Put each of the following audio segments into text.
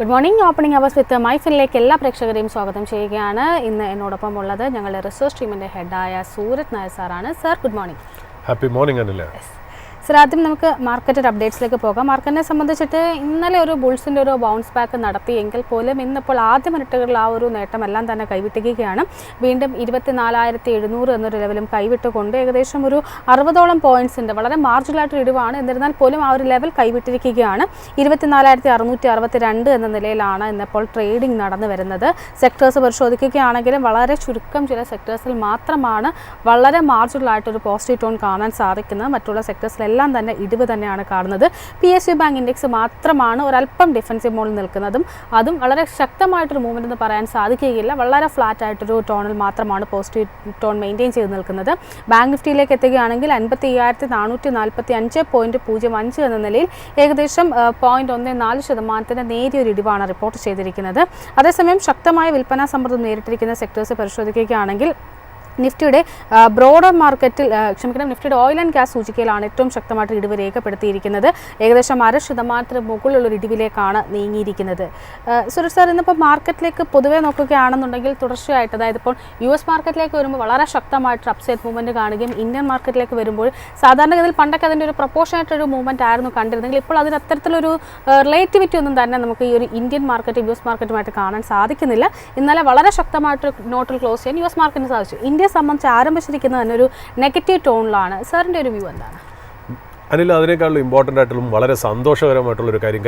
Good morning. Opening hours വിത്ത് മൈഫിലേക്ക് എല്ലാ പ്രേക്ഷകരെയും സ്വാഗതം ചെയ്യുകയാണ്. ഇന്ന് എന്നോടൊപ്പം ഉള്ളത് ഞങ്ങളുടെ റിസർച്ച് ടീമിൻ്റെ ഹെഡായ സൂരജ് നായർ സാറാണ്. Sir, good morning. Happy morning Anila. Sir, ആദ്യം നമുക്ക് മാർക്കറ്റ് അപ്ഡേറ്റ്സിലേക്ക് പോകാം. മാർക്കറ്റിനെ സംബന്ധിച്ചിട്ട് ഇന്നലെ ഒരു ബുൾസിൻ്റെ ഒരു ബൗൺസ് ബാക്ക് നടത്തി എങ്കിൽ പോലും ഇന്നിപ്പോൾ ആദ്യ മിനിറ്റുകളിൽ ആ ഒരു നേട്ടമെല്ലാം തന്നെ കൈവിട്ടിരിക്കുകയാണ്. വീണ്ടും 24,700 എന്നൊരു ലെവലും കൈവിട്ടുകൊണ്ട് ഏകദേശം ഒരു 60ഓളം പോയിൻറ്റ്സിൻ്റെ വളരെ മാർജിനലായിട്ടൊരു ഇടിവാണ്. എന്നിരുന്നാൽ പോലും ആ ഒരു ലെവൽ കൈവിട്ടിരിക്കുകയാണ്. 24,662 എന്ന നിലയിലാണ് ഇന്നിപ്പോൾ ട്രേഡിംഗ് നടന്നു വരുന്നത്. സെക്ടേഴ്സ് പരിശോധിക്കുകയാണെങ്കിലും വളരെ ചുരുക്കം ചില സെക്ടേഴ്സിൽ മാത്രമാണ് വളരെ മാർജിനലായിട്ടൊരു പോസിറ്റീവ് ടോൺ കാണാൻ സാധിക്കുന്നത്. മറ്റുള്ള സെക്ടേഴ്സിൽ എല്ലാം തന്നെ ഇടിവ് തന്നെയാണ് കാണുന്നത്. PSU ബാങ്ക് ഇൻഡെക്സ് മാത്രമാണ് ഒരല്പം ഡിഫൻസീവ് മോഡിൽ നിൽക്കുന്നതും അതും വളരെ ശക്തമായിട്ടൊരു മൂവ്മെൻ്റ് എന്ന് പറയാൻ സാധിക്കുകയില്ല. വളരെ ഫ്ലാറ്റ് ആയിട്ടൊരു ടോണിൽ മാത്രമാണ് പോസിറ്റീവ് ടോൺ മെയിൻറ്റെയിൻ ചെയ്ത് നിൽക്കുന്നത്. ബാങ്ക് നിഫ്റ്റിയിലേക്ക് എത്തുകയാണെങ്കിൽ 55,445.05 എന്ന നിലയിൽ ഏകദേശം 0.14% നേരിയൊരു ഇടിവാണ് റിപ്പോർട്ട് ചെയ്തിരിക്കുന്നത്. അതേസമയം ശക്തമായ വിൽപ്പനാ സമ്മർദ്ദം നേരിട്ടിരിക്കുന്ന സെക്ടേഴ്സ് പരിശോധിക്കുകയാണെങ്കിൽ നിഫ്റ്റിയുടെ ബ്രോഡർ മാർക്കറ്റിൽ നിഫ്റ്റിയുടെ ഓയിൽ ആൻഡ് ഗ്യാസ് സൂചികയിലാണ് ഏറ്റവും ശക്തമായിട്ട് ഇടിവ് രേഖപ്പെടുത്തിയിരിക്കുന്നത്. ഏകദേശം 0.5% മുകളിലുള്ളൊരു ഇടിവിലേക്കാണ് നീങ്ങിയിരിക്കുന്നത്. സുരേഷ് സാർ, ഇന്നിപ്പോൾ മാർക്കറ്റിലേക്ക് പൊതുവെ നോക്കുകയാണെന്നുണ്ടെങ്കിൽ തുടർച്ചയായിട്ട്, അതായത് ഇപ്പോൾ US മാർക്കറ്റിലേക്ക് വരുമ്പോൾ വളരെ ശക്തമായിട്ട് അപ്സൈഡ് മൂവ്മെൻറ്റ് കാണുകയും ഇന്ത്യൻ മാർക്കറ്റിലേക്ക് വരുമ്പോൾ സാധാരണഗതിയിൽ പണ്ടൊക്കെ അതിൻ്റെ ഒരു പ്രൊപ്പോർഷനായിട്ടൊരു മൂവ്മെൻറ്റ് ആയിരുന്നു കണ്ടിരുന്നെങ്കിൽ ഇപ്പോൾ അതിന് അത്തരത്തിലൊരു റിലേറ്റിവിറ്റി ഒന്നും തന്നെ നമുക്ക് ഈ ഒരു ഇന്ത്യൻ മാർക്കറ്റ് US മാർക്കറ്റുമായിട്ട് കാണാൻ സാധിക്കുന്നില്ല. ഇന്നലെ വളരെ ശക്തമായിട്ടൊരു നോട്ടിൽ ക്ലോസ് ചെയ്യാൻ US മാർക്കറ്റിന് സാധിച്ചു. ഇന്ത്യയെ സംബന്ധിച്ച് ആരംഭിച്ചിരിക്കുന്നത് തന്നെ ഒരു നെഗറ്റീവ് ടോണിലാണ്. സാറിൻ്റെ ഒരു വ്യൂ എന്താണ്? അനിൽ, അതിനേക്കാളും ഇമ്പോർട്ടൻ്റ് ആയിട്ടുള്ള വളരെ സന്തോഷകരമായിട്ടുള്ളൊരു കാര്യം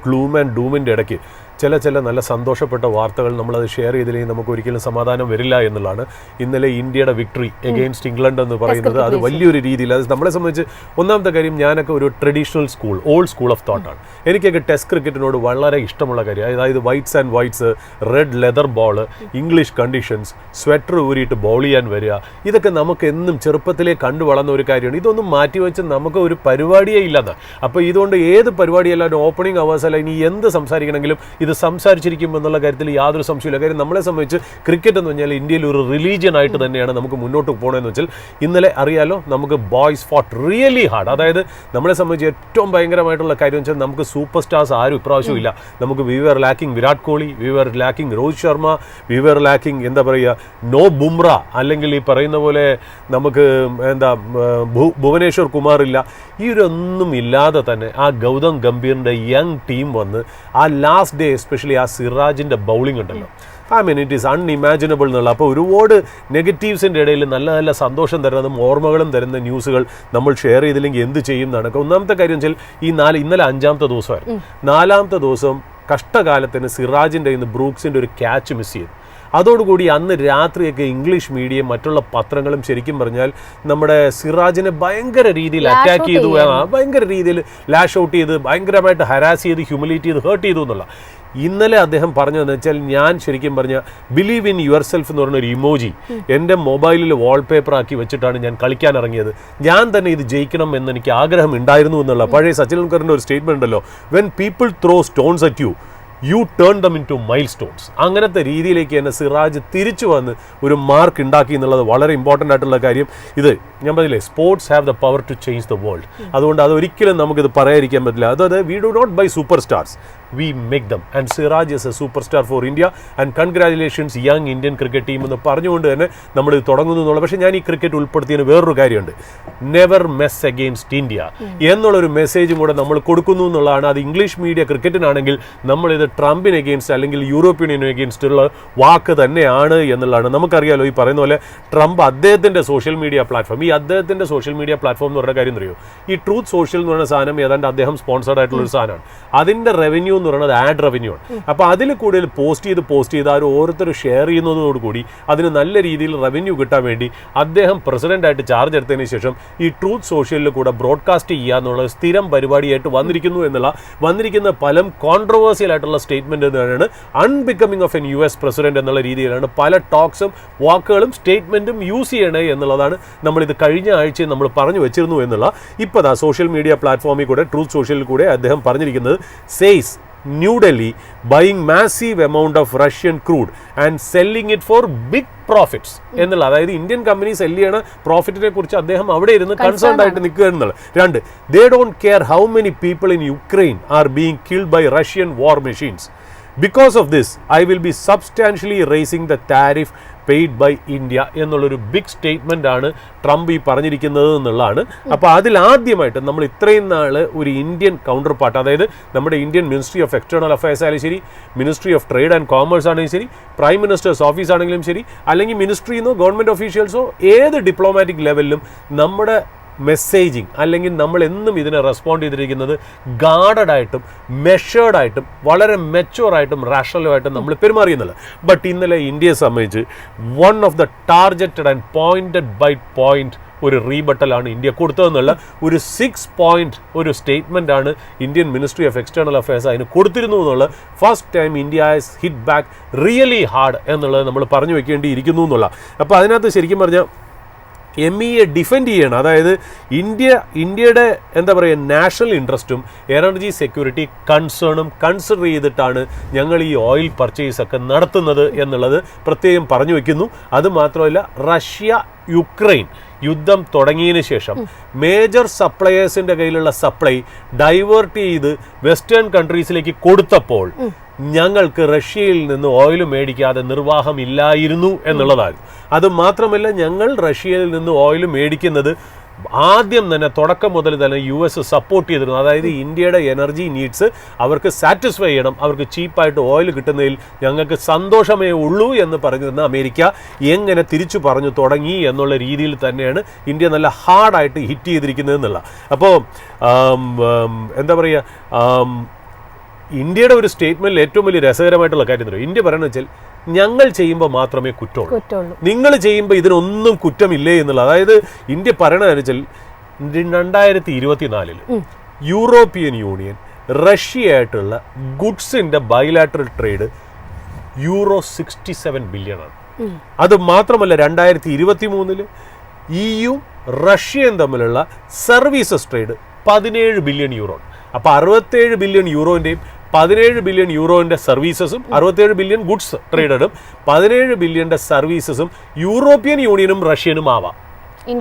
ഗ്ലൂം ആൻഡ് ഡൂമിൻ്റെ ഇടയ്ക്ക് ചില നല്ല സന്തോഷപ്പെട്ട വാർത്തകൾ നമ്മളത് ഷെയർ ചെയ്തില്ലെങ്കിൽ നമുക്ക് ഒരിക്കലും സമാധാനം വരില്ല എന്നുള്ളതാണ്. ഇന്നലെ ഇന്ത്യയുടെ വിക്ടറി എഗെയിൻസ്റ്റ് ഇംഗ്ലണ്ട് എന്ന് പറയുന്നത് അത് വലിയൊരു രീതിയിൽ, അത് നമ്മളെ സംബന്ധിച്ച് ഒന്നാമത്തെ കാര്യം, ഞാനൊക്കെ ഒരു ട്രഡീഷണൽ ഓൾഡ് സ്കൂൾ ഓഫ് തോട്ടാണ്. എനിക്കൊക്കെ ടെസ്റ്റ് ക്രിക്കറ്റിനോട് വളരെ ഇഷ്ടമുള്ള കാര്യം, അതായത് whites and whites, red leather ball, English conditions, sweater ഊരിയിട്ട് ബോൾ ചെയ്യാൻ വരിക, ഇതൊക്കെ നമുക്ക് എന്നും ചെറുപ്പത്തിലേ കണ്ടു വളർന്ന ഒരു കാര്യമാണ്. ഇതൊന്നും മാറ്റിവെച്ച് നമുക്ക് ഒരു പരിപാടിയേ ഇല്ലെന്ന്. അപ്പോൾ ഇതുകൊണ്ട് ഏത് പരിപാടിയല്ലാതെ ഓപ്പണിംഗ് അവേഴ്സ് അല്ല, ഇനി എന്ത് സംസാരിക്കണമെങ്കിലും ഇത് സംസാരിച്ചിരിക്കും എന്നുള്ള കാര്യത്തിൽ യാതൊരു സംശയമില്ല. കാര്യം നമ്മളെ സംബന്ധിച്ച് ക്രിക്കറ്റ് എന്ന് പറഞ്ഞാൽ ഇന്ത്യയിൽ ഒരു റിലീജിയൻ ആയിട്ട് തന്നെയാണ് നമുക്ക് മുന്നോട്ട് പോകണമെന്ന് വെച്ചാൽ, ഇന്നലെ അറിയാലോ നമുക്ക് ബോയ്സ് ഫോട്ട് റിയലി ഹാർഡ്. അതായത് നമ്മളെ സംബന്ധിച്ച് ഏറ്റവും ഭയങ്കരമായിട്ടുള്ള കാര്യം വെച്ചാൽ നമുക്ക് സൂപ്പർ സ്റ്റാർസ് ആരും ഇപ്രാവശ്യം ഇല്ല. നമുക്ക് we were lacking Virat Kohli, we were lacking Rohit Sharma, we were lacking എന്താ പറയുക നോ ബുംറ, അല്ലെങ്കിൽ ഈ പറയുന്ന പോലെ നമുക്ക് ഭുവനേശ്വർ കുമാർ ഇല്ല. ഈ ഒരു ഒന്നും ഇല്ലാതെ തന്നെ ആ ഗൗതം ഗംഭീറിൻ്റെ യങ് ടീം വന്ന് ആ ലാസ്റ്റ് ഡേ എസ്പെഷ്യലി ആ സിറാജിൻ്റെ ബൗളിംഗ് ഉണ്ടല്ലോ, ഇറ്റ് ഈസ് അൺഇമാജിനബിൾ എന്നുള്ള. അപ്പോൾ ഒരുപാട് നെഗറ്റീവ്സിൻ്റെ ഇടയിൽ നല്ല സന്തോഷം തരുന്നതും ഓർമ്മകളും തരുന്ന ന്യൂസുകൾ നമ്മൾ ഷെയർ ചെയ്തില്ലെങ്കിൽ എന്ത് ചെയ്യും എന്നാണ്. ഒന്നാമത്തെ കാര്യം വെച്ചാൽ ഇന്നലെ 5ാമത്തെ ദിവസമായിരുന്നു. 4ാമത്തെ ദിവസം കഷ്ടകാലത്തിന് സിറാജിൻ്റെ ഇന്ന് ബ്രൂക്സിൻ്റെ ഒരു ക്യാച്ച് മിസ് ചെയ്തു. അതോടുകൂടി അന്ന് രാത്രിയൊക്കെ ഇംഗ്ലീഷ് മീഡിയയും മറ്റുള്ള പത്രങ്ങളും ശരിക്കും പറഞ്ഞാൽ നമ്മുടെ സിറാജിനെ ഭയങ്കര രീതിയിൽ അറ്റാക്ക് ചെയ്തു, ഭയങ്കര രീതിയിൽ ലാഷ് ഔട്ട് ചെയ്ത്, ഭയങ്കരമായിട്ട് ഹരാസ് ചെയ്ത്, ഹ്യൂമിലേറ്റ് ചെയ്ത്, ഹേർട്ട് ചെയ്തു എന്നുള്ള. ഇന്നലെ അദ്ദേഹം പറഞ്ഞതെന്ന് വെച്ചാൽ, ഞാൻ ശരിക്കും പറഞ്ഞ ബിലീവ് ഇൻ യുവർ സെൽഫ് എന്ന് പറഞ്ഞൊരു ഇമോജി എൻ്റെ മൊബൈലിൽ വാൾപേപ്പർ ആക്കി വെച്ചിട്ടാണ് ഞാൻ കളിക്കാൻ ഇറങ്ങിയത്. ഞാൻ തന്നെ ഇത് ജയിക്കണം എന്ന് എനിക്ക് ആഗ്രഹം ഉണ്ടായിരുന്നു എന്നുള്ള പഴയ സച്ചിൻ ടെണ്ടുൽക്കറിൻ്റെ ഒരു സ്റ്റേറ്റ്മെന്റ് ഉണ്ടല്ലോ, when people throw stones at you turn them into milestones. അങ്ങനത്തെ രീതിയിലേക്ക് തന്നെ സിറാജ് തിരിച്ചു വന്ന് ഒരു മാർക്ക് ഉണ്ടാക്കി എന്നുള്ളത് വളരെ ഇമ്പോർട്ടൻ്റ് ആയിട്ടുള്ള കാര്യം. ഇത് ഞാൻ പറഞ്ഞില്ലേ, sports have the power to change the world. അതുകൊണ്ട് അതൊരിക്കലും നമുക്കിത് പറയാതിരിക്കാൻ പറ്റില്ല. അതായത് we do not buy superstars, we make them, and Siraj is a superstar for India and congratulations young Indian cricket team എന്ന് പറഞ്ഞുകൊണ്ട് തന്നെ നമ്മൾ ഇത് തുടങ്ങുന്നു എന്നുള്ള. പക്ഷേ ഞാൻ ഈ ക്രിക്കറ്റ് ഉൾപ്പെടുത്തിയതിന് വേറൊരു കാര്യമുണ്ട്, നെവർ മെസ് അഗെയിൻസ്റ്റ് ഇന്ത്യ എന്നുള്ളൊരു മെസ്സേജും കൂടെ നമ്മൾ കൊടുക്കുന്നു എന്നുള്ളതാണ്. അത് ഇംഗ്ലീഷ് മീഡിയ ക്രിക്കറ്റിനാണെങ്കിൽ നമ്മളിത് ട്രംപിന് എഗെയിൻസ്റ്റ് അല്ലെങ്കിൽ യൂറോപ്യൻ യൂണിയൻ എഗെയിൻസ്റ്റ് ഉള്ള വാക്ക് തന്നെയാണ് എന്നുള്ളതാണ്. നമുക്കറിയാലോ, ഈ പറയുന്ന പോലെ ട്രംപ് അദ്ദേഹത്തിൻ്റെ സോഷ്യൽ മീഡിയ പ്ലാറ്റ്ഫോം, ഈ അദ്ദേഹത്തിൻ്റെ സോഷ്യൽ മീഡിയ പ്ലാറ്റ്ഫോം എന്ന് പറയുന്ന കാര്യം അറിയോ, ഈ ട്രൂത്ത് സോഷ്യൽ എന്ന് പറയുന്ന സാധനം ഏതാണ്ട് അദ്ദേഹം സ്പോൺസർഡ് ആയിട്ടുള്ളൊരു സാധനമാണ്. അതിൻ്റെ റവന്യൂ എന്ന് പറയുന്നത് ആഡ് റവന്യൂ ആണ്. അപ്പോൾ അതിൽ കൂടുതൽ പോസ്റ്റ് ചെയ്ത് അവർ ഓരോരുത്തർ ഷെയർ ചെയ്യുന്നതോടുകൂടി അതിന് നല്ല രീതിയിൽ റവന്യൂ കിട്ടാൻ വേണ്ടി അദ്ദേഹം പ്രസിഡൻ്റായിട്ട് ചാർജ് എടുത്തതിന് ശേഷം ഈ ട്രൂത്ത് സോഷ്യലിൽ കൂടെ ബ്രോഡ്കാസ്റ്റ് ചെയ്യുക എന്നുള്ള സ്ഥിരം പരിപാടിയായിട്ട് വന്നിരിക്കുന്ന പല കോൺട്രവേഴ്സിയൽ ആയിട്ടുള്ള സ്റ്റേറ്റ്മെൻറ്റ് തന്നെയാണ്. Unbecoming of N US president എന്നുള്ള രീതിയിലാണ് പല ടോക്സും വാക്കുകളും സ്റ്റേറ്റ്മെൻറ്റും യൂസ് ചെയ്യണേ എന്നുള്ളതാണ്. നമ്മളിത് കഴിഞ്ഞ ആഴ്ച നമ്മൾ പറഞ്ഞു വെച്ചിരുന്നു എന്നുള്ള. ഇപ്പോൾ സോഷ്യൽ മീഡിയ പ്ലാറ്റ്ഫോമിൽ കൂടെ ട്രൂത്ത് സോഷ്യലിൽ കൂടെ അദ്ദേഹം പറഞ്ഞിരിക്കുന്നത്, says New Delhi buying massive amount of Russian crude and selling it for big profits എന്നുള്ള, അതായത് ഇന്ത്യൻ കമ്പനി സെല് ചെയ്യണ പ്രോഫിറ്റിനെ കുറിച്ച് അദ്ദേഹം അവിടെ ഇരുന്ന് കൺസേൺഡ് ആയിട്ട് നിൽക്കുക എന്നുള്ളത്. 2, they don't care how many people in Ukraine are being killed by Russian war machines. Because of this, I will be substantially raising the tariff paid by India എന്നുള്ളൊരു big statement ആണ് Trump ഈ പറഞ്ഞിരിക്കുന്നത് എന്നുള്ളതാണ്. അപ്പോൾ അതിലാദ്യമായിട്ട് നമ്മൾ ഇത്രയും നാൾ ഒരു ഇന്ത്യൻ കൗണ്ടർ പാർട്ട്, അതായത് നമ്മുടെ Indian ministry of external affairs ആയാലും ശരി, ministry of trade and commerce ആണെങ്കിലും ശരി, പ്രൈം മിനിസ്റ്റേഴ്സ് ഓഫീസ് ആണെങ്കിലും ശരി, അല്ലെങ്കിൽ മിനിസ്ട്രിന്നോ ഗവൺമെൻറ് ഒഫീഷ്യൽസോ ഏത് ഡിപ്ലോമാറ്റിക് ലെവലിലും നമ്മുടെ മെസ്സേജിങ് അല്ലെങ്കിൽ നമ്മൾ എന്നും ഇതിനെ റെസ്പോണ്ട് ചെയ്തിരിക്കുന്നത് ഗാർഡഡായിട്ടും മെഷേർഡായിട്ടും വളരെ മെച്ചുവറായിട്ടും റാഷണലുമായിട്ടും നമ്മൾ പെരുമാറിയെന്നുള്ളത്. ബട്ട് ഇന്നലെ ഇന്ത്യയെ സംബന്ധിച്ച് one of the targeted and pointed by point ഒരു റീബട്ടലാണ് ഇന്ത്യ കൊടുത്തതെന്നുള്ള ഒരു 6 point ഒരു സ്റ്റേറ്റ്മെൻ്റ് ആണ് Indian ministry of external affairs അതിന് കൊടുത്തിരുന്നു എന്നുള്ളത്. First time India has hit back really hard എന്നുള്ളത് നമ്മൾ പറഞ്ഞു വെക്കേണ്ടിയിരിക്കുന്നു എന്നുള്ള. അപ്പോൾ അതിനകത്ത് ശരിക്കും പറഞ്ഞാൽ MEA ഡിഫെൻഡ് ചെയ്യണം. അതായത് ഇന്ത്യയുടെ എന്താ പറയുക നാഷണൽ ഇൻട്രസ്റ്റും എനർജി സെക്യൂരിറ്റി കൺസേണും കൺസിഡർ ചെയ്തിട്ടാണ് ഞങ്ങൾ ഈ ഓയിൽ പർച്ചേസ് ഒക്കെ നടത്തുന്നത് എന്നുള്ളത് പ്രത്യേകം പറഞ്ഞു വയ്ക്കുന്നു. അതുമാത്രമല്ല, റഷ്യ യുക്രൈൻ യുദ്ധം തുടങ്ങിയതിന് ശേഷം മേജർ സപ്ലയേഴ്സിൻ്റെ കയ്യിലുള്ള സപ്ലൈ ഡൈവേർട്ട് ചെയ്ത് വെസ്റ്റേൺ കൺട്രീസിലേക്ക് കൊടുത്തപ്പോൾ ഞങ്ങൾക്ക് റഷ്യയിൽ നിന്ന് ഓയിൽ മേടിക്കാതെ നിർവാഹമില്ലായിരുന്നു എന്നുള്ളതാണ്. അതുമാത്രമല്ല, ഞങ്ങൾ റഷ്യയിൽ നിന്ന് ഓയിൽ മേടിക്കുന്നത് ആദ്യം തന്നെ തുടക്കം മുതൽ തന്നെ US സപ്പോർട്ട് ചെയ്തിരുന്നു. അതായത് ഇന്ത്യയുടെ എനർജി നീഡ്സ് അവർക്ക് സാറ്റിസ്ഫൈ ചെയ്യണം, അവർക്ക് ചീപ്പായിട്ട് ഓയിൽ കിട്ടുന്നതിൽ ഞങ്ങൾക്ക് സന്തോഷമേ ഉള്ളൂ എന്ന് പറഞ്ഞിരുന്ന അമേരിക്ക എങ്ങനെ തിരിച്ചു പറഞ്ഞു തുടങ്ങി എന്നുള്ള രീതിയിൽ തന്നെയാണ് ഇന്ത്യ നല്ല ഹാർഡായിട്ട് ഹിറ്റ് ചെയ്തിരിക്കുന്നത് എന്നുള്ള. അപ്പോൾ എന്താ പറയുക, ഇന്ത്യയുടെ ഒരു സ്റ്റേറ്റ്മെൻറ്റിൽ ഏറ്റവും വലിയ രസകരമായിട്ടുള്ള കാര്യം തരും. ഇന്ത്യ പറയുന്നത് വെച്ചാൽ ഞങ്ങൾ ചെയ്യുമ്പോൾ മാത്രമേ കുറ്റമുള്ളൂ, നിങ്ങൾ ചെയ്യുമ്പോൾ ഇതിനൊന്നും കുറ്റമില്ലേ എന്നുള്ള. അതായത് ഇന്ത്യ പറയണതെന്ന് വെച്ചാൽ 2024 യൂറോപ്യൻ യൂണിയൻ റഷ്യയായിട്ടുള്ള ഗുഡ്സിൻ്റെ ബൈലാറ്ററൽ ട്രേഡ് €67 ബില്യൺ ആണ്. അത് മാത്രമല്ല 2023 EU റഷ്യയും തമ്മിലുള്ള സർവീസസ് ട്രേഡ് 17 ബില്യൺ യൂറോ. അപ്പോൾ 67 ബില്യൺ യൂറോൻ്റെയും 17 ബില്യൺ യൂറോൻ്റെ സർവീസസും 67 ബില്യൺ ഗുഡ്സ് ട്രേഡഡും 17 ബില്യൻ്റെ സർവീസസും യൂറോപ്യൻ യൂണിയനും റഷ്യനും ആവാം.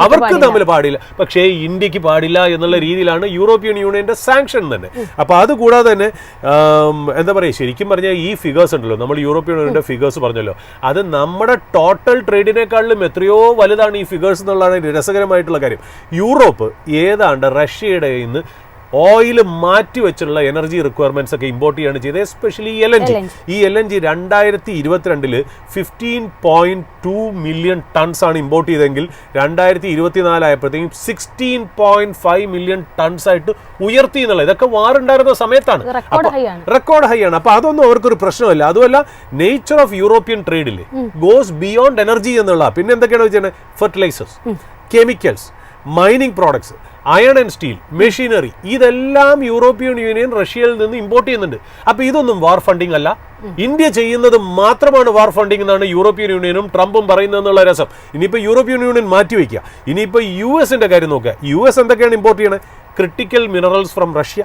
അവർക്ക് തമ്മിൽ പാടില്ല, പക്ഷേ ഇന്ത്യക്ക് പാടില്ല എന്നുള്ള രീതിയിലാണ് യൂറോപ്യൻ യൂണിയന്റെ സാങ്ഷൻ തന്നെ. അപ്പോൾ അതുകൂടാതെ തന്നെ എന്താ പറയുക, ശരിക്കും പറഞ്ഞാൽ ഈ ഫിഗേഴ്സ് ഉണ്ടല്ലോ, നമ്മൾ യൂറോപ്യൻ യൂണിയന്റെ ഫിഗേഴ്സ് പറഞ്ഞല്ലോ, അത് നമ്മുടെ ടോട്ടൽ ട്രേഡിനേക്കാളിലും എത്രയോ വലുതാണ് ഈ ഫിഗേഴ്സ് എന്നുള്ളതാണ് രസകരമായിട്ടുള്ള കാര്യം. യൂറോപ്പ് ഏതാണ്ട് റഷ്യയുടെ നിന്ന് ഓയിൽ മാറ്റി വെച്ചുള്ള എനർജി റിക്വയർമെന്റ്സ് ഒക്കെ ഇമ്പോർട്ട് ചെയ്യാണ് ചെയ്തത്, എസ്പെഷ്യലി LNG. ഈ LNG 2022 15.2 മില്യൺ ടൺസ് ആണ് ഇമ്പോർട്ട് ചെയ്തെങ്കിൽ 2024 ആയപ്പോഴത്തേക്കും 16.5 മില്യൺ ടൺസ് ആയിട്ട് ഉയർത്തി എന്നുള്ളത്. ഇതൊക്കെ വാറുണ്ടായിരുന്ന സമയത്താണ്, റെക്കോർഡ് ഹൈ ആണ്. അപ്പോൾ അതൊന്നും അവർക്കൊരു പ്രശ്നമല്ല. അതുമല്ല, നേച്ചർ ഓഫ് യൂറോപ്യൻ ട്രേഡിൽ ഗോസ് ബിയോണ്ട് എനർജി എന്നുള്ള. പിന്നെ എന്തൊക്കെയാണ് വെച്ചാൽ fertilisers, chemicals, mining products, iron and steel, machinery, ഇതെല്ലാം യൂറോപ്യൻ യൂണിയൻ റഷ്യയിൽ നിന്ന് ഇമ്പോർട്ട് ചെയ്യുന്നുണ്ട്. അപ്പോൾ ഇതൊന്നും വാർ ഫണ്ടിങ് അല്ല, ഇന്ത്യ ചെയ്യുന്നത് മാത്രമാണ് വാർ ഫണ്ടിങ് എന്നാണ് യൂറോപ്യൻ യൂണിയനും ട്രംപും പറയുന്നതെന്നുള്ള രസം. ഇനിയിപ്പോൾ യൂറോപ്യൻ യൂണിയൻ മാറ്റിവെക്കുക. ഇനിയിപ്പോൾ US-ന്റെ കാര്യം നോക്കുക. US എന്തൊക്കെയാണ് ഇമ്പോർട്ട് ചെയ്യണത്? Critical minerals from Russia,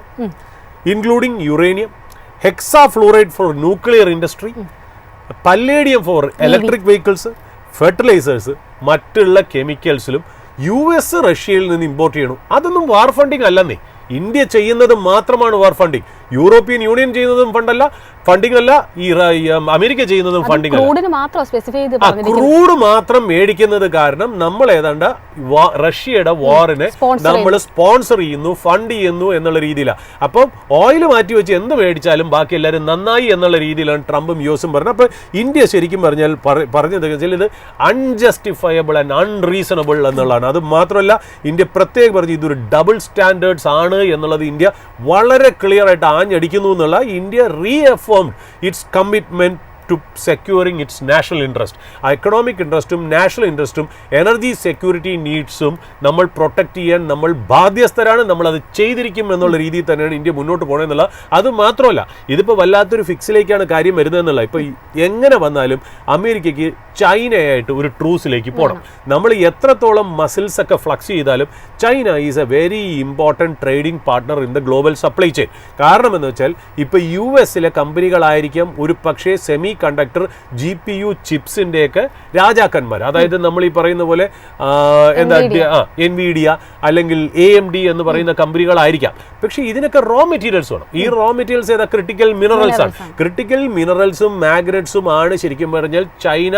including uranium, hexafluoride for nuclear industry, palladium for electric vehicles, fertilisers, മറ്റുള്ള കെമിക്കൽസിലും US റഷ്യയിൽ നിന്ന് ഇമ്പോർട്ട് ചെയ്യണം. അതൊന്നും വാർ ഫണ്ടിങ് അല്ലെന്നേ. ഇന്ത്യ ചെയ്യുന്നത് മാത്രമാണ് വാർ ഫണ്ടിങ്. യൂറോപ്യൻ യൂണിയൻ ചെയ്യുന്നതും ഫണ്ടിങ് അല്ല, ഈ അമേരിക്ക ചെയ്യുന്നതും ഫണ്ടിങ് അല്ല. ക്രൂഡ് മാത്രം മേടിക്കുന്നത് കാരണം നമ്മൾ ഏതാണ്ട് റഷ്യയുടെ വാറിനെ നമ്മൾ സ്പോൺസർ ചെയ്യുന്നു, ഫണ്ട് ചെയ്യുന്നു എന്നുള്ള രീതിയിലാണ്. അപ്പം ഓയിൽ മാറ്റി വെച്ച് എന്ത് മേടിച്ചാലും ബാക്കി എല്ലാവരും നന്നായി എന്നുള്ള രീതിയിലാണ് ട്രംപും US പറഞ്ഞത്. അപ്പോൾ ഇന്ത്യ ശരിക്കും പറഞ്ഞാൽ പറഞ്ഞത് വെച്ചാൽ ഇത് അൺജസ്റ്റിഫയബിൾ ആൻഡ് അൺറീസണബിൾ എന്നുള്ളതാണ്. അത് മാത്രമല്ല, ഇന്ത്യ പ്രത്യേകം പറഞ്ഞു ഇതൊരു ഡബിൾ സ്റ്റാൻഡേർഡ്സ് ആണ് എന്നുള്ളത് ഇന്ത്യ വളരെ ക്ലിയർ ആയിട്ട് ആഞ്ഞടിക്കുന്നു എന്നുള്ള. India reaffirmed its commitment to securing its national interest. Economic ഇൻട്രസ്റ്റും നാഷണൽ ഇൻട്രസ്റ്റും എനർജി സെക്യൂരിറ്റി നീഡ്സും നമ്മൾ പ്രൊട്ടക്ട് ചെയ്യാൻ നമ്മൾ ബാധ്യസ്ഥരാണ്, നമ്മളത് ചെയ്തിരിക്കും എന്നുള്ള രീതിയിൽ തന്നെയാണ് ഇന്ത്യ മുന്നോട്ട് പോകണമെന്നുള്ള. അത് മാത്രമല്ല, ഇതിപ്പോൾ വല്ലാത്തൊരു ഫിക്സിലേക്കാണ് കാര്യം വരുന്നതെന്നുള്ള. ഇപ്പോൾ എങ്ങനെ വന്നാലും അമേരിക്കയ്ക്ക് ചൈനയായിട്ട് ഒരു ട്രൂസിലേക്ക് പോകണം. നമ്മൾ എത്രത്തോളം മസിൽസ് ഒക്കെ ഫ്ലക്സ് ചെയ്താലും China is A very important trading partner in the global supply chain. കാരണം എന്ന് വെച്ചാൽ ഇപ്പോൾ US കമ്പനികളായിരിക്കാം ഒരു പക്ഷേ സെമി കണ്ടക്ടർ GPU ചിപ്സിൻ്റെയൊക്കെ രാജാക്കന്മാർ. അതായത് നമ്മൾ ഈ പറയുന്ന പോലെ എന്താ NVIDIA അല്ലെങ്കിൽ AMD എന്ന് പറയുന്ന കമ്പനികളായിരിക്കാം. പക്ഷേ ഇതിനൊക്കെ റോ മെറ്റീരിയൽസ് വേണം. ഈ റോ മെറ്റീരിയൽസ് ഏതാ? ക്രിട്ടിക്കൽ മിനറൽസ് ആണ്. ക്രിട്ടിക്കൽ മിനറൽസും മാഗ്നറ്റ്സും ആണ് ശരിക്കും പറഞ്ഞാൽ ചൈന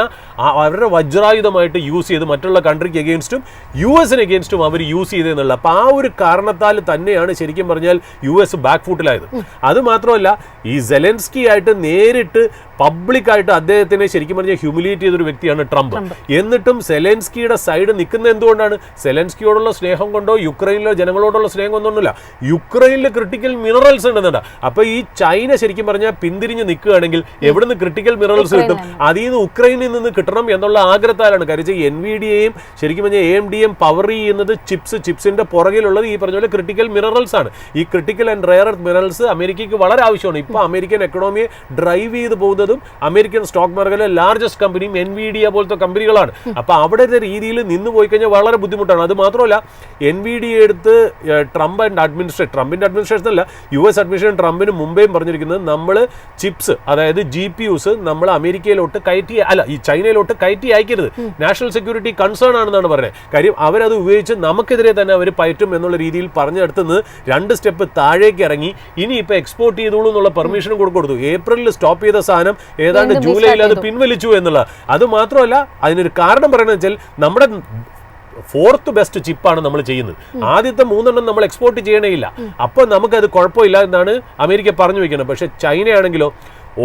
അവരുടെ വജ്രായുധമായിട്ട് യൂസ് ചെയ്ത് മറ്റുള്ള കൺട്രിക്ക് എഗെയിൻസ്റ്റും US എഗെയിൻസ്റ്റും അവർ യൂസ് ചെയ്തെന്നുള്ള. അപ്പോൾ ആ ഒരു കാരണത്താൽ തന്നെയാണ് ശരിക്കും പറഞ്ഞാൽ US ബാക്ക് ഫുട്ടിലായത്. അത് മാത്രമല്ല, ഈ സെലൻസ്കി ആയിട്ട് നേരിട്ട് പബ്ലിക്കായിട്ട് അദ്ദേഹത്തിനെ ശരിക്കും പറഞ്ഞാൽ ഹ്യൂമിലിയേറ്റ് ചെയ്തൊരു വ്യക്തിയാണ് ട്രംപ്. എന്നിട്ടും സെലൻസ്കിയുടെ സൈഡ് നിൽക്കുന്നത് എന്തുകൊണ്ടാണ്? സെലൻസ്കിയോടുള്ള സ്നേഹം കൊണ്ടോ യുക്രൈനിലെ ജനങ്ങളോടുള്ള സ്നേഹം കൊണ്ടൊന്നുമില്ല. യുക്രൈനിൽ ക്രിട്ടിക്കൽ മിനറൽസ് ഉണ്ടെന്നുണ്ട്. അപ്പോൾ ഈ ചൈന ശരിക്കും പറഞ്ഞാൽ പിന്തിരിഞ്ഞ് നിൽക്കുകയാണെങ്കിൽ എവിടുന്ന് ക്രിട്ടിക്കൽ മിനറൽസ് കിട്ടും? അതിൽ നിന്ന് ഉക്രൈനിൽ നിന്ന് കിട്ടണം എന്നുള്ള ആഗ്രഹത്താലാണ്. കാര്യം NVIDIAയും ശരിക്കും പറഞ്ഞാൽ AMDയും പവർ ചെയ്യുന്നത് ചിപ്സിന്റെ പുറകിലുള്ളത് ഈ പറഞ്ഞ പോലെ ക്രിട്ടിക്കൽ മിനറൽസ് ആണ്. ഈ critical and rare earth minerals അമേരിക്കയ്ക്ക് വളരെ ആവശ്യമാണ്. ഇപ്പോൾ അമേരിക്കൻ എക്കണോമിയെ ഡ്രൈവ് ചെയ്ത് പോകുന്നതും അമേരിക്കൻ സ്റ്റോക്ക് മാർക്കറ്റിലെ ലാർജസ്റ്റ് കമ്പനിയും NVIDIA പോലത്തെ കമ്പനികളാണ്. അപ്പോൾ അവിടെ രീതിയിൽ നിന്ന് പോയി കഴിഞ്ഞാൽ വളരെ ബുദ്ധിമുട്ടാണ്. അത് മാത്രമല്ല, NVIDIA എടുത്ത് ട്രംപിന്റെ അഡ്മിനിസ്ട്രേഷൻ അല്ല, US അഡ്മിനിസ്ട്രേഷൻ ട്രംപിന് മുമ്പേയും പറഞ്ഞിരിക്കുന്നത് നമ്മൾ ചിപ്സ് അതായത് GPUs നമ്മൾ അമേരിക്കയിലോട്ട് ഈ ചൈനയിലോട്ട് കയറ്റി അയക്കരുത്, നാഷണൽ സെക്യൂരിറ്റി കൺസേൺ ആണെന്നാണ് പറഞ്ഞത്. കാര്യം അവരത് ഉപയോഗിച്ച് നമുക്കെതിരെ തന്നെ അവർ പയറ്റും എന്നുള്ള രീതിയിൽ പറഞ്ഞെടുത്തുനിന്ന് 2 സ്റ്റെപ്പ് താഴേക്ക് ഇറങ്ങി ഇനി ഇപ്പോൾ എക്സ്പോർട്ട് ചെയ്തോളൂ എന്നുള്ള പെർമിഷനും കൊടുത്തു. ഏപ്രിലിൽ സ്റ്റോപ്പ് ചെയ്ത സാധനം ഏതാണ്ട് ജൂലൈയിൽ അത് പിൻവലിച്ചു എന്നുള്ള. അത് മാത്രമല്ല, അതിനൊരു കാരണം പറയുന്നത് വെച്ചാൽ നമ്മുടെ 4th ബെസ്റ്റ് ചിപ്പാണ് നമ്മൾ ചെയ്യുന്നത്. ആദ്യത്തെ 3 നമ്മൾ എക്സ്പോർട്ട് ചെയ്യണേയില്ല. അപ്പോൾ നമുക്കത് കുഴപ്പമില്ല എന്നാണ് അമേരിക്ക പറഞ്ഞു വെക്കുന്നത്. പക്ഷേ ചൈനയാണെങ്കിലോ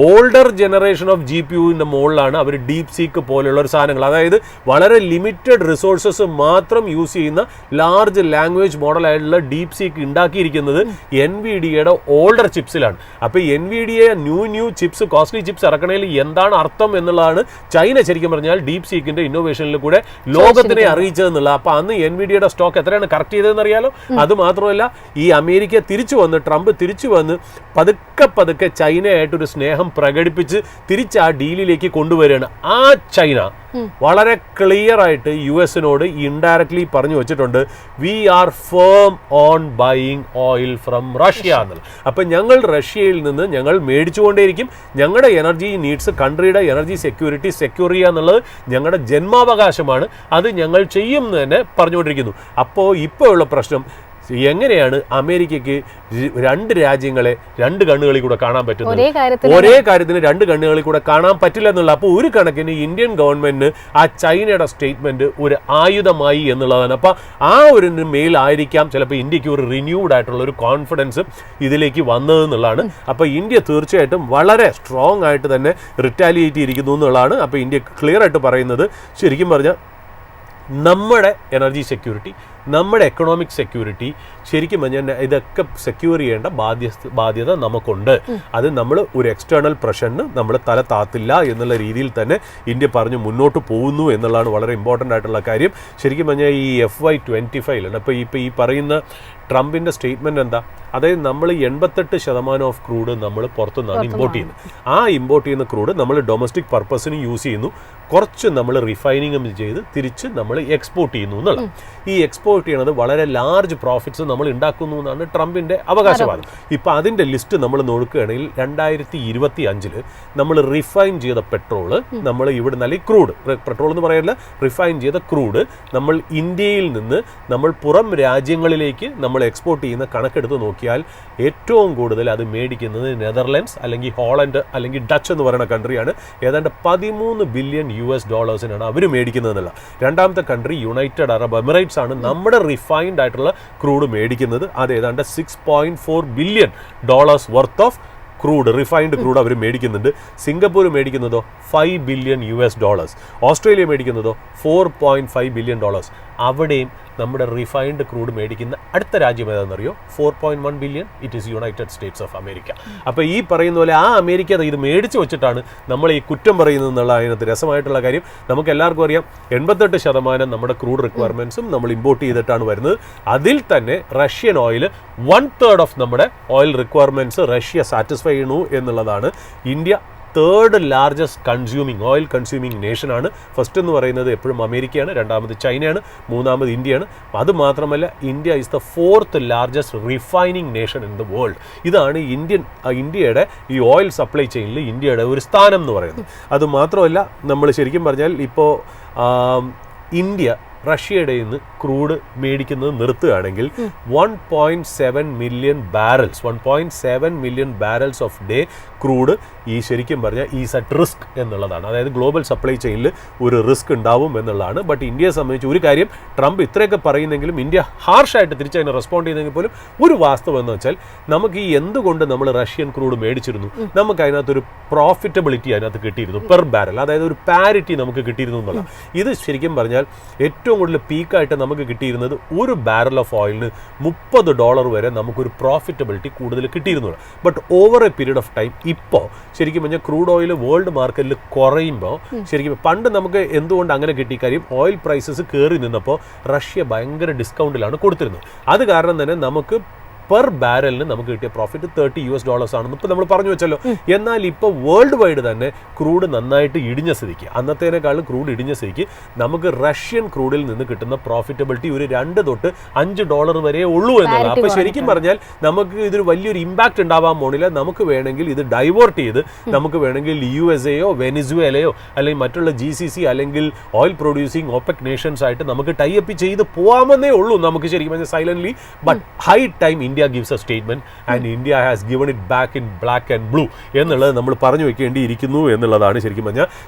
ഓൾഡർ ജനറേഷൻ ഓഫ് GPUവിൻ്റെ മുകളിലാണ് അവർ ഡീപ് സീക്ക് പോലെയുള്ള ഒരു സാധനങ്ങൾ, അതായത് വളരെ ലിമിറ്റഡ് റിസോഴ്സസ് മാത്രം യൂസ് ചെയ്യുന്ന ലാർജ് ലാംഗ്വേജ് മോഡലായിട്ടുള്ള ഡീപ് സീക്ക് ഉണ്ടാക്കിയിരിക്കുന്നത് NVIDIAയുടെ ഓൾഡർ ചിപ്സിലാണ്. അപ്പോൾ NVIDIA new chips, costly chips ഇറക്കണേൽ എന്താണ് അർത്ഥം എന്നുള്ളതാണ് ചൈന ശരിക്കും പറഞ്ഞാൽ ഡീപ് സീക്കിന്റെ ഇന്നോവേഷനിൽ കൂടെ ലോകത്തിനെ അറിയിച്ചതെന്നുള്ള. അപ്പോൾ അന്ന് NVIDIAയുടെ സ്റ്റോക്ക് എത്രയാണ് കറക്റ്റ് ചെയ്തതെന്ന് അറിയാലോ. അത് മാത്രമല്ല, ഈ അമേരിക്ക ട്രംപ് തിരിച്ചു വന്ന് പതുക്കെ ചൈനയായിട്ടൊരു സ്നേഹം പ്രകടിപ്പിച്ച് തിരിച്ച് ആ ഡീലിലേക്ക് കൊണ്ടുവരികയാണ്. ആ ചൈന വളരെ ക്ലിയർ ആയിട്ട് US-നോട് ഇൻഡയറക്ട്ലി പറഞ്ഞു വെച്ചിട്ടുണ്ട്, we are firm on buying oil from Russia എന്നുള്ളത്. അപ്പം ഞങ്ങൾ റഷ്യയിൽ നിന്ന് ഞങ്ങൾ മേടിച്ചുകൊണ്ടേയിരിക്കും. ഞങ്ങളുടെ എനർജി നീഡ്സ്, കൺട്രിയുടെ എനർജി സെക്യൂരിറ്റി സെക്യൂർ ചെയ്യുക എന്നുള്ളത് ഞങ്ങളുടെ ജന്മാവകാശമാണ്. അത് ഞങ്ങൾ ചെയ്യും എന്ന് തന്നെ പറഞ്ഞുകൊണ്ടിരിക്കുന്നു. അപ്പോൾ ഇപ്പോൾ ഉള്ള പ്രശ്നം, എങ്ങനെയാണ് അമേരിക്കയ്ക്ക് 2 രാജ്യങ്ങളെ 2 കണ്ണുകളിൽ കൂടെ കാണാൻ പറ്റുന്നത്? ഒരേ കാര്യത്തിന് 2 കണ്ണുകളിൽ കൂടെ കാണാൻ പറ്റില്ല എന്നുള്ള. അപ്പോൾ ഒരു കണക്കിന് ഇന്ത്യൻ ഗവൺമെന്റിന് ആ ചൈനയുടെ സ്റ്റേറ്റ്മെന്റ് ഒരു ആയുധമായി എന്നുള്ളതാണ്. അപ്പോൾ ആ ഒരു മേലായിരിക്കാം ചിലപ്പോൾ ഇന്ത്യക്ക് ഒരു റിന്യൂഡ് ആയിട്ടുള്ള ഒരു കോൺഫിഡൻസ് ഇതിലേക്ക് വന്നതെന്നുള്ളതാണ്. അപ്പോൾ ഇന്ത്യ തീർച്ചയായിട്ടും വളരെ സ്ട്രോങ് ആയിട്ട് തന്നെ റിറ്റാലിയേറ്റ് ചെയ്തിരിക്കുന്നു എന്നുള്ളതാണ്. അപ്പോൾ ഇന്ത്യ ക്ലിയർ ആയിട്ട് പറയുന്നത്, ശരിക്കും പറഞ്ഞാൽ നമ്മുടെ എനർജി സെക്യൂരിറ്റി, നമ്മുടെ എക്കണോമിക് സെക്യൂരിറ്റി ശരിക്കും പറഞ്ഞാൽ ഇതൊക്കെ സെക്യൂർ ചെയ്യേണ്ട ബാധ്യത നമുക്കുണ്ട്. അത് നമ്മൾ ഒരു എക്സ്റ്റേണൽ പ്രഷറിന് നമ്മൾ തല താത്തില്ല എന്നുള്ള രീതിയിൽ തന്നെ ഇന്ത്യ പറഞ്ഞ് മുന്നോട്ട് പോകുന്നു എന്നുള്ളതാണ് വളരെ ഇമ്പോർട്ടൻ്റ് ആയിട്ടുള്ള കാര്യം. ശരിക്കും പറഞ്ഞാൽ ഈ FY25 അപ്പോൾ ഈ പറയുന്ന ട്രംപിൻ്റെ സ്റ്റേറ്റ്മെൻറ്റ് എന്താ? അതായത് നമ്മൾ 88% ഓഫ് ക്രൂഡ് നമ്മൾ പുറത്തുനിന്നാണ് ഇമ്പോർട്ട് ചെയ്യുന്നത്. ആ ഇമ്പോർട്ട് ചെയ്യുന്ന ക്രൂഡ് നമ്മൾ ഡൊമസ്റ്റിക് പർപ്പസിന് യൂസ് ചെയ്യുന്നു, കുറച്ച് നമ്മൾ റിഫൈനിങ്ങും ചെയ്ത് തിരിച്ച് നമ്മൾ എക്സ്പോർട്ട് ചെയ്യുന്നു എന്നുള്ളത്. ഈ എക്സ്പോർട്ട് ചെയ്യണത് വളരെ ലാർജ് പ്രോഫിറ്റ്സ് നമ്മൾ ഉണ്ടാക്കുന്നു എന്നാണ് ട്രംപിൻ്റെ അവകാശവാദം. ഇപ്പോൾ അതിൻ്റെ ലിസ്റ്റ് നമ്മൾ നോക്കുകയാണെങ്കിൽ 2025 നമ്മൾ റിഫൈൻ ചെയ്ത പെട്രോള് നമ്മൾ ഇവിടെ നല്ല ക്രൂഡ് പെട്രോൾ എന്ന് പറയുന്നത് റിഫൈൻ ചെയ്ത ക്രൂഡ് നമ്മൾ ഇന്ത്യയിൽ നിന്ന് നമ്മൾ പുറം രാജ്യങ്ങളിലേക്ക് നമ്മൾ എക്സ്പോർട്ട് ചെയ്യുന്ന കണക്കെടുത്ത് നോക്കിയാൽ ഏറ്റവും കൂടുതൽ അത് മേടിക്കുന്നത് നെതർലാൻഡ്സ് അല്ലെങ്കിൽ ഹോളണ്ട് അല്ലെങ്കിൽ ഡച്ച് എന്ന് പറയുന്ന കൺട്രിയാണ്. ഏതാണ്ട് $13 ബില്യൺ അവർ മേടിക്കുന്നതെന്നുള്ള. രണ്ടാമത്തെ കൺട്രി യുണൈറ്റഡ് അറബ് എമിറേറ്റ്സ് ആണ് നമ്മുടെ റിഫൈൻഡ് ആയിട്ടുള്ള ക്രൂഡ് മേടിക്കുന്നത്. അത് ഏതാണ്ട് $6.4 billion worth of crude, refined crude അവർ മേടിക്കുന്നുണ്ട്. സിംഗപ്പൂർ മേടിക്കുന്നതോ $5 ബില്യൺ. ഓസ്ട്രേലിയ മേടിക്കുന്നതോ $4.5 ബില്യൺ. അവിടെയും നമ്മുടെ റിഫൈൻഡ് ക്രൂഡ് മേടിക്കുന്ന അടുത്ത രാജ്യം ഏതാണെന്നറിയോ? 4.1 billion. It is United States of America. അപ്പോൾ ഈ പറയുന്ന പോലെ ആ അമേരിക്ക ഇത് മേടിച്ച് വെച്ചിട്ടാണ് നമ്മൾ ഈ കുറ്റം പറയുന്നത് എന്നുള്ള അതിനകത്ത് രസമായിട്ടുള്ള കാര്യം. നമുക്ക് എല്ലാവർക്കും അറിയാം 88% നമ്മുടെ ക്രൂഡ് റിക്വയർമെൻറ്റ്സും നമ്മൾ ഇമ്പോർട്ട് ചെയ്തിട്ടാണ് വരുന്നത്. അതിൽ തന്നെ റഷ്യൻ ഓയിൽ 1/3 ഓഫ് നമ്മുടെ ഓയിൽ റിക്വയർമെൻറ്റ്സ് റഷ്യ സാറ്റിസ്ഫൈ ചെയ്യണു എന്നുള്ളതാണ്. India third largest oil consuming നേഷനാണ്. ഫസ്റ്റ് എന്ന് പറയുന്നത് എപ്പോഴും അമേരിക്കയാണ്, രണ്ടാമത് ചൈനയാണ്, മൂന്നാമത് ഇന്ത്യയാണ്. അതുമാത്രമല്ല India is the 4th largest refining nation in the world. ഇതാണ് ഇന്ത്യയുടെ ഈ ഓയിൽ സപ്ലൈ ചെയിനിൽ ഇന്ത്യയുടെ ഒരു സ്ഥാനം എന്ന് പറയുന്നത്. അതുമാത്രമല്ല നമ്മൾ ശരിക്കും പറഞ്ഞാൽ ഇപ്പോൾ ഇന്ത്യ റഷ്യയുടെ നിന്ന് ക്രൂഡ് മേടിക്കുന്നത് നിർത്തുകയാണെങ്കിൽ 1.7 million barrels off day crude ഈ ശരിക്കും പറഞ്ഞാൽ ഈസ് അറ്റ് റിസ്ക് എന്നുള്ളതാണ്. അതായത് ഗ്ലോബൽ സപ്ലൈ ചെയിനിൽ ഒരു റിസ്ക് ഉണ്ടാവും എന്നുള്ളതാണ്. ബട്ട് ഇന്ത്യയെ സംബന്ധിച്ച് ഒരു കാര്യം, ട്രംപ് ഇത്രയൊക്കെ പറയുന്നെങ്കിലും ഇന്ത്യ ഹാർഷായിട്ട് തിരിച്ചതിനെ റെസ്പോണ്ട് ചെയ്തെങ്കിൽ പോലും ഒരു വാസ്തവം എന്ന് വെച്ചാൽ നമുക്ക് ഈ എന്തുകൊണ്ട് നമ്മൾ റഷ്യൻ ക്രൂഡ് മേടിച്ചിരുന്നു, നമുക്ക് അതിനകത്തൊരു പ്രോഫിറ്റബിലിറ്റി അതിനകത്ത് കിട്ടിയിരുന്നു പെർ ബാരൽ. അതായത് ഒരു പാരിറ്റി നമുക്ക് കിട്ടിയിരുന്നു എന്നുള്ള. ഇത് ശരിക്കും പറഞ്ഞാൽ ഏറ്റവും കൂടുതൽ പീക്കായിട്ട് നമുക്ക് കിട്ടിയിരുന്നത് ഒരു ബാരൽ ഓഫ് ഓയിലിന് $30 വരെ നമുക്കൊരു പ്രോഫിറ്റബിലിറ്റി കൂടുതൽ കിട്ടിയിരുന്നു. But over A period of time ഇപ്പോൾ ശരിക്കും പറഞ്ഞാൽ ക്രൂഡ് ഓയിൽ വേൾഡ് മാർക്കറ്റിൽ കുറയുമ്പോൾ ശരിക്കും പണ്ട് നമുക്ക് എന്തുകൊണ്ട് അങ്ങനെ കിട്ടി? കാര്യം ഓയിൽ പ്രൈസസ് കയറി നിന്നപ്പോൾ റഷ്യ ഭയങ്കര ഡിസ്കൗണ്ടിലാണ് കൊടുത്തിരുന്നത്. അത് കാരണം തന്നെ നമുക്ക് പെർ ബാരലിന് നമുക്ക് കിട്ടിയ പ്രോഫിറ്റ് $30 ആണെന്ന് ഇപ്പോൾ നമ്മൾ പറഞ്ഞു വെച്ചല്ലോ. എന്നാൽ ഇപ്പോൾ വേൾഡ് വൈഡ് തന്നെ ക്രൂഡ് നന്നായിട്ട് ഇടിഞ്ഞ സ്ഥിതിക്ക്, അന്നത്തേനേക്കാളും ക്രൂഡ് ഇടിഞ്ഞ സ്ഥിതിക്ക് നമുക്ക് റഷ്യൻ ക്രൂഡിൽ നിന്ന് കിട്ടുന്ന പ്രോഫിറ്റബിലിറ്റി ഒരു $2 തൊട്ട് $5 വരെ ഉള്ളൂ എന്നുള്ളത്. അപ്പോൾ ശരിക്കും പറഞ്ഞാൽ നമുക്ക് ഇതൊരു വലിയൊരു ഇമ്പാക്റ്റ് ഉണ്ടാവാൻ പോണില്ല. നമുക്ക് വേണമെങ്കിൽ ഇത് ഡൈവേർട്ട് ചെയ്ത് നമുക്ക് വേണമെങ്കിൽ USA-യോ വെനിസ്വേലയോ അല്ലെങ്കിൽ മറ്റുള്ള GCC അല്ലെങ്കിൽ ഓയിൽ പ്രൊഡ്യൂസിങ് OPEC നേഷൻസ് ആയിട്ട് നമുക്ക് ടൈപ്പ് ചെയ്ത് പോകാമെന്നേ ഉള്ളൂ നമുക്ക് ശരിക്കും പറഞ്ഞാൽ silently. But high time India gives a statement and India has given it back in black and blue എന്നുള്ളത് നമ്മൾ പറഞ്ഞു വെക്കേണ്ടിയിരിക്കുന്നു എന്നുള്ളതാണ് ശരിക്കും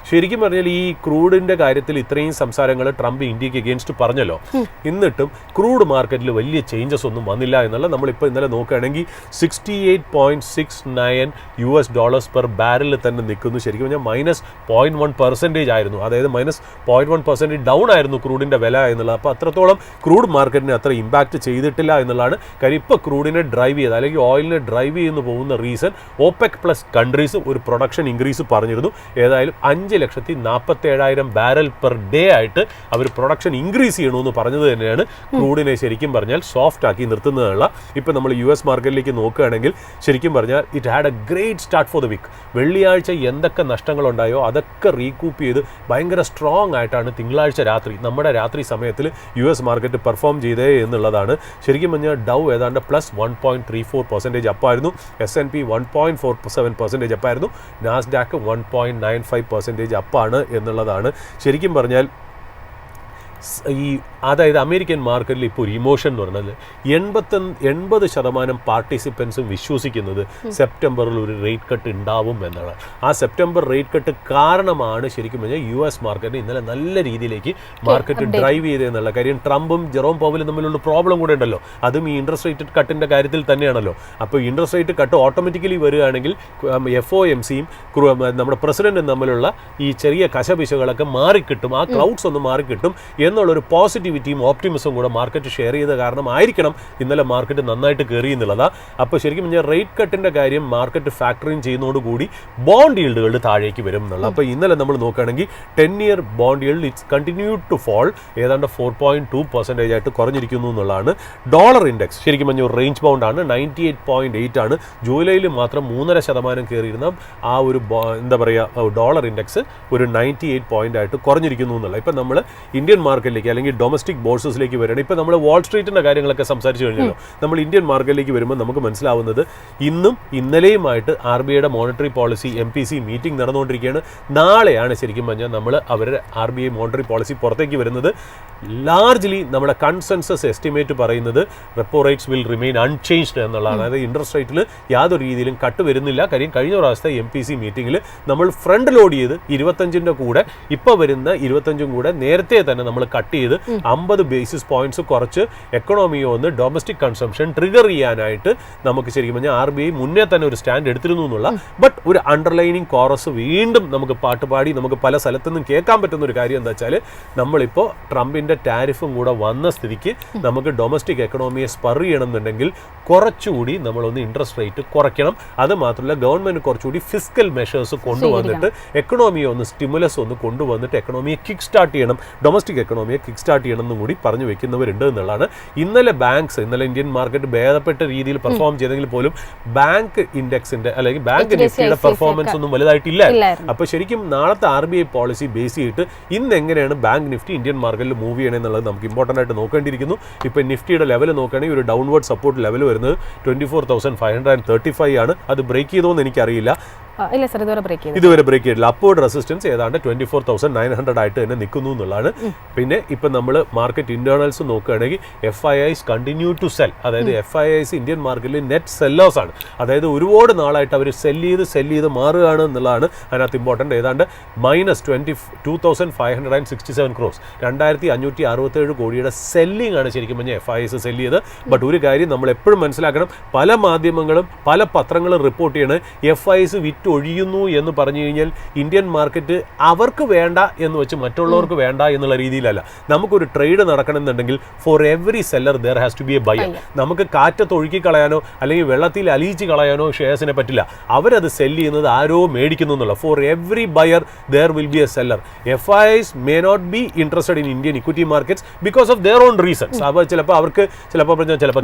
പറഞ്ഞാൽ. ഈ ക്രൂഡിന്റെ കാര്യത്തിൽ ഇത്രയും സംസാരങ്ങൾ ട്രംപ് ഇന്ത്യക്ക് അഗേൻസ്റ്റ് പറഞ്ഞല്ലോ, എന്നിട്ടും ക്രൂഡ് മാർക്കറ്റിൽ വലിയ ചേഞ്ചസ് ഒന്നും വന്നില്ല എന്നുള്ള. നമ്മളിപ്പോൾ ഇന്നലെ നോക്കുകയാണെങ്കിൽ $68.69 പെർ ബാരലിൽ തന്നെ നിൽക്കുന്നു. ശരിക്കും പറഞ്ഞാൽ -0.1% ആയിരുന്നു. അതായത് -0.1% ഡൗൺ ആയിരുന്നു ക്രൂഡിന്റെ വില എന്നുള്ളത്. അപ്പോൾ അത്രത്തോളം ക്രൂഡ് മാർക്കറ്റിനെ അത്ര ഇമ്പാക്ട് ചെയ്തിട്ടില്ല എന്നുള്ളതാണ് കാര്യം. ഇപ്പോൾ ക്രൂഡിനെ ഡ്രൈവ് ചെയ്ത് അല്ലെങ്കിൽ ഓയിലിനെ ഡ്രൈവ് ചെയ്യുന്നു പോകുന്ന റീസൺ OPEC+ കൺട്രീസ് ഒരു പ്രൊഡക്ഷൻ ഇൻക്രീസ് പറഞ്ഞിരുന്നു. ഏതായാലും 5,47,000 ബാരൽ പെർ ഡേ ആയിട്ട് അവർ പ്രൊഡക്ഷൻ ഇൻക്രീസ് ചെയ്യണമെന്ന് പറഞ്ഞത് തന്നെയാണ് ക്രൂഡിനെ ശരിക്കും പറഞ്ഞാൽ സോഫ്റ്റ് ആക്കി നിർത്തുന്നതിനുള്ള. ഇപ്പോൾ നമ്മൾ US മാർക്കറ്റിലേക്ക് നോക്കുകയാണെങ്കിൽ ശരിക്കും പറഞ്ഞാൽ it had a great start for the week. വെള്ളിയാഴ്ച എന്തൊക്കെ നഷ്ടങ്ങളുണ്ടായോ അതൊക്കെ റീകൂപ്പ് ചെയ്ത് ഭയങ്കര സ്ട്രോങ് ആയിട്ടാണ് തിങ്കളാഴ്ച രാത്രി നമ്മുടെ രാത്രി സമയത്തിൽ US മാർക്കറ്റ് പെർഫോം ചെയ്തേ എന്നുള്ളതാണ്. ശരിക്കും പറഞ്ഞാൽ ഡൗ ഏതാണ്ട് +1.34% അപ്പായിരുന്നു. S&P 1.47% അപ്പായിരുന്നു. നാസ്ഡാക്ക് 1.95% അപ്പാണ് എന്നുള്ളതാണ്. ശരിക്കും പറഞ്ഞാൽ അതായത് അമേരിക്കൻ മാർക്കറ്റിൽ ഇപ്പോൾ ഒരു ഇമോഷൻ എന്ന് പറഞ്ഞാൽ 80% പാർട്ടിസിപ്പൻസും വിശ്വസിക്കുന്നത് സെപ്റ്റംബറിൽ ഒരു റേറ്റ് കട്ട് ഉണ്ടാവും എന്നാണ്. ആ സെപ്റ്റംബർ റേറ്റ് കട്ട് കാരണമാണ് ശരിക്കും പറഞ്ഞാൽ US മാർക്കറ്റ് ഇന്നലെ നല്ല രീതിയിലേക്ക് മാർക്കറ്റ് ഡ്രൈവ് ചെയ്തെന്നുള്ള കാര്യം. ട്രംപും ജെറോം പവലും തമ്മിലുള്ള പ്രോബ്ലം കൂടെ ഉണ്ടല്ലോ, അതും ഈ ഇൻട്രസ്റ്റ് റേറ്റ് കട്ടിൻ്റെ കാര്യത്തിൽ തന്നെയാണല്ലോ. അപ്പോൾ ഇൻട്രസ്റ്റ് റേറ്റ് കട്ട് ഓട്ടോമാറ്റിക്കലി വരികയാണെങ്കിൽ FOMCയും നമ്മുടെ പ്രസിഡന്റും തമ്മിലുള്ള ഈ ചെറിയ കശപിശകളൊക്കെ മാറിക്കിട്ടും, ആ ക്ലൗഡ്സ് ഒന്ന് മാറിക്കിട്ടും എന്നുള്ളൊരു പോസിറ്റിവിറ്റിയും ഓപ്റ്റിമിസം കൂടെ മാർക്കറ്റ് ഷെയർ ചെയ്ത കാരണമായിരിക്കണം ഇന്നലെ മാർക്കറ്റ് നന്നായിട്ട് കയറി എന്നുള്ളതാണ്. അപ്പോൾ ശരിക്കും പറഞ്ഞാൽ റേറ്റ് കട്ടിൻ്റെ കാര്യം മാർക്കറ്റ് ഫാക്ടറിങ് ചെയ്യുന്നതോടുകൂടി ബോണ്ട് ഈൽഡുകൾ താഴേക്ക് വരും എന്നുള്ളത്. അപ്പോൾ ഇന്നലെ നമ്മൾ നോക്കുകയാണെങ്കിൽ 10-year bond yield it's continue to fall, ഏതാണ്ട് 4.2% ആയിട്ട് കുറഞ്ഞിരിക്കുന്നു എന്നുള്ളതാണ്. ഡോളർ ഇൻഡെക്സ് ശരിക്കും പറഞ്ഞാൽ ഒരു റേഞ്ച് ബൗണ്ടാണ്, 98.8 ആണ്. ജൂലൈയിൽ മാത്രം 3.5% കയറിയിരുന്ന ആ ഒരു എന്താ പറയുക ഡോളർ ഇൻഡെക്സ് ഒരു 98 പോയിന്റ് ആയിട്ട് കുറഞ്ഞിരിക്കുന്നു എന്നുള്ള. ഇപ്പം നമ്മൾ ഇന്ത്യൻ മാർക്കറ്റിലേക്ക് അല്ലെങ്കിൽ ഡൊമസ്റ്റിക് ബോർസസിലേക്ക് വരികയാണ്. ഇപ്പോൾ നമ്മൾ വാൾ സ്ട്രീറ്റിൻ്റെ കാര്യങ്ങളൊക്കെ സംസാരിച്ചു കഴിഞ്ഞല്ലോ, നമ്മൾ ഇന്ത്യൻ മാർക്കറ്റിലേക്ക് വരുമ്പോൾ നമുക്ക് മനസ്സിലാവുന്നത് ഇന്നും ഇന്നലെയുമായിട്ട് RBIയുടെ മോണിറ്ററി പോളിസി MPC മീറ്റിംഗ് നടന്നുകൊണ്ടിരിക്കുകയാണ്. നാളെയാണ് ശരിക്കും പറഞ്ഞാൽ നമ്മൾ അവരുടെ RBI മോണിറ്ററി പോളിസി പുറത്തേക്ക് വരുന്നത്. ലാർജ്ലി നമ്മുടെ കൺസെൻസസ് എസ്റ്റിമേറ്റ് പറയുന്നത് repo rates will remain unchanged എന്നുള്ളതാണ്. അതായത് ഇൻട്രസ്റ്റ് റേറ്റിൽ യാതൊരു രീതിയിലും കട്ട് വരുന്നില്ല. കാര്യം കഴിഞ്ഞ പ്രാവശ്യത്തെ MPC മീറ്റിംഗിൽ നമ്മൾ ഫ്രണ്ട് ലോഡ് ചെയ്ത് 25ൻ്റെ കൂടെ ഇപ്പോൾ വരുന്ന 25 കൂടെ നേരത്തെ തന്നെ നമ്മൾ കട്ട് ചെയ്ത് 50 ബേസിസ് പോയിന്റ്സ് കുറച്ച് എക്കണോമിയെ ഒന്ന് ഡൊമസ്റ്റിക് കൺസംഷൻ ട്രിഗർ ചെയ്യാനായിട്ട് നമുക്ക് ശരിക്കും പറഞ്ഞാൽ RBI മുന്നേ തന്നെ ഒരു സ്റ്റാൻഡ് എടുത്തിരുന്നു എന്നുള്ള ബട്ട് ഒരു അണ്ടർലൈനിങ് കോറസ് വീണ്ടും നമുക്ക് പാട്ടുപാടി നമുക്ക് പല സ്ഥലത്തു നിന്നും കേൾക്കാൻ പറ്റുന്ന ഒരു കാര്യം എന്താ വെച്ചാൽ നമ്മളിപ്പോൾ ട്രംപിന്റെ ടാരിഫും കൂടെ വന്ന സ്ഥിതിക്ക് നമുക്ക് ഡൊമസ്റ്റിക് എക്കണോമിയെ സ്പർ ചെയ്യണമെന്നുണ്ടെങ്കിൽ കുറച്ചുകൂടി നമ്മളൊന്ന് ഇൻട്രസ്റ്റ് റേറ്റ് കുറയ്ക്കണം. അത് മാത്രമല്ല ഗവൺമെന്റ് കുറച്ചുകൂടി ഫിസ്ക്കൽ മെഷേഴ്സ് കൊണ്ടുവന്നിട്ട് എക്കണോമിയെ ഒന്ന് സ്റ്റിമുലസ് ഒന്ന് കൊണ്ടുവന്നിട്ട് എക്കണോമിയെ കിക്ക് സ്റ്റാർട്ട് ചെയ്യണം, ഡൊമസ്റ്റിക് എക്കണോമിയെ കിക്ക് സ്റ്റാർട്ട് ചെയ്യണം എന്നും കൂടി പറഞ്ഞു വെക്കുന്നവരുണ്ട് എന്നുള്ളതാണ്. ഇന്നലെ ഇന്ത്യൻ മാർക്കറ്റ് ഭേദപ്പെട്ട രീതിയിൽ പെർഫോം ചെയ്തെങ്കിൽ പോലും ബാങ്ക് ഇൻഡെക്സിന്റെ അല്ലെങ്കിൽ ബാങ്ക് നിഫ്റ്റിയുടെ പെർഫോമൻസ് ഒന്നും വലുതായിട്ടില്ല. അപ്പൊ ശരിക്കും നാളത്തെ RBI പോളിസി ബേസ് ചെയ്തിട്ട് ഇന്ന് എങ്ങനെയാണ് ബാങ്ക് നിഫ്റ്റി ഇന്ത്യൻ മാർക്കറ്റിൽ മൂവ് ചെയ്യണേ എന്നുള്ളത് നമുക്ക് ഇമ്പോർട്ടൻ്റ് ആയിട്ട് നോക്കേണ്ടിയിരിക്കുന്നു. ഇപ്പൊ നിഫ്റ്റിയുടെ ലെവൽ നോക്കുകയാണെങ്കിൽ ഒരു ഡൗൺവേർഡ് സപ്പോർട്ട് ലെവൽ വരുന്നത് 24,535 ആണ്. അത് ബ്രേക്ക് ചെയ്തോ എന്ന് എനിക്കറിയില്ല. ഇതുവരെ ബ്രേക്ക് ചെയ്തില്ല. അപ്വേർഡ് റെസിസ്റ്റൻസ് ഏതാണ്ട് 24,900 ആയിട്ട് തന്നെ നിൽക്കുന്നു എന്നുള്ളതാണ്. പിന്നെ ഇപ്പം നമ്മൾ മാർക്കറ്റ് ഇന്റേണൽസ് നോക്കുകയാണെങ്കിൽ FIIs കണ്ടിന്യൂ ടു സെൽ. അതായത് FIIs ഇന്ത്യൻ മാർക്കറ്റിൽ നെറ്റ് സെല്ലേഴ്സ് ആണ്. അതായത് ഒരുപാട് നാളായിട്ട് അവർ സെല് ചെയ്ത് മാറുകയാണ് എന്നുള്ളതാണ് അതിനകത്ത് ഇമ്പോർട്ടൻ്റ്. ഏതാണ്ട് -22,567 crores 2567 കോടിയുടെ സെല്ലിംഗ് ആണ് ശരിക്കും പറഞ്ഞാൽ FIIs സെല് ചെയ്ത്. ബട്ട് ഒരു കാര്യം നമ്മൾ എപ്പോഴും മനസ്സിലാക്കണം, പല മാധ്യമങ്ങളും പല പത്രങ്ങളും റിപ്പോർട്ട് ചെയ്യണത് FIIs ഒഴിയുന്നു എന്ന് പറഞ്ഞു കഴിഞ്ഞാൽ ഇന്ത്യൻ മാർക്കറ്റ് അവർക്ക് വേണ്ട എന്ന് വെച്ച് മറ്റുള്ളവർക്ക് വേണ്ട എന്നുള്ള രീതിയിലല്ല. നമുക്കൊരു ട്രേഡ് നടക്കണമെന്നുണ്ടെങ്കിൽ for every seller there has to be a buyer. നമുക്ക് കാറ്റത്ത് ഒഴുക്കി കളയാനോ അല്ലെങ്കിൽ വെള്ളത്തിൽ അലിയിച്ച് കളയാനോ ഷെയർസിനെ പറ്റില്ല. അവരത് സെല് ചെയ്യുന്നത് ആരോ മേടിക്കുന്നു എന്നുള്ള. For every buyer there will be a seller. FIIs may not be interested in Indian equity markets because of their own reasons. അപ്പോൾ ചിലപ്പോൾ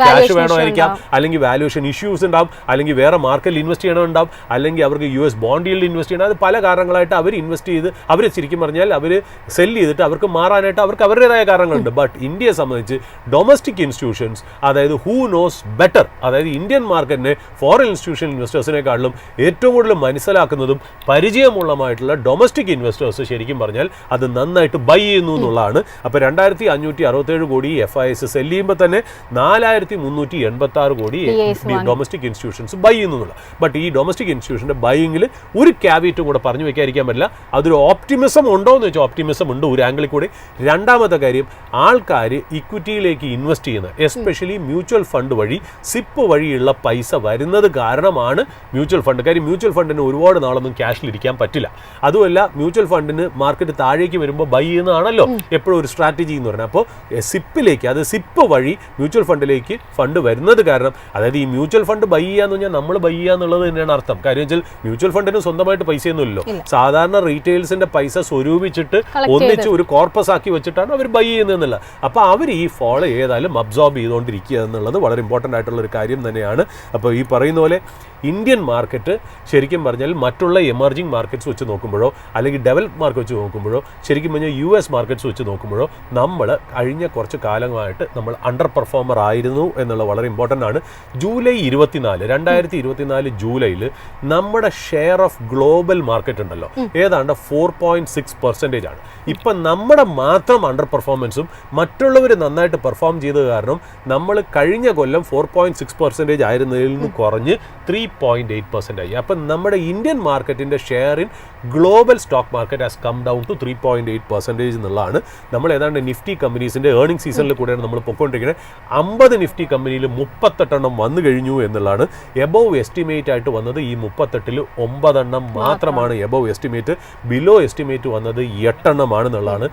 ക്യാഷ് വേണമായിരിക്കാം, അല്ലെങ്കിൽ വാല്യൂഷൻ ഇഷ്യൂസ് ഉണ്ടാവും, അല്ലെങ്കിൽ വേറെ മാർക്കറ്റിൽ ഇൻവെസ്റ്റ് ചെയ്യണമുണ്ടാവും, അല്ലെങ്കിൽ അവർക്ക് US ബോണ്ട് ഈൽഡ് ഇൻവെസ്റ്റ് ചെയ്യണം. അത് പല കാരണങ്ങളായിട്ട് അവർ ഇൻവെസ്റ്റ് ചെയ്ത് അവർ ശരിക്കും പറഞ്ഞാൽ അവർ സെല് ചെയ്തിട്ട് അവർക്ക് മാറാനായിട്ട് അവർക്ക് അവരുടേതായ കാരണങ്ങളുണ്ട്. ബട്ട് ഇന്ത്യയെ സംബന്ധിച്ച് ഡൊമസ്റ്റിക് ഇൻസ്റ്റിറ്റ്യൂഷൻസ്, അതായത് ഹൂ നോസ് ബെറ്റർ, അതായത് ഇന്ത്യൻ മാർക്കറ്റിനെ ഫോറിൻ ഇൻസ്റ്റിറ്റ്യൂഷണൽ ഇൻവെസ്റ്റേഴ്സിനെക്കാളും ഏറ്റവും കൂടുതൽ മനസ്സിലാക്കുന്നതും പരിചയമുള്ളതായിട്ടുള്ള ഡൊമസ്റ്റിക് ഇൻവെസ്റ്റേഴ്സ് ശരിക്കും പറഞ്ഞാൽ അത് നന്നായിട്ട് ബൈ ചെയ്യുന്നു എന്നുള്ളതാണ്. അപ്പോൾ 2567 കോടി FIIs സെല് ചെയ്യുമ്പോൾ തന്നെ 4386 കോടി ഡൊമസ്റ്റിക് ഇൻസ്റ്റിറ്റ്യൂഷൻസ് ബൈ ചെയ്യുന്നു എന്നുള്ള. ബട്ട് ഈ ഡൊമസ്റ്റിക് ഇൻസ്റ്റിറ്റ്യൂഷന്റെ ബൈയിങ്ങിൽ ഒരു ക്യാവിറ്റും കൂടെ പറഞ്ഞു വെക്കാതിരിക്കാൻ പറ്റില്ല. അതൊരു ഓപ്റ്റിമിസം ഉണ്ടോ എന്ന് വെച്ചാൽ ഓപ്റ്റിമിസം ഉണ്ട് ഒരു ആംഗിളിൽ കൂടി. രണ്ടാമത്തെ കാര്യം, ആൾക്കാർ ഇക്വിറ്റിയിലേക്ക് ഇൻവെസ്റ്റ് ചെയ്യുന്നത് എസ്പെഷ്യലി മ്യൂച്വൽ ഫണ്ട് വഴി സിപ്പ് വഴിയുള്ള പൈസ വരുന്നത് കാരണമാണ് മ്യൂച്വൽ ഫണ്ട്. കാര്യം മ്യൂച്വൽ ഫണ്ടിന് ഒരുപാട് നാളൊന്നും ക്യാഷിലിരിക്കാൻ പറ്റില്ല. അതുമല്ല മ്യൂച്വൽ ഫണ്ടിന് മാർക്കറ്റ് താഴേക്ക് വരുമ്പോൾ ബൈ ചെയ്യുന്നതാണല്ലോ എപ്പോഴും ഒരു സ്ട്രാറ്റജി എന്ന് പറഞ്ഞാൽ. അപ്പോൾ സിപ്പിലേക്ക്, അത് സിപ്പ് വഴി മ്യൂച്വൽ ഫണ്ടിലേക്ക് ഫണ്ട് വരുന്നത് കാരണം, അതായത് ഈ മ്യൂച്വൽ ഫണ്ട് ബൈ ചെയ്യാന്ന് പറഞ്ഞാൽ നമ്മൾ ബൈ ചെയ്യുക എന്നുള്ളത് തന്നെയാണ് അർത്ഥം. കാര്യം വെച്ചാൽ മ്യൂച്വൽ ഫണ്ടിന് സ്വന്തമായിട്ട് പൈസയൊന്നുമില്ലല്ലോ. സാധാരണ റീറ്റെയിൽസിന്റെ പൈസ സ്വരൂപിച്ചിട്ട് ഒന്നിച്ച് ഒരു കോർപ്പസ് ആക്കി വെച്ചിട്ടാണ് അവർ ബൈ ചെയ്യുന്നതെന്നുള്ള. അപ്പോൾ അവർ ഈ ഫോളോ ഏതായാലും അബ്സോർബ് ചെയ്തുകൊണ്ടിരിക്കുക എന്നുള്ളത് വളരെ ഇമ്പോർട്ടൻ്റ് ആയിട്ടുള്ള ഒരു കാര്യം തന്നെയാണ്. അപ്പോൾ ഈ പറയുന്ന പോലെ ഇന്ത്യൻ മാർക്കറ്റ് ശരിക്കും പറഞ്ഞാൽ മറ്റുള്ള എമർജിംഗ് മാർക്കറ്റ്സ് വെച്ച് നോക്കുമ്പോഴോ അല്ലെങ്കിൽ ഡെവലപ്പ് മാർക്കറ്റ് വെച്ച് നോക്കുമ്പോഴോ ശരിക്കും പറഞ്ഞാൽ US മാർക്കറ്റ്സ് വെച്ച് നോക്കുമ്പോഴോ നമ്മൾ കഴിഞ്ഞ കുറച്ച് കാലമായിട്ട് നമ്മൾ അണ്ടർ പെർഫോമർ ആയിരുന്നു എന്നുള്ളത് വളരെ ഇമ്പോർട്ടൻ്റ് ആണ്. ജൂലൈ 2024 ജൂലൈയിൽ നമ്മുടെ ഷെയർ ഓഫ് ഗ്ലോബൽ മാർക്കറ്റ് ഉണ്ടല്ലോ ഏതാണ്ട് 4.6% ആണ്. ഇപ്പം നമ്മുടെ മാത്രം അണ്ടർ പെർഫോമൻസും മറ്റുള്ളവർ നന്നായിട്ട് പെർഫോം ചെയ്തത് കാരണം നമ്മൾ കഴിഞ്ഞ കൊല്ലം 4.6% ആയിരുന്നതിൽ നിന്ന് കുറഞ്ഞ് 3.8% ആയി. അപ്പം നമ്മുടെ ഇന്ത്യൻ മാർക്കറ്റിൻ്റെ share in global stock market has come down to 3.8% എന്നുള്ളതാണ്. നമ്മൾ ഏതാണ്ട് നിഫ്റ്റി കമ്പനീസിൻ്റെ ഏർണിംഗ് സീസണിൽ കൂടെയാണ് നമ്മൾ പൊയ്ക്കൊണ്ടിരിക്കുന്നത്. 50 നിഫ്റ്റി കമ്പനിയിൽ 38 വന്നു കഴിഞ്ഞു എന്നുള്ളതാണ്. എബോവ് എസ്റ്റിമേറ്റ് ആയിട്ട് വന്നത് ഈ 38-ൽ 9 മാത്രമാണ് എബോവ് എസ്റ്റിമേറ്റ്. ബിലോ എസ്റ്റിമേറ്റ് വന്നത് 8 എന്നുള്ളതാണ്.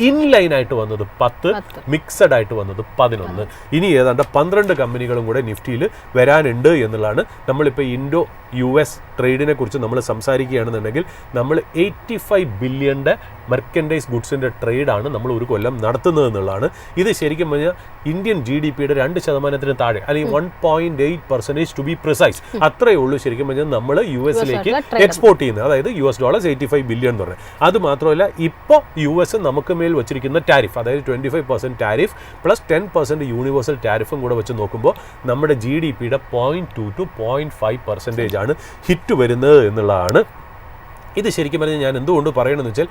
ഇൻലൈൻ ആയിട്ട് വന്നത് 10, മിക്സഡ് ആയിട്ട് വന്നത് 11. ഇനി ഏതാണ്ട് 12 കമ്പനികളും കൂടെ നിഫ്റ്റിയിൽ വരാനുണ്ട് എന്നുള്ളതാണ്. നമ്മളിപ്പോൾ ഇൻഡോ US ട്രേഡിനെ കുറിച്ച് നമ്മൾ സംസാരിക്കുകയാണെന്നുണ്ടെങ്കിൽ നമ്മൾ 85 ബില്യൻ്റെ മെർക്കൻഡൈസ് ഗുഡ്സിൻ്റെ ട്രേഡാണ് നമ്മൾ ഒരു കൊല്ലം നടത്തുന്നത് എന്നുള്ളതാണ്. ഇത് ശരിക്കും പറഞ്ഞാൽ ഇന്ത്യൻ GDPയുടെ 2% താഴെ, അല്ലെങ്കിൽ 1.8% ടു ബി പ്രിസൈസ്, അത്രയേ ഉള്ളൂ ശരിക്കും പറഞ്ഞാൽ നമ്മൾ US-ലേക്ക് എക്സ്പോർട്ട് ചെയ്യുന്നത്. അതായത് $85 ബില്യൺ എന്ന് പറഞ്ഞത്. അത് മാത്രമല്ല ഇപ്പോൾ US നമുക്ക് മേൽ വെച്ചിരിക്കുന്ന ടാരിഫ്, അതായത് 25% ടാരിഫ് പ്ലസ് 10% യൂണിവേഴ്സൽ ടാരിഫും കൂടെ വെച്ച് നോക്കുമ്പോൾ നമ്മുടെ GDPയുടെ 0.2 to 0.5% ആണ് ഹിറ്റ് വരുന്നത് എന്നുള്ളതാണ്. ഇത് ശരിക്കും പറഞ്ഞാൽ ഞാൻ എന്തുകൊണ്ട് പറയണമെന്ന് വെച്ചാൽ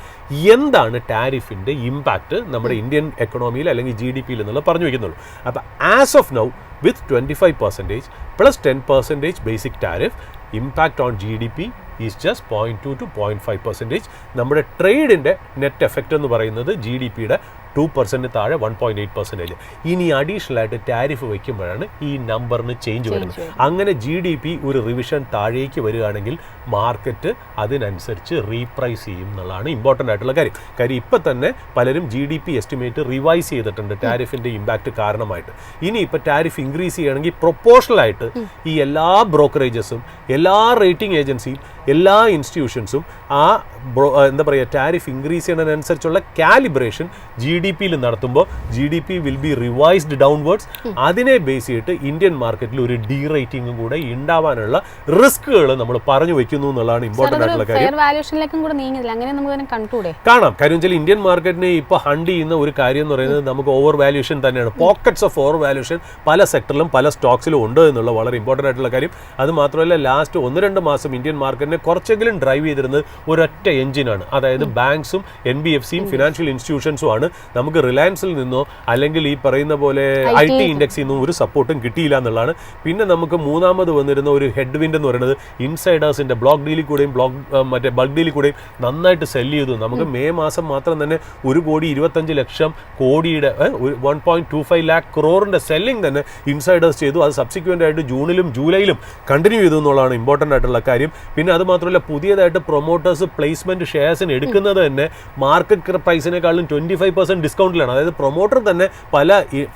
എന്താണ് ടാരിഫിൻ്റെ ഇമ്പാക്റ്റ് നമ്മുടെ ഇന്ത്യൻ എക്കണോമിയിൽ അല്ലെങ്കിൽ GDPയിൽ എന്നുള്ളത് പറഞ്ഞു വയ്ക്കുന്നുള്ളൂ. അപ്പോൾ as of now with 25% plus 10% basic tariff, impact on GDP is just 0.2 to 0.5%. നമ്മുടെ ട്രേഡിൻ്റെ നെറ്റ് എഫക്റ്റ് എന്ന് പറയുന്നത് GDPയുടെ 2% താഴെ 1.8%. ഇനി അഡീഷണൽ ആയിട്ട് ടാരിഫ് വയ്ക്കുമ്പോഴാണ് ഈ നമ്പറിന് ചേഞ്ച് വരുന്നത്. അങ്ങനെ GDP ഒരു റിവിഷൻ താഴേക്ക് വരികയാണെങ്കിൽ മാർക്കറ്റ് അതിനനുസരിച്ച് റീപ്രൈസ് ചെയ്യും എന്നുള്ളതാണ് ഇമ്പോർട്ടൻ്റ് ആയിട്ടുള്ള കാര്യം. ഇപ്പം തന്നെ പലരും GDP എസ്റ്റിമേറ്റ് റിവൈസ് ചെയ്തിട്ടുണ്ട് ടാരിഫിൻ്റെ ഇമ്പാക്റ്റ് കാരണമായിട്ട്. ഇനി ഇപ്പോൾ ടാരിഫ് ഇൻക്രീസ് ചെയ്യുകയാണെങ്കിൽ പ്രൊപ്പോർഷണലായിട്ട് ഈ എല്ലാ ബ്രോക്കറേജസും എല്ലാ റേറ്റിംഗ് ഏജൻസിയും എല്ലാ ഇൻസ്റ്റിറ്റ്യൂഷൻസും ആ എന്താ പറയുക ടാരിഫ് ഇൻക്രീസ് ചെയ്യുന്നതിനനുസരിച്ചുള്ള കാലിബ്രേഷൻ GDP നടത്തുമ്പോൾ GDP will be revised downwards. അതിനെ ബേസ് ചെയ്തിട്ട് ഇന്ത്യൻ മാർക്കറ്റിൽ ഒരു ഡീ റേറ്റിംഗും കൂടെ ഉണ്ടാവാനുള്ള റിസ്കുകൾ നമ്മൾ പറഞ്ഞു വെക്കുന്നു എന്നുള്ളതാണ് ഇമ്പോർട്ടൻ്റ് ആയിട്ടുള്ള കാര്യം. കാണാം. കാര്യം വെച്ചാൽ ഇന്ത്യൻ മാർക്കറ്റിനെ ഇപ്പോൾ ഹണ്ട് ചെയ്യുന്ന ഒരു കാര്യം എന്ന് പറയുന്നത് നമുക്ക് ഓവർ വാല്യൂഷൻ തന്നെയാണ്. പോക്കറ്റ്സ് ഓഫ് ഓവർ വാല്യൂഷൻ പല സെക്ടറിലും പല സ്റ്റോക്സിലും ഉണ്ട് എന്നുള്ള വളരെ ഇമ്പോർട്ടൻ്റ് ആയിട്ടുള്ള കാര്യം. അത് മാത്രമല്ല ലാസ്റ്റ് 1-2 മാസം ഇന്ത്യൻ മാർക്കറ്റിനെ കുറച്ചെങ്കിലും ഡ്രൈവ് ചെയ്തിരുന്നത് ഒരൊറ്റ എഞ്ചിനാണ്. അതായത് ബാങ്ക്സും NBFCയും ഫിനാൻഷ്യൽ ഇൻസ്റ്റിറ്റ്യൂഷൻസും ആണ്. നമുക്ക് റിലയൻസിൽ നിന്നോ അല്ലെങ്കിൽ ഈ പറയുന്ന പോലെ IT ഇൻഡെക്സിൽ നിന്നും ഒരു സപ്പോർട്ടും കിട്ടിയില്ല എന്നുള്ളതാണ്. പിന്നെ നമുക്ക് മൂന്നാമത് വന്നിരുന്ന ഒരു ഹെഡ് വിൻഡ് എന്ന് പറയുന്നത് ഇൻസൈഡേഴ്സിന്റെ ബ്ലോക്ക് ഡീലിൽ കൂടെയും മറ്റേ ബൾക്ക് ഡീലിൽ കൂടെയും നന്നായിട്ട് സെല്ല് ചെയ്തു. നമുക്ക് മെയ് മാസം മാത്രം തന്നെ 1,25,00,000 കോടിയുടെ 1.25 lakh crore സെല്ലിംഗ് തന്നെ ഇൻസൈഡേഴ്സ് ചെയ്തു. അത് സബ്സിക്വൻ്റ് ആയിട്ട് ജൂണിലും ജൂലൈയിലും കണ്ടിന്യൂ ചെയ്തു എന്നുള്ളതാണ് ഇമ്പോർട്ടൻ്റ് ആയിട്ടുള്ള കാര്യം. പിന്നെ അത് മാത്രമല്ല പുതിയതായിട്ട് പ്രൊമോട്ടേഴ്സ് പ്ലേസ്മെന്റ് ഷെയർസിന് എടുക്കുന്നത് തന്നെ മാർക്കറ്റ് പ്രൈസിനേക്കാളും 25% ഡിസ്കൗണ്ടിലാണ്. അതായത് പ്രൊമോട്ടർ തന്നെ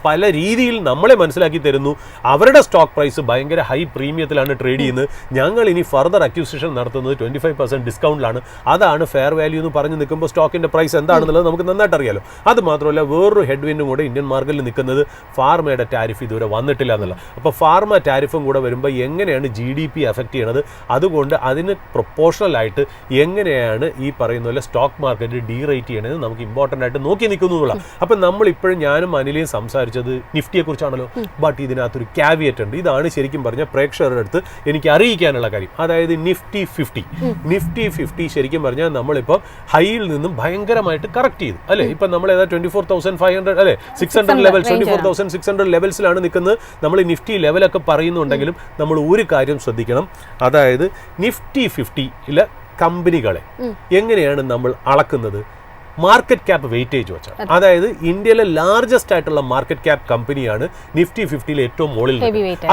പല രീതിയിൽ നമ്മളെ മനസ്സിലാക്കി തരുന്നു. അവരുടെ സ്റ്റോക്ക് പ്രൈസ് ഭയങ്കര ഹൈ പ്രീമിയത്തിലാണ് ട്രേഡ് ചെയ്യുന്നത്. ഞങ്ങൾ ഇനി ഫർദർ അക്യൂസിഷൻ നടത്തുന്നത് 25% ഡിസ്കൗണ്ടിലാണ്. അതാണ് ഫെയർ വാല്യൂ എന്ന് പറഞ്ഞു നിൽക്കുമ്പോൾ സ്റ്റോക്കിന്റെ പ്രൈസ് എന്താണെന്നുള്ളത് നമുക്ക് നന്നായിട്ട് അറിയാലോ. അത് മാത്രമല്ല വേറൊരു ഹെഡ് വിൻഡും കൂടെ ഇന്ത്യൻ മാർക്കറ്റിൽ നിൽക്കുന്നത് ഫാർമയുടെ ടാരിഫ് ഇതുവരെ വന്നിട്ടില്ല എന്നുള്ള. അപ്പോൾ ഫാർമ ടാരിഫും കൂടെ വരുമ്പോൾ എങ്ങനെയാണ് GDP എഫക്ട് ചെയ്യണത്, അതുകൊണ്ട് അതിന് പ്രൊപ്പോർഷണൽ ആയിട്ട് എങ്ങനെയാണ് ഈ പറയുന്ന പോലെ സ്റ്റോക്ക് മാർക്കറ്റ് ഡീ റേറ്റ് ചെയ്യണത് നമുക്ക് ഇമ്പോർട്ടൻ്റ് ആയിട്ട് നോക്കി നിൽക്കുന്നു എന്നുള്ള. അപ്പം നമ്മളിപ്പോഴും ഞാനും അനിലയും സംസാരിച്ചത് നിഫ്റ്റിയെ കുറിച്ചാണല്ലോ. ബട്ട് ഇതിനകത്തൊരു ക്യാവിയറ്റ് ഉണ്ട്. ഇതാണ് ശരിക്കും പറഞ്ഞ പ്രേക്ഷകരുടെ അടുത്ത് എനിക്ക് അറിയിക്കാനുള്ള കാര്യം. അതായത് നിഫ്റ്റി 50 ശരിക്കും പറഞ്ഞാൽ നമ്മളിപ്പോൾ ഹൈയിൽ നിന്നും ഭയങ്കരമായിട്ട് കറക്റ്റ് ചെയ്തു അല്ലേ. ഇപ്പം നമ്മൾ ഏതാ 24,500 അല്ലെ 600 ലെവൽ 24,600 ലെവൽസിലാണ് നിൽക്കുന്നത്. നമ്മൾ നിഫ്റ്റി ലെവലൊക്കെ പറയുന്നുണ്ടെങ്കിലും നമ്മൾ ഒരു കാര്യം ശ്രദ്ധിക്കണം. അതായത് നിഫ്റ്റി 50-ലെ കമ്പനികളെ എങ്ങനെയാണ് നമ്മൾ അളക്കുന്നത്? മാർക്കറ്റ് ക്യാപ്പ് വെയിറ്റേജ് വെച്ചാണ്. അതായത് ഇന്ത്യയിലെ ലാർജസ്റ്റ് ആയിട്ടുള്ള മാർക്കറ്റ് ക്യാപ്പ് കമ്പനിയാണ് നിഫ്റ്റി 50-ലെ ഏറ്റവും മുകളിൽ.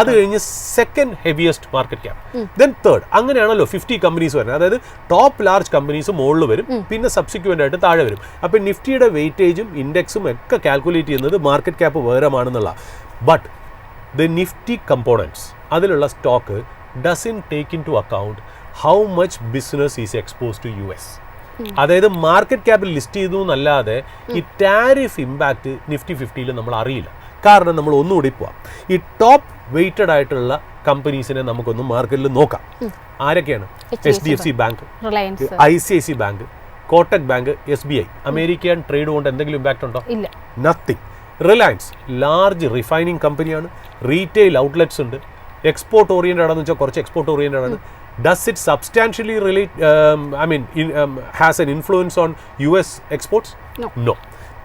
അത് കഴിഞ്ഞ് second heaviest market cap, then third. അങ്ങനെയാണല്ലോ 50 കമ്പനീസ് വരുന്നത്. അതായത് ടോപ്പ് ലാർജ് കമ്പനീസ് മുകളിൽ വരും, പിന്നെ സബ്സിക്വൻ്റ് ആയിട്ട് താഴെ വരും. അപ്പം നിഫ്റ്റിയുടെ വെയിറ്റേജും ഇൻഡെക്സും ഒക്കെ കാൽക്കുലേറ്റ് ചെയ്യുന്നത് മാർക്കറ്റ് ക്യാപ്പ് വേറെയാണെന്നുള്ള. ബട്ട് ദ നിഫ്റ്റി കമ്പോണൻസ് അതിലുള്ള stock doesn't take into account how much business is expose to US. അതായത് മാർക്കറ്റ് ക്യാപ്പിൽ ലിസ്റ്റ് ചെയ്തു എന്നല്ലാതെ ഈ ടാരിഫ് ഇമ്പാക്റ്റ് നിഫ്റ്റി 50-ൽ നമ്മൾ അറിയില്ല. കാരണം നമ്മൾ ഒന്നുകൂടി പോവാം. ഈ ടോപ്പ് വെയ്റ്റഡ് ആയിട്ടുള്ള കമ്പനീസിനെ നമുക്കൊന്ന് മാർക്കറ്റിൽ നോക്കാം. ആരൊക്കെയാണ്? HDFC bank, ICICI bank, Kotak bank, SBI. American trade കൊണ്ട് എന്തെങ്കിലും ഇമ്പാക്റ്റ് ഉണ്ടോ? ഇല്ല, നത്തിങ്. റിലയൻസ് ലാർജ് റിഫൈനിങ് കമ്പനിയാണ്. റീറ്റെയിൽ ഔട്ട്ലെറ്റ്സ് ഉണ്ട്. എക്സ്പോർട്ട് ഓറിയൻറ്റഡ് ആണെന്ന് വെച്ചാൽ കുറച്ച് എക്സ്പോർട്ട് ഓറിയൻറ്റഡ് ആണ്. Does it substantially relate, has an influence on US exports? No.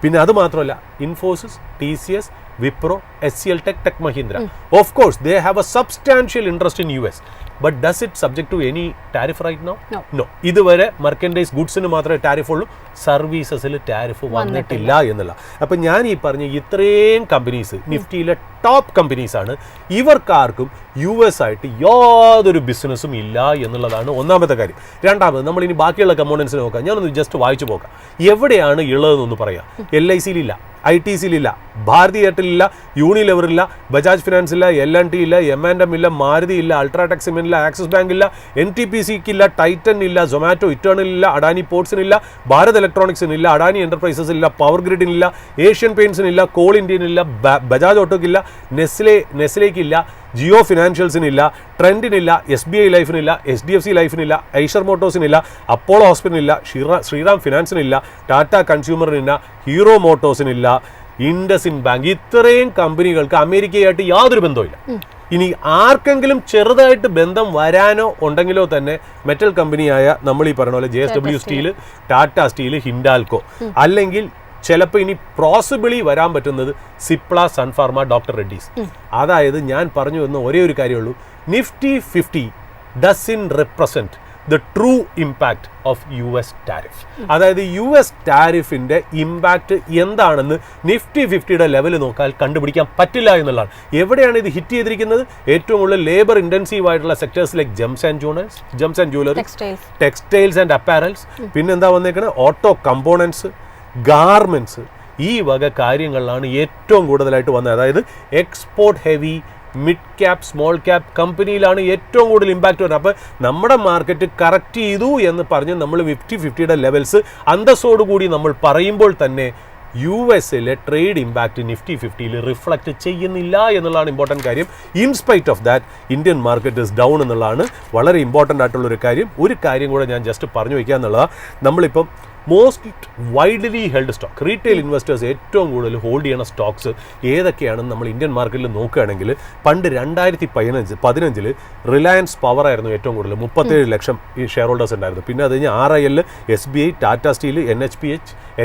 പിന്നെ അത് മാത്രമല്ല Infosys, TCS, Wipro, HCL Tech, Tech Mahindra. Of course, they have a substantial interest in US. But does it subject to any tariff right now? No. ഇതുവരെ merchandise ഗുഡ്സിന് മാത്രമേ tariff ഉള്ളൂ, സർവീസസിൽ tariff വന്നിട്ടില്ല എന്നുള്ള. അപ്പം ഞാൻ ഈ പറഞ്ഞ ഇത്രയും കമ്പനീസ് നിഫ്റ്റിയിലെ ടോപ്പ് കമ്പനീസാണ്. ഇവർക്കാർക്കും US ആയിട്ട് യാതൊരു ബിസിനസ്സും ഇല്ല എന്നുള്ളതാണ് ഒന്നാമത്തെ കാര്യം. രണ്ടാമത് നമ്മൾ ഇനി ബാക്കിയുള്ള കമ്പോണൻസിനെ നോക്കാം. ഞാനൊന്ന് ജസ്റ്റ് വായിച്ചു പോകാം. എവിടെയാണ് ഉള്ളതെന്നൊന്ന് പറയാം. LICയിലില്ല, ITCയിലില്ല, ഭാരതി എയർടെലില്ല, യൂണിലെവറില്ല, ബജാജ് ഫിനാൻസ് ഇല്ല, L&T ഇല്ല, M&M ഇല്ല, മാരുതി ഇല്ല, അൾട്രാടെക് സിമെന്റ് ഇല്ല, ആക്സിസ് ബാങ്ക് ഇല്ല, NTPCക്കില്ല, ടൈറ്റൻ ഇല്ല, സൊമാറ്റോ ഇറ്റേണൽ ഇല്ല, അഡാനി പോർട്സിനില്ല, ഭാരത് ഇലക്ട്രോണിക്സിനില്ല, അഡാനി എന്റർപ്രൈസസ് ഇല്ല, പവർ ഗ്രിഡിനില്ല, ഏഷ്യൻ പെയിന്റ്സിനില്ല, കോൾ ഇന്ത്യനില്ല, ബജാജ് ഓട്ടോക്കില്ല, നെസ്ലേക്കില്ല, ജിയോ ഫിനാൻഷ്യൽസിനില്ല, ട്രെൻഡിനില്ല, SBI ലൈഫിനില്ല, HDFC ലൈഫിനില്ല, ഐഷർ മോട്ടോഴ്സിനില്ല, അപ്പോളോ ഹോസ്പിറ്റലിനില്ല, ശ്രീറാം ഫിനാൻസിനില്ല, ടാറ്റ കൺസ്യൂമറിനില്ല, ഹീറോ മോട്ടോഴ്സിനില്ല, ഇൻഡസിൻഡ് ബാങ്ക്. ഇത്രയും കമ്പനികൾക്ക് അമേരിക്കയായിട്ട് യാതൊരു ബന്ധവുമില്ല. ഇനി ആർക്കെങ്കിലും ചെറുതായിട്ട് ബന്ധം വരാനോ ഉണ്ടെങ്കിലോ തന്നെ മെറ്റൽ കമ്പനിയായ നമ്മൾ ഈ പറഞ്ഞ പോലെ JSW steel, Tata steel, Hindalco, അല്ലെങ്കിൽ ചിലപ്പോൾ ഇനി പോസിബിളി വരാൻ പറ്റുന്നത് സിപ്ല, സൺഫാർമ, ഡോക്ടർ റെഡ്ഡീസ്. അതായത് ഞാൻ പറഞ്ഞു വന്ന ഒരേ ഒരു കാര്യമുള്ളൂ, Nifty 50 doesn't represent the true impact of US tariff. അതായത് US ടാരിഫിൻ്റെ ഇമ്പാക്റ്റ് എന്താണെന്ന് നിഫ്റ്റി 50യുടെ ലെവൽ നോക്കാൻ കണ്ടുപിടിക്കാൻ പറ്റില്ല എന്നുള്ളതാണ്. എവിടെയാണ് ഇത് ഹിറ്റ് ചെയ്തിരിക്കുന്നത്? ഏറ്റവും കൂടുതൽ ലേബർ ഇൻറ്റൻസീവ് ആയിട്ടുള്ള sectors like Gems and jewellery, textiles and apparels, പിന്നെന്താ വന്നേക്കുന്നത് ഓട്ടോ കമ്പോണൻസ്, ഗാർമെൻറ്റ്സ്, ഈ വക കാര്യങ്ങളിലാണ് ഏറ്റവും കൂടുതലായിട്ട് വന്നത്. അതായത് export heavy mid cap small cap കമ്പനിയിലാണ് ഏറ്റവും കൂടുതൽ ഇമ്പാക്റ്റ് വരുന്നത്. അപ്പോൾ നമ്മുടെ മാർക്കറ്റ് കറക്റ്റ് ചെയ്തു എന്ന് പറഞ്ഞ് നമ്മൾ 50-50യുടെ ലെവൽസ് അന്തസ്സോടുകൂടി നമ്മൾ പറയുമ്പോൾ തന്നെ US-ലെ ട്രേഡ് ഇമ്പാക്റ്റ് നിഫ്റ്റി 50യിൽ റിഫ്ലക്റ്റ് ചെയ്യുന്നില്ല എന്നുള്ളതാണ് ഇമ്പോർട്ടൻറ്റ് കാര്യം. In spite of that Indian market is down എന്നുള്ളതാണ് വളരെ ഇമ്പോർട്ടൻ്റ് ആയിട്ടുള്ളൊരു കാര്യം. ഒരു കാര്യം കൂടെ ഞാൻ ജസ്റ്റ് പറഞ്ഞു വയ്ക്കുക എന്നുള്ളതാണ്, നമ്മളിപ്പം most widely held stock retail investors ഏറ്റവും കൂടുതൽ ഹോൾഡ് ചെയ്യുന്ന സ്റ്റോക്സ് ഏതൊക്കെയാണെന്ന് നമ്മൾ ഇന്ത്യൻ മാർക്കറ്റിൽ നോക്കുകയാണെങ്കിൽ പണ്ട് 2015 റിലയൻസ് പവർ ആയിരുന്നു ഏറ്റവും കൂടുതൽ 37 ലക്ഷം ഈ ഷെയർ ഹോൾഡേഴ്സ് ഉണ്ടായിരുന്നു. പിന്നെ അത് കഴിഞ്ഞ് RIL, SBI, Tata steel,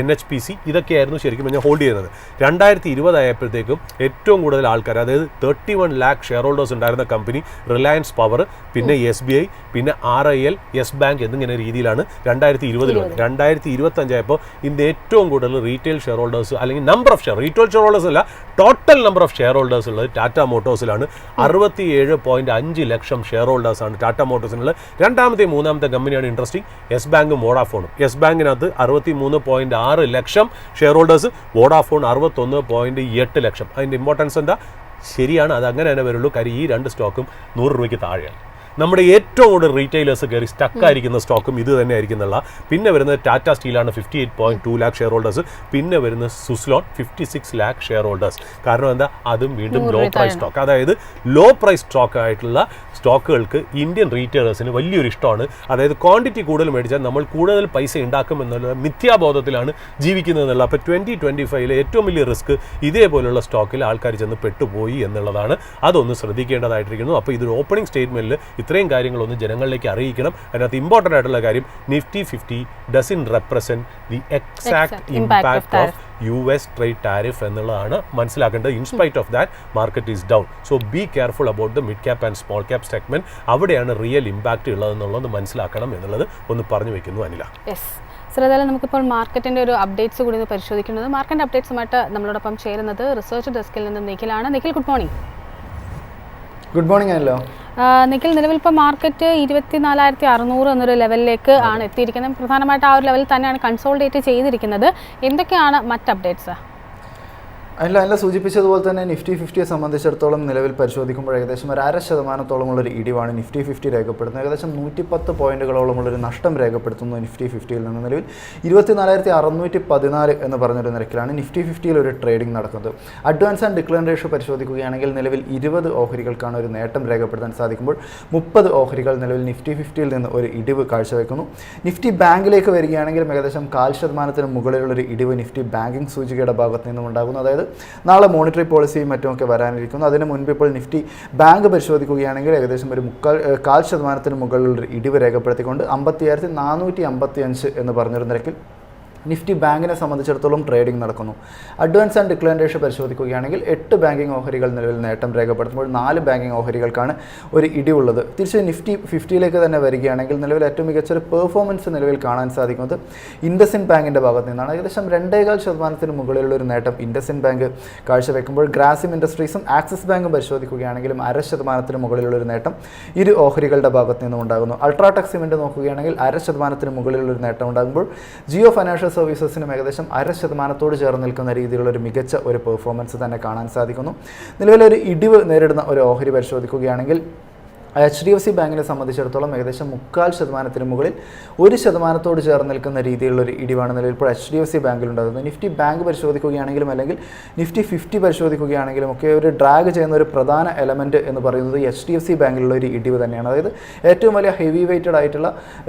NHPC ഇതൊക്കെയായിരുന്നു ശരിക്കും പറഞ്ഞാൽ ഹോൾഡ് ചെയ്യുന്നത്. 2020 ആയപ്പോഴത്തേക്കും ഏറ്റവും കൂടുതൽ ആൾക്കാർ, അതായത് 31 lakh ഷെയർ ഹോൾഡേഴ്സ് ഉണ്ടായിരുന്ന കമ്പനി റിലയൻസ് പവർ, പിന്നെ SBI, പിന്നെ RIL, യെസ് ബാങ്ക് എന്നിങ്ങനെ രീതിയിലാണ് 2020 വന്നത്. 2025 ആയപ്പോൾ ഇന്ന് ഏറ്റവും കൂടുതൽ റീറ്റെയിൽ ഷെയർ ഹോൾഡേഴ്സ് അല്ലെങ്കിൽ number of share, retail share holders അല്ല total number of share holders ഉള്ളത് ടാറ്റ മോട്ടോഴ്സിലാണ്. 67.5 ലക്ഷം ഷെയർ ഹോൾഡേഴ്സാണ് ടാറ്റ മോട്ടോഴ്സിനുള്ളത്. മൂന്നാമത്തെ കമ്പനിയാണ് ഇൻട്രസ്റ്റിംഗ് യെസ് ബാങ്കും വോഡാഫോണും. യെസ് ബാങ്കിനകത്ത് 63.6 ലക്ഷം ഷെയർ ഹോൾഡേഴ്സ്, വോഡാഫോൺ 61.8 ലക്ഷം. അതിൻ്റെ ഇമ്പോർട്ടൻസ് എന്താ? ശരിയാണ്, അത് അങ്ങനെ തന്നെ വരുള്ളൂ. കാര്യം ഈ രണ്ട് സ്റ്റോക്കും 100 രൂപയ്ക്ക് താഴെയാണ്. നമ്മുടെ ഏറ്റവും കൂടുതൽ റീറ്റെയിലേഴ്സ് കയറി സ്റ്റക്കായിരിക്കുന്ന സ്റ്റോക്കും ഇത് തന്നെ ആയിരിക്കുന്നുള്ള. പിന്നെ വരുന്നത് ടാറ്റ സ്റ്റീലാണ് 58.2 ലാക്ക് ഷെയർ ഹോൾഡേഴ്സ്. പിന്നെ വരുന്നത് സുസ്ലോൺ 56 ലാക്ക് ഷെയർ ഹോൾഡേഴ്സ്. കാരണം എന്താ? അതും വീണ്ടും ലോ പ്രൈസ് സ്റ്റോക്ക്. അതായത് ലോ പ്രൈസ് സ്റ്റോക്ക് ആയിട്ടുള്ള സ്റ്റോക്കുകൾക്ക് ഇന്ത്യൻ റീറ്റെയിലേഴ്സിന് വലിയൊരു ഇഷ്ടമാണ്. അതായത് ക്വാണ്ടിറ്റി കൂടുതൽ മേടിച്ചാൽ നമ്മൾ കൂടുതൽ പൈസ ഉണ്ടാക്കും എന്നുള്ള മിഥ്യാബോധത്തിലാണ് ജീവിക്കുന്നത് എന്നുള്ള. അപ്പോൾ 2025 ഏറ്റവും വലിയ റിസ്ക് ഇതേപോലുള്ള സ്റ്റോക്കിൽ ആൾക്കാർ ചെന്ന് പെട്ടുപോയി എന്നുള്ളതാണ്. അതൊന്ന് ശ്രദ്ധിക്കേണ്ടതായിട്ടിരിക്കുന്നു. അപ്പോൾ ഇതൊരു ഓപ്പണിംഗ് സ്റ്റേറ്റ്മെൻറ്റിൽ ഇത്രയും കാര്യങ്ങളൊന്ന് ജനങ്ങളിലേക്ക് അറിയിക്കണം. അതിനകത്ത് ഇമ്പോർട്ടൻ്റ് ആയിട്ടുള്ള കാര്യം, Nifty 50 doesn't represent the exact impact of US trade tariff എന്നുള്ളതാണ് മനസ്സിലാക്കേണ്ടത്. In spite of that market is down. So be careful about the mid cap and small cap segment. അവിടെയാണ് റിയൽ ഇമ്പാക്റ്റ് ഉള്ളതെന്നുള്ളത് മനസ്സിലാക്കണം എന്നുള്ളത് ഒന്ന് പറഞ്ഞു വെക്കുന്നു അനില. ശ്രദ്ധാലും നമുക്കിപ്പോൾ മാർക്കറ്റിൻ്റെ ഒരു അപ്ഡേറ്റ്സ് കൂടി പരിശോധിക്കുന്നത്. മാർക്കറ്റ് അപ്ഡേറ്റ്സുമായിട്ട് നമ്മളോടൊപ്പം ചേരുന്നത് റിസർച്ച് ഡെസ്കിൽ നിന്ന് നിഖിലാണ്. Nikhil, good morning. Good morning ആണല്ലോ നിഖിൽ. നിലവിൽ ഇപ്പോൾ മാർക്കറ്റ് 24,600 എന്നൊരു ലെവലിലേക്ക് ആണ് എത്തിയിരിക്കുന്നത്. പ്രധാനമായിട്ട് ആ ഒരു ലെവലിൽ തന്നെയാണ് കൺസോൾഡേറ്റ് ചെയ്തിരിക്കുന്നത്. എന്തൊക്കെയാണ് മറ്റ് അപ്ഡേറ്റ്സ്? അല്ല സൂചിപ്പിച്ചതുപോലെ തന്നെ നിഫ്റ്റി 50യെ സംബന്ധിച്ചിടത്തോളം നിലവിൽ പരിശോധിക്കുമ്പോൾ ഏകദേശം ഒരു 0.5%-ഓളമുള്ളൊരു ഇടിവാണ് നിഫ്റ്റി 50 രേഖപ്പെടുത്തുന്നത്. ഏകദേശം 110 പോയിന്റുകളോളമുള്ളൊരു നഷ്ടം രേഖപ്പെടുത്തുന്നു നിഫ്റ്റി 50യിൽ നിന്ന്. നിലവിൽ 24,614 എന്ന് പറഞ്ഞൊരു നിരക്കിലാണ് നിഫ്റ്റി 50യിൽ ഒരു ട്രേഡിംഗ് നടക്കുന്നത്. അഡ്വാൻസ് ആൻഡ് ഡിക്ലൈൻ റേഷ്യോ പരിശോധിക്കുകയാണെങ്കിൽ നിലവിൽ 20 ഓഹരികൾക്കാണ് ഒരു നേട്ടം രേഖപ്പെടുത്താൻ സാധിക്കുമ്പോൾ 30 ഓഹരികൾ നിലവിൽ നിഫ്റ്റി 50യിൽ നിന്ന് ഒരു ഇടിവ് കാഴ്ചവെക്കുന്നു. നിഫ്റ്റി ബാങ്കിലേക്ക് വരികയാണെങ്കിലും ഏകദേശം 0.5% മുകളിലുള്ളൊരു ഇടിവ് നിഫ്റ്റി ബാങ്കിങ് സൂചികയുടെ ഭാഗത്ത് നിന്നും ഉണ്ടാകുന്നു. അതായത് നാളെ മോണിറ്ററി പോളിസിയും മറ്റുമൊക്കെ വരാനിരിക്കുന്നു. അതിന് മുൻപ് ഇപ്പോൾ നിഫ്റ്റി ബാങ്ക് പരിശോധിക്കുകയാണെങ്കിൽ ഏകദേശം ഒരു 0.25% മുകളിലൊരു ഇടിവ് രേഖപ്പെടുത്തിക്കൊണ്ട് 50,455 എന്ന് പറഞ്ഞൊരു നിരക്കിൽ നിഫ്റ്റി ബാങ്കിനെ സംബന്ധിച്ചിടത്തോളം ട്രേഡിംഗ് നടക്കുന്നു. അഡ്വാൻസ് ആൻഡ് ഡിക്ലൈൻ റേഷ്യോ പരിശോധിക്കുകയാണെങ്കിൽ 8 ബാങ്കിങ് ഓഹരികൾ നിലവിൽ നേട്ടം രേഖപ്പെടുത്തുമ്പോൾ 4 ബാങ്കിങ് ഓഹരികൾക്കാണ് ഒരു ഇടിവുള്ളത്. തിരിച്ച് നിഫ്റ്റി 50യിലേക്ക് തന്നെ വരികയാണെങ്കിൽ നിലവിൽ ഏറ്റവും മികച്ചൊരു പെർഫോമൻസ് നിലവിൽ കാണാൻ സാധിക്കുന്നത് ഇൻഡസിൻഡ് ബാങ്കിൻ്റെ ഭാഗത്ത് നിന്നാണ്. ഏകദേശം 2.25% മുകളിലുള്ള ഒരു നേട്ടം ഇൻഡസിൻഡ് ബാങ്ക് കാഴ്ചവെക്കുമ്പോൾ ഗ്രാസിം ഇൻഡസ്ട്രീസും ആക്സിസ് ബാങ്കും പരിശോധിക്കുകയാണെങ്കിലും 0.5% മുകളിലുള്ള ഒരു നേട്ടം ഇരു ഓഹരികളുടെ ഭാഗത്ത് നിന്നും ഉണ്ടാകുന്നു. അൾട്രാടെക് സിമെൻറ്റ് നോക്കുകയാണെങ്കിൽ 0.5% മുകളിലുള്ളൊരു നേട്ടം ഉണ്ടാകുമ്പോൾ ജിയോ ഫൈനാൻഷ്യൽ സർവീസസിനും ഏകദേശം 0.5%-ഓട് ചേർന്ന് നിൽക്കുന്ന രീതിയിലുള്ള ഒരു മികച്ച ഒരു പെർഫോമൻസ് തന്നെ കാണാൻ സാധിക്കുന്നു. നിലവിലൊരു ഇടിവ് നേരിടുന്ന ഒരു ഓഹരി പരിശോധിക്കുകയാണെങ്കിൽ HDFC ബാങ്കിനെ സംബന്ധിച്ചിടത്തോളം ഏകദേശം 0.25% മുകളിൽ 1%-ഓട് ചേർന്ന് നിൽക്കുന്ന രീതിയിലുള്ളൊരു ഇടിവാണ് നിലവിൽ ഇപ്പോൾ HDFC ബാങ്കിലുണ്ടാകുന്നത്. നിഫ്റ്റി ബാങ്ക് പരിശോധിക്കുകയാണെങ്കിലും അല്ലെങ്കിൽ നിഫ്റ്റി 50 പരിശോധിക്കുകയാണെങ്കിലും ഒക്കെ ഒരു ഡ്രാഗ് ചെയ്യുന്ന ഒരു പ്രധാന എലമെൻറ്റ് എന്ന് പറയുന്നത് HDFC ബാങ്കിലുള്ള ഒരു ഇടിവ് തന്നെയാണ്. അതായത് ഏറ്റവും വലിയ ഹെവി വെയ്റ്റഡ് ആയിട്ടുള്ള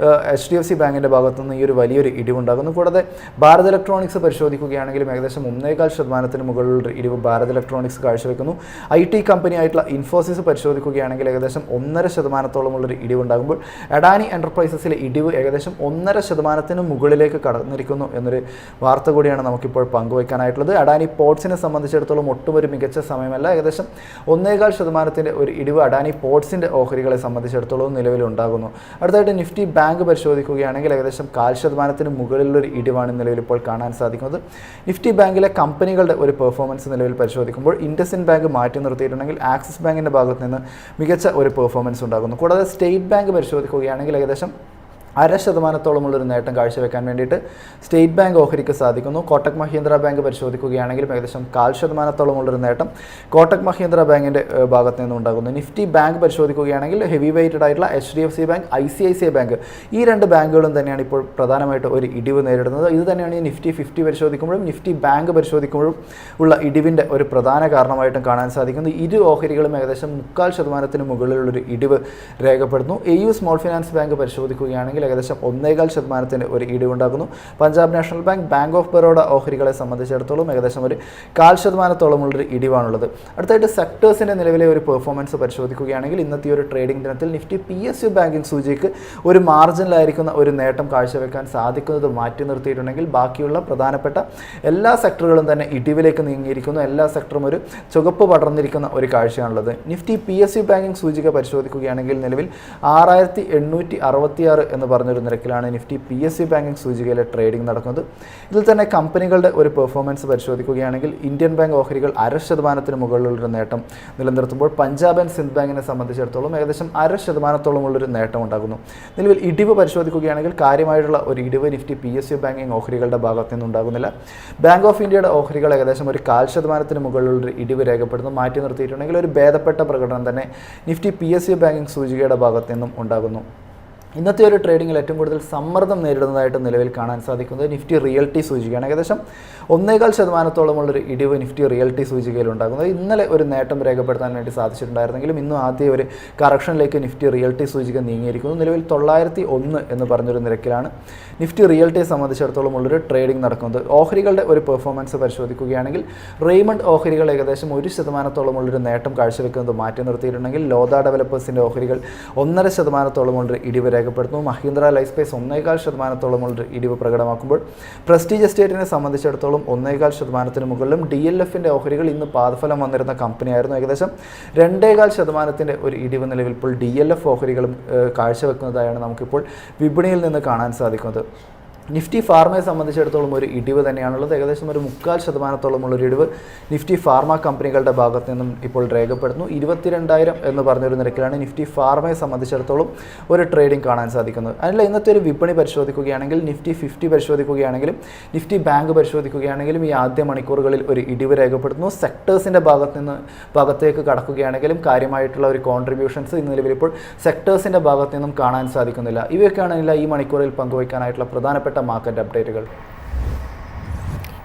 HDFC ബാങ്കിൻ്റെ ഭാഗത്തുനിന്ന് ഈ ഒരു വലിയൊരു ഇടിവുണ്ടാകുന്നു. കൂടാതെ ഭാരത് ഇലക്ട്രോണിക്സ് പരിശോധിക്കുകയാണെങ്കിലും ഏകദേശം 1.25% മുകളിലുള്ള ഇടിവ് ഭാരത് ഇലക്ട്രോണിക്സ് കാഴ്ചവെക്കുന്നു. IT കമ്പനി ആയിട്ടുള്ള ഇൻഫോസിസ് പരിശോധിക്കുകയാണെങ്കിൽ ഏകദേശം 1.5%-ഓളമുള്ളൊരു ഇടിവുണ്ടാകുമ്പോൾ അഡാനി എൻ്റർപ്രൈസസിലെ ഇടിവ് ഏകദേശം 1.5%-ന് മുകളിലേക്ക് കടന്നിരിക്കുന്നു എന്നൊരു വാർത്ത കൂടിയാണ് നമുക്കിപ്പോൾ പങ്കുവയ്ക്കാനായിട്ടുള്ളത്. അഡാനി പോർട്സിനെ സംബന്ധിച്ചിടത്തോളം ഒട്ടും ഒരു മികച്ച സമയമല്ല. ഏകദേശം 1.25%-ൻ്റെ ഒരു ഇടിവ് അഡാനി പോർട്സിൻ്റെ ഓഹരികളെ സംബന്ധിച്ചിടത്തോളം നിലവിലുണ്ടാകുന്നു. അടുത്തായിട്ട് നിഫ്റ്റി ബാങ്ക് പരിശോധിക്കുകയാണെങ്കിൽ ഏകദേശം 0.5%-ന് മുകളിലൊരു ഇടിവാണ് നിലവിൽ ഇപ്പോൾ കാണാൻ സാധിക്കുന്നത്. നിഫ്റ്റി ബാങ്കിലെ കമ്പനികളുടെ ഒരു പെർഫോമൻസ് നിലവിൽ പരിശോധിക്കുമ്പോൾ ഇൻഡസിൻഡ് ബാങ്ക് മാറ്റി നിർത്തിയിട്ടുണ്ടെങ്കിൽ ആക്സിസ് ബാങ്കിൻ്റെ ഭാഗത്ത് നിന്ന് മികച്ച ഒരു പെർഫോമൻസ് ഉണ്ടാകുന്നു. കൂടാതെ സ്റ്റേറ്റ് ബാങ്ക് പരിശോധിക്കുകയാണെങ്കിൽ ഏകദേശം 0.5%-ഓളമുള്ളൊരു നേട്ടം കാഴ്ചവെക്കാൻ വേണ്ടിയിട്ട് സ്റ്റേറ്റ് ബാങ്ക് ഓഹരിക്ക് സാധിക്കുന്നു. കോട്ടക് മഹീന്ദ്ര ബാങ്ക് പരിശോധിക്കുകയാണെങ്കിലും ഏകദേശം 0.5%-ഓളമുള്ളൊരു നേട്ടം കോട്ടക് മഹീന്ദ്ര ബാങ്കിൻ്റെ ഭാഗത്ത് നിന്നുണ്ടാകുന്നു. നിഫ്റ്റി ബാങ്ക് പരിശോധിക്കുകയാണെങ്കിൽ ഹെവി വെയ്റ്റഡ് ആയിട്ടുള്ള HDFC ബാങ്ക്, ICICI ബാങ്ക്, ഈ രണ്ട് ബാങ്കുകളും തന്നെയാണ് ഇപ്പോൾ പ്രധാനമായിട്ട് ഒരു ഇടിവ് നേരിടുന്നത്. ഇത് തന്നെയാണ് ഈ നിഫ്റ്റി 50 പരിശോധിക്കുമ്പോഴും നിഫ്റ്റി ബാങ്ക് പരിശോധിക്കുമ്പോഴും ഉള്ള ഇടിവിൻ്റെ ഒരു പ്രധാന കാരണമായിട്ടും കാണാൻ സാധിക്കുന്നത്. ഇരു ഓഹരികളും ഏകദേശം 0.25%-ന് മുകളിലുള്ളൊരു ഇടിവ് രേഖപ്പെടുന്നു. AU സ്മോൾ ഫിനാൻസ് ബാങ്ക് പരിശോധിക്കുകയാണെങ്കിൽ ഏകദേശം 1.25%-ന്റെ ഒരു ഇടിവുണ്ടാകുന്നു. Punjab National Bank, Bank of Baroda ഓഹരികളെ സംബന്ധിച്ചിടത്തോളം ഏകദേശം ഒരു 0.5%-ഓളമുള്ളൊരു ഇടിവാണുള്ളത്. അടുത്തായിട്ട് സെക്ടേഴ്സിൻ്റെ നിലവിലെ ഒരു പെർഫോമൻസ് പരിശോധിക്കുകയാണെങ്കിൽ ഇന്നത്തെ ഒരു ട്രേഡിംഗ് ദിനത്തിൽ നിഫ്റ്റി PSU ബാങ്കിങ് സൂചിക്ക് ഒരു മാർജിനിലായിരിക്കുന്ന ഒരു നേട്ടം കാഴ്ചവെക്കാൻ സാധിക്കുന്നത് മാറ്റി നിർത്തിയിട്ടുണ്ടെങ്കിൽ ബാക്കിയുള്ള പ്രധാനപ്പെട്ട എല്ലാ സെക്ടറുകളും തന്നെ ഇടിവിലേക്ക് നീങ്ങിയിരിക്കുന്നു. എല്ലാ സെക്ടറും ഒരു ചുവപ്പ് പടർന്നിരിക്കുന്ന ഒരു കാഴ്ചയാണുള്ളത്. നിഫ്റ്റി PSU ബാങ്കിങ് സൂചിക പരിശോധിക്കുകയാണെങ്കിൽ നിലവിൽ 6866 എന്ന് പറഞ്ഞൊരു നിരക്കിലാണ് നിഫ്റ്റി PSU ബാങ്കിങ് സൂചികയിലെ ട്രേഡിംഗ് നടക്കുന്നത്. ഇതിൽ തന്നെ കമ്പനികളുടെ ഒരു പെർഫോമൻസ് പരിശോധിക്കുകയാണെങ്കിൽ ഇന്ത്യൻ ബാങ്ക് ഓഹരികൾ 0.5%-ന് മുകളിലുള്ളൊരു നേട്ടം നിലനിർത്തുമ്പോൾ പഞ്ചാബ് ആൻഡ് സിന്ധ് ബാങ്കിനെ സംബന്ധിച്ചിടത്തോളം ഏകദേശം 0.5%-ഓളമുള്ളൊരു നേട്ടം ഉണ്ടാകുന്നു. നിലവിൽ ഇടിവ് പരിശോധിക്കുകയാണെങ്കിൽ കാര്യമായിട്ടുള്ള ഒരു ഇടിവ് നിഫ്റ്റി PSU ബാങ്കിങ് ഓഹരികളുടെ ഭാഗത്തു നിന്നുണ്ടാകുന്നില്ല. ബാങ്ക് ഓഫ് ഇന്ത്യയുടെ ഓഹരികൾ ഏകദേശം ഒരു 0.5%-ന് മുകളിലുള്ളൊരു ഇടിവ് രേഖപ്പെടുന്നു. മാറ്റി നിർത്തിയിട്ടുണ്ടെങ്കിൽ ഒരു ഭേദപ്പെട്ട പ്രകടനം തന്നെ നിഫ്റ്റി PSU ബാങ്കിങ് സൂചികയുടെ ഭാഗത്തു നിന്നും ഉണ്ടാകുന്നു. ഇന്നത്തെ ഒരു ട്രേഡിങ്ങിൽ ഏറ്റവും കൂടുതൽ സമ്മർദ്ദം നേരിടുന്നതായിട്ട് നിലവിൽ കാണാൻ സാധിക്കുന്നത് നിഫ്റ്റി റിയൽറ്റി സൂചികയാണ്. ഏകദേശം 1.25%-ഓളമുള്ളൊരു ഇടിവ് നിഫ്റ്റി റിയൽറ്റി സൂചികയിൽ ഉണ്ടാകുന്നത്. ഇന്നലെ ഒരു നേട്ടം രേഖപ്പെടുത്താൻ വേണ്ടി സാധിച്ചിട്ടുണ്ടായിരുന്നെങ്കിലും ഇന്നും ആദ്യം ഒരു കറക്ഷനിലേക്ക് നിഫ്റ്റി റിയൽറ്റി സൂചിക നീങ്ങിയിരിക്കുന്നു. നിലവിൽ 901 എന്ന് പറഞ്ഞൊരു നിരക്കിലാണ് നിഫ്റ്റി റിയൽറ്റിയെ സംബന്ധിച്ചിടത്തോളം ഉള്ളൊരു ട്രേഡിംഗ് നടക്കുന്നത്. ഓഹരികളുടെ ഒരു പെർഫോമൻസ് പരിശോധിക്കുകയാണെങ്കിൽ റെയ്മണ്ട് ഓഹരികൾ ഏകദേശം 1%-ഓളമുള്ളൊരു നേട്ടം കാഴ്ചവെക്കുന്നത് മാറ്റി നിർത്തിയിട്ടുണ്ടെങ്കിൽ ലോധ ഡെവലപ്പേഴ്സിൻ്റെ ഓഹരികൾ 1.5%-ഓളമുള്ളൊരു ഇടിവ് രേഖപ്പെടുത്തുന്നു. മഹീന്ദ്ര ലൈഫ് സ്പേസ് 1.25%-ഓളമുള്ളൊരു ഇടിവ് പ്രകടമാക്കുമ്പോൾ പ്രസ്റ്റീജ് എസ്റ്റേറ്റിനെ സംബന്ധിച്ചിടത്തോളം 1.25%-ന് മുകളിലും DLFിൻ്റെ ഓഹരികൾ ഇന്ന് പാദഫലം വന്നിരുന്ന കമ്പനിയായിരുന്നു. ഏകദേശം 2.25%-ന്റെ ഒരു ഇടിവ് നിലവിൽ ഇപ്പോൾ DLF ഓഹരികളും കാഴ്ചവെക്കുന്നതായാണ് നമുക്കിപ്പോൾ വിപണിയിൽ നിന്ന് കാണാൻ സാധിക്കുന്നത്. നിഫ്റ്റി ഫാർമയെ സംബന്ധിച്ചിടത്തോളം ഒരു ഇടിവ് തന്നെയാണുള്ളത്. ഏകദേശം ഒരു 0.25%-ഓളമുള്ളൊരു ഇടിവ് നിഫ്റ്റി ഫാർമ കമ്പനികളുടെ ഭാഗത്ത് നിന്നും ഇപ്പോൾ രേഖപ്പെടുന്നു. 22,000 എന്ന് പറഞ്ഞൊരു നിരക്കിലാണ് നിഫ്റ്റി ഫാർമയെ സംബന്ധിച്ചിടത്തോളം ഒരു ട്രേഡിംഗ് കാണാൻ സാധിക്കുന്നത്. അതിനുള്ള ഇന്നത്തെ ഒരു വിപണി പരിശോധിക്കുകയാണെങ്കിൽ നിഫ്റ്റി 50 പരിശോധിക്കുകയാണെങ്കിലും നിഫ്റ്റി ബാങ്ക് പരിശോധിക്കുകയാണെങ്കിലും ഈ ആദ്യ മണിക്കൂറുകളിൽ ഒരു ഇടിവ് രേഖപ്പെടുന്നു. സെക്ടേഴ്സിൻ്റെ ഭാഗത്തേക്ക് കടക്കുകയാണെങ്കിലും കാര്യമായിട്ടുള്ള ഒരു കോൺട്രിബ്യൂഷൻസ് ഇന്ന് നിലവിൽ ഇപ്പോൾ സെക്ടേഴ്സിൻ്റെ ഭാഗത്ത് നിന്നും കാണാൻ സാധിക്കുന്നില്ല. ഇവയൊക്കെയാണ് ഈ മണിക്കൂറിൽ പങ്കുവയ്ക്കാനായിട്ടുള്ള പ്രധാനപ്പെട്ട മാർക്കറ്റ് അപ്ഡേറ്റുകൾ.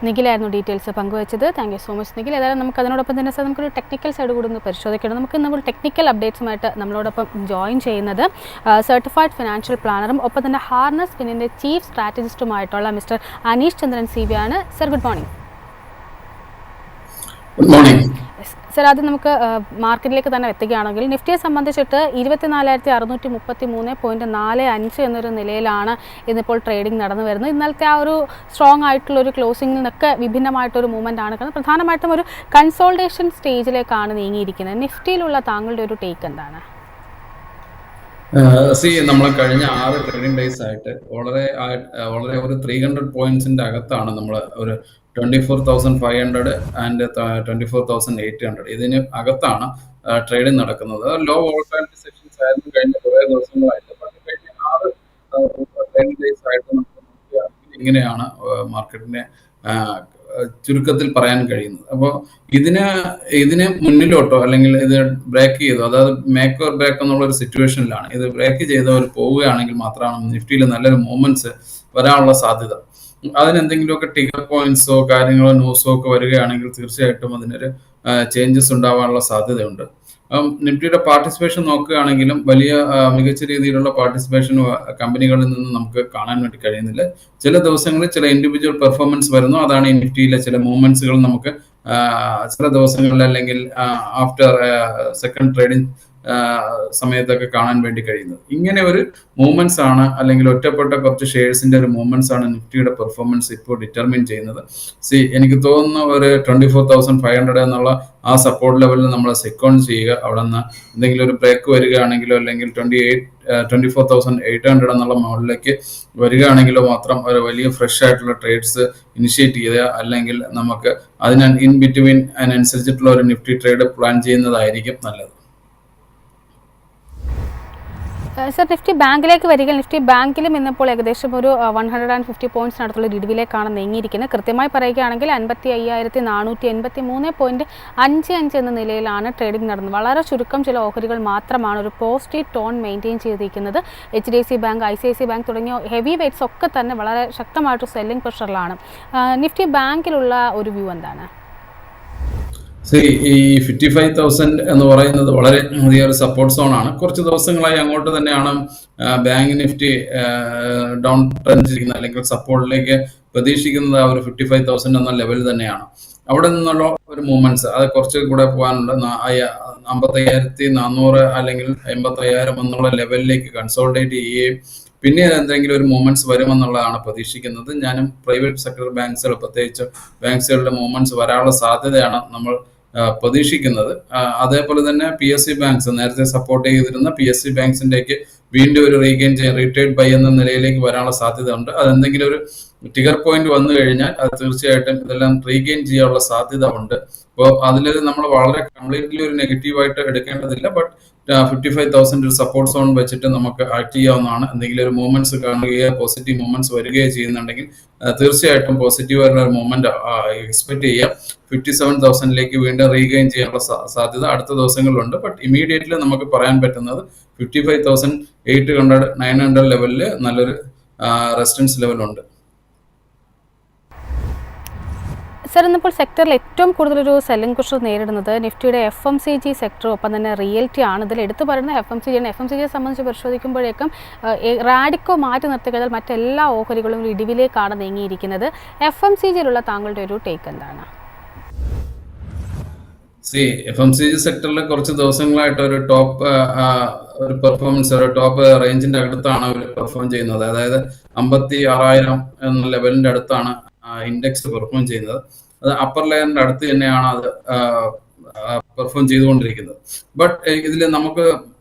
നിഖിലായിരുന്നു ഡീറ്റെയിൽസ് പങ്കുവച്ചത്. Thank you so much Nikhil. ഏതായാലും നമുക്ക് അതിനോടൊപ്പം തന്നെ നമുക്കൊരു ടെക്നിക്കൽ സൈഡ് കൂടി ഒന്ന് പരിശോധിക്കണം. നമുക്ക് നമ്മൾ ടെക്നിക്കൽ അപ്ഡേറ്റ്സുമായിട്ട് നമ്മളോടൊപ്പം ജോയിൻ ചെയ്യുന്നത് സർട്ടിഫൈഡ് ഫിനാൻഷ്യൽ പ്ലാനറും ഒപ്പം തന്നെ ഹാർനസ് ഫിനിൻ്റെ ചീഫ് സ്ട്രാറ്റജിസ്റ്റുമായിട്ടുള്ള മിസ്റ്റർ അനീഷ് ചന്ദ്രൻ CB ആണ്. Sir, good morning. Good morning sir, ആദ്യം നമുക്ക് മാർക്കറ്റിലേക്ക് തന്നെ എത്തുകയാണെങ്കിൽ നിഫ്റ്റിയെ സംബന്ധിച്ചിട്ട് 24,633.45 എന്നൊരു നിലയിലാണ് ഇന്നിപ്പോൾ ട്രേഡിംഗ് നടന്നു വരുന്നത്. ഇന്നലത്തെ ആ ഒരു സ്ട്രോങ് ആയിട്ടുള്ളൊരു ക്ലോസിംഗിൽ നിന്നൊക്കെ വിഭിന്നമായിട്ടൊരു മൂവ്മെൻ്റ് ആണ് കാണുന്നത്. പ്രധാനമായിട്ടും ഒരു കൺസോൾട്ടേഷൻ സ്റ്റേജിലേക്കാണ് നീങ്ങിയിരിക്കുന്നത്. നിഫ്റ്റിയിലുള്ള താങ്കളുടെ ഒരു ടേക്ക് എന്താണ്? നമ്മൾ കഴിഞ്ഞ 6 ട്രേഡിംഗ് ഡേയ്സ് ആയിട്ട് വളരെ ഒരു 300 പോയിന്റ്സിന്റെ അകത്താണ് നമ്മൾ ഒരു 24,500 ആൻഡ് 24,800 ഇതിന് അകത്താണ് ട്രേഡിംഗ് നടക്കുന്നത്. ലോ വോളറ്റിലിറ്റി സെഷൻസ് ആയിരുന്നു കഴിഞ്ഞ കുറേ ദിവസങ്ങളായിട്ട്. പക്ഷേ കഴിഞ്ഞ 6 ട്രേഡിംഗ് ഡേയ്സ് ആയിട്ട് നമുക്ക് നോക്കുകയാണെങ്കിൽ ഇങ്ങനെയാണ് മാർക്കറ്റിനെ ചുരുക്കത്തിൽ പറയാൻ കഴിയുന്നത്. അപ്പോൾ ഇതിന് മുന്നിലോട്ടോ അല്ലെങ്കിൽ ഇത് ബ്രേക്ക് ചെയ്തോ, അതായത് മേക്ക് ഓർ ബ്രേക്ക് എന്നുള്ള ഒരു സിറ്റുവേഷനിലാണ്. ഇത് ബ്രേക്ക് ചെയ്തവർ പോവുകയാണെങ്കിൽ മാത്രമാണ് നിഫ്റ്റിയിൽ നല്ലൊരു മൂവ്മെന്റ്സ് വരാനുള്ള സാധ്യത. അതിനെന്തെങ്കിലുമൊക്കെ ടിക്കർ പോയിന്റ്സോ കാര്യങ്ങളോ ന്യൂസോ ഒക്കെ വരികയാണെങ്കിൽ തീർച്ചയായിട്ടും അതിനൊരു ചേഞ്ചസ് ഉണ്ടാവാനുള്ള സാധ്യതയുണ്ട്. നിഫ്റ്റിയുടെ പാർട്ടിസിപ്പേഷൻ നോക്കുകയാണെങ്കിലും വലിയ മികച്ച രീതിയിലുള്ള പാർട്ടിസിപ്പേഷൻ കമ്പനികളിൽ നിന്ന് നമുക്ക് കാണാൻ വേണ്ടി കഴിയുന്നില്ല. ചില ദിവസങ്ങളിൽ ചില ഇൻഡിവിജ്വൽ പെർഫോമൻസ് വരുന്നു. അതാണ് ഈ നിഫ്റ്റിയിലെ ചില മൂവ്മെന്റ്സുകൾ നമുക്ക് ചില ദിവസങ്ങളിൽ അല്ലെങ്കിൽ ആഫ്റ്റർ സെക്കൻഡ് ട്രേഡിംഗ് സമയത്തൊക്കെ കാണാൻ വേണ്ടി കഴിയുന്നത്. ഇങ്ങനെ ഒരു മൂവ്മെന്റ്സ് ആണ്, അല്ലെങ്കിൽ ഒറ്റപ്പെട്ട കുറച്ച് ഷെയർസിന്റെ ഒരു മൂവ്മെന്റ്സ് ആണ് നിഫ്റ്റിയുടെ പെർഫോമൻസ് ഇപ്പോൾ ഡിറ്റർമിൻ ചെയ്യുന്നത്. എനിക്ക് തോന്നുന്നു ഒരു 24,500 എന്നുള്ള ആ സപ്പോർട്ട് ലെവലിൽ നമ്മൾ സെക്കോൺ ചെയ്യുക. അവിടെ നിന്ന് എന്തെങ്കിലും ഒരു ബ്രേക്ക് വരികയാണെങ്കിലോ, അല്ലെങ്കിൽ 24,800 എന്നുള്ള മുകളിലേക്ക് വരികയാണെങ്കിലോ മാത്രം ഒരു വലിയ ഫ്രഷ് ആയിട്ടുള്ള ട്രേഡ്സ് ഇനിഷ്യേറ്റ് ചെയ്യുക, അല്ലെങ്കിൽ നമുക്ക് അതിന് ഇൻ ബിറ്റ്വീൻ അതിനനുസരിച്ചിട്ടുള്ള ഒരു നിഫ്റ്റി ട്രേഡ് പ്ലാൻ ചെയ്യുന്നതായിരിക്കും നല്ലത്. സർ, നിഫ്റ്റി ബാങ്കിലേക്ക് വരിക. നിഫ്റ്റി ബാങ്കിലും ഇന്നിപ്പോൾ ഏകദേശം ഒരു 150 പോയിന്റ്സിനടുത്തുള്ള ഇടിവിലേക്കാണ് നീങ്ങിയിരിക്കുന്നത്. കൃത്യമായി പറയുകയാണെങ്കിൽ 55,483.55 എന്ന നിലയിലാണ് ട്രേഡിംഗ് നടന്നത്. വളരെ ചുരുക്കം ചില ഓഹരികൾ മാത്രമാണ് ഒരു പോസിറ്റീവ് ടോൺ മെയിൻറ്റെയിൻ ചെയ്തിരിക്കുന്നത്. HDFC ബാങ്ക്, ICICI ബാങ്ക് തുടങ്ങിയ ഹെവി വെയ്റ്റ്സ് ഒക്കെ തന്നെ വളരെ ശക്തമായിട്ട് സെല്ലിംഗ് പ്രഷറിലാണ്. നിഫ്റ്റി ബാങ്കിലുള്ള ഒരു വ്യൂ എന്താണ്? ഈ 55,000 എന്ന് പറയുന്നത് വളരെ വലിയൊരു സപ്പോർട്ട് സോൺ ആണ്. കുറച്ച് ദിവസങ്ങളായി അങ്ങോട്ട് തന്നെയാണ് ബാങ്ക് നിഫ്റ്റി ഡൗൺ ട്രെൻഡ് ചെയ്യുന്നത്, അല്ലെങ്കിൽ സപ്പോർട്ടിലേക്ക് പ്രതീക്ഷിക്കുന്നത് ആ ഒരു 55,000 എന്ന ലെവൽ തന്നെയാണ്. അവിടെ നിന്നുള്ള ഒരു മൂവ്മെന്റ്സ് അത് കുറച്ച് കൂടെ പോകാനുണ്ട്. 55,400 അല്ലെങ്കിൽ 55,000 എന്നുള്ള ലെവലിലേക്ക് കൺസോൾട്ടേറ്റ് ചെയ്യുകയും പിന്നെ എന്തെങ്കിലും ഒരു മൂവ്മെന്റ്സ് വരുമെന്നുള്ളതാണ് പ്രതീക്ഷിക്കുന്നത്. ഞാനും പ്രൈവറ്റ് സെക്ടർ ബാങ്ക്സുകൾ, പ്രത്യേകിച്ച് ബാങ്ക്സുകളുടെ മൂവ്മെന്റ്സ് വരാനുള്ള സാധ്യതയാണ് നമ്മൾ പ്രതീക്ഷിക്കുന്നത്. അതേപോലെ തന്നെ PSU ബാങ്ക്സ്, നേരത്തെ സപ്പോർട്ട് ചെയ്തിരുന്ന PSU ബാങ്ക്സിന്റേക്ക് വീണ്ടും ഒരു റീറ്റേഡ് ബൈ എന്ന നിലയിലേക്ക് വരാനുള്ള സാധ്യത ഉണ്ട്. അതെന്തെങ്കിലും ഒരു ട്രിഗർ പോയിന്റ് വന്നു കഴിഞ്ഞാൽ അത് തീർച്ചയായിട്ടും ഇതെല്ലാം റീഗെയിൻ ചെയ്യാനുള്ള സാധ്യത ഉണ്ട്. അപ്പോൾ അതിൽ നമ്മൾ വളരെ കംപ്ലീറ്റ്ലി ഒരു നെഗറ്റീവായിട്ട് എടുക്കേണ്ടതില്ല. ബട്ട് 55,000 ഒരു സപ്പോർട്ട് സോൺ വെച്ചിട്ട് നമുക്ക് ആക്ട് ചെയ്യാവുന്നതാണ്. എന്തെങ്കിലും ഒരു മൂവ്മെന്റ്സ് കാണുകയോ പോസിറ്റീവ് മൂവ്മെന്റ്സ് വരികയോ ചെയ്യുന്നുണ്ടെങ്കിൽ തീർച്ചയായിട്ടും പോസിറ്റീവായിട്ടുള്ള ഒരു മൂവ്മെന്റ് എക്സ്പെക്ട് ചെയ്യാം. 57,000ലേക്ക് വീണ്ടും റീഗെയിൻ ചെയ്യാനുള്ള സാധ്യത അടുത്ത ദിവസങ്ങളിലുണ്ട്. ബട്ട് ഇമീഡിയറ്റ്ലി നമുക്ക് പറയാൻ പറ്റുന്നത് 55,800, 900 ലെവലിൽ നല്ലൊരു റെസിസ്റ്റൻസ് ലെവലുണ്ട്. സർ, ഇന്നിപ്പോൾ സെക്ടറിൽ ഏറ്റവും കൂടുതലൊരു സെല്ലിംഗ് പ്രഷർ നേരിടുന്നത് നിഫ്റ്റിയുടെ FMCG സെക്ടറും ഒപ്പം തന്നെ റിയൽറ്റി ആണ്. ഇതിൽ എടുത്തു പറയുന്നത് FMCG ആണ്. FMCGയെ സംബന്ധിച്ച് പരിശോധിക്കുമ്പോഴേക്കും റാഡിക്കോ മാറ്റി നിർത്തിക്കഴിഞ്ഞാൽ മറ്റെല്ലാ ഓഹരികളും ഇടിവിലേക്കാണ് നീങ്ങിയിരിക്കുന്നത്. FMCGയിലുള്ള താങ്കളുടെ ഒരു ടേക്ക് എന്താണ്? FMCG സെക്ടറിൽ കുറച്ച് ദിവസങ്ങളായിട്ട് ഒരു ടോപ്പ് ഒരു പെർഫോമൻസ്, ഒരു ടോപ്പ് റേഞ്ചിന്റെ അടുത്താണ് അവർ പെർഫോം ചെയ്യുന്നത്. അതായത് 56,000 എന്ന ലെവലിന്റെ അടുത്താണ് ഇൻഡെക്സ് പെർഫോം ചെയ്യുന്നത്. അത് അപ്പർ ലെയറിന്റെ അടുത്ത് തന്നെയാണ് അത് പെർഫോം ചെയ്തുകൊണ്ടിരിക്കുന്നത്. ബട്ട് ഇതിൽ നമുക്ക്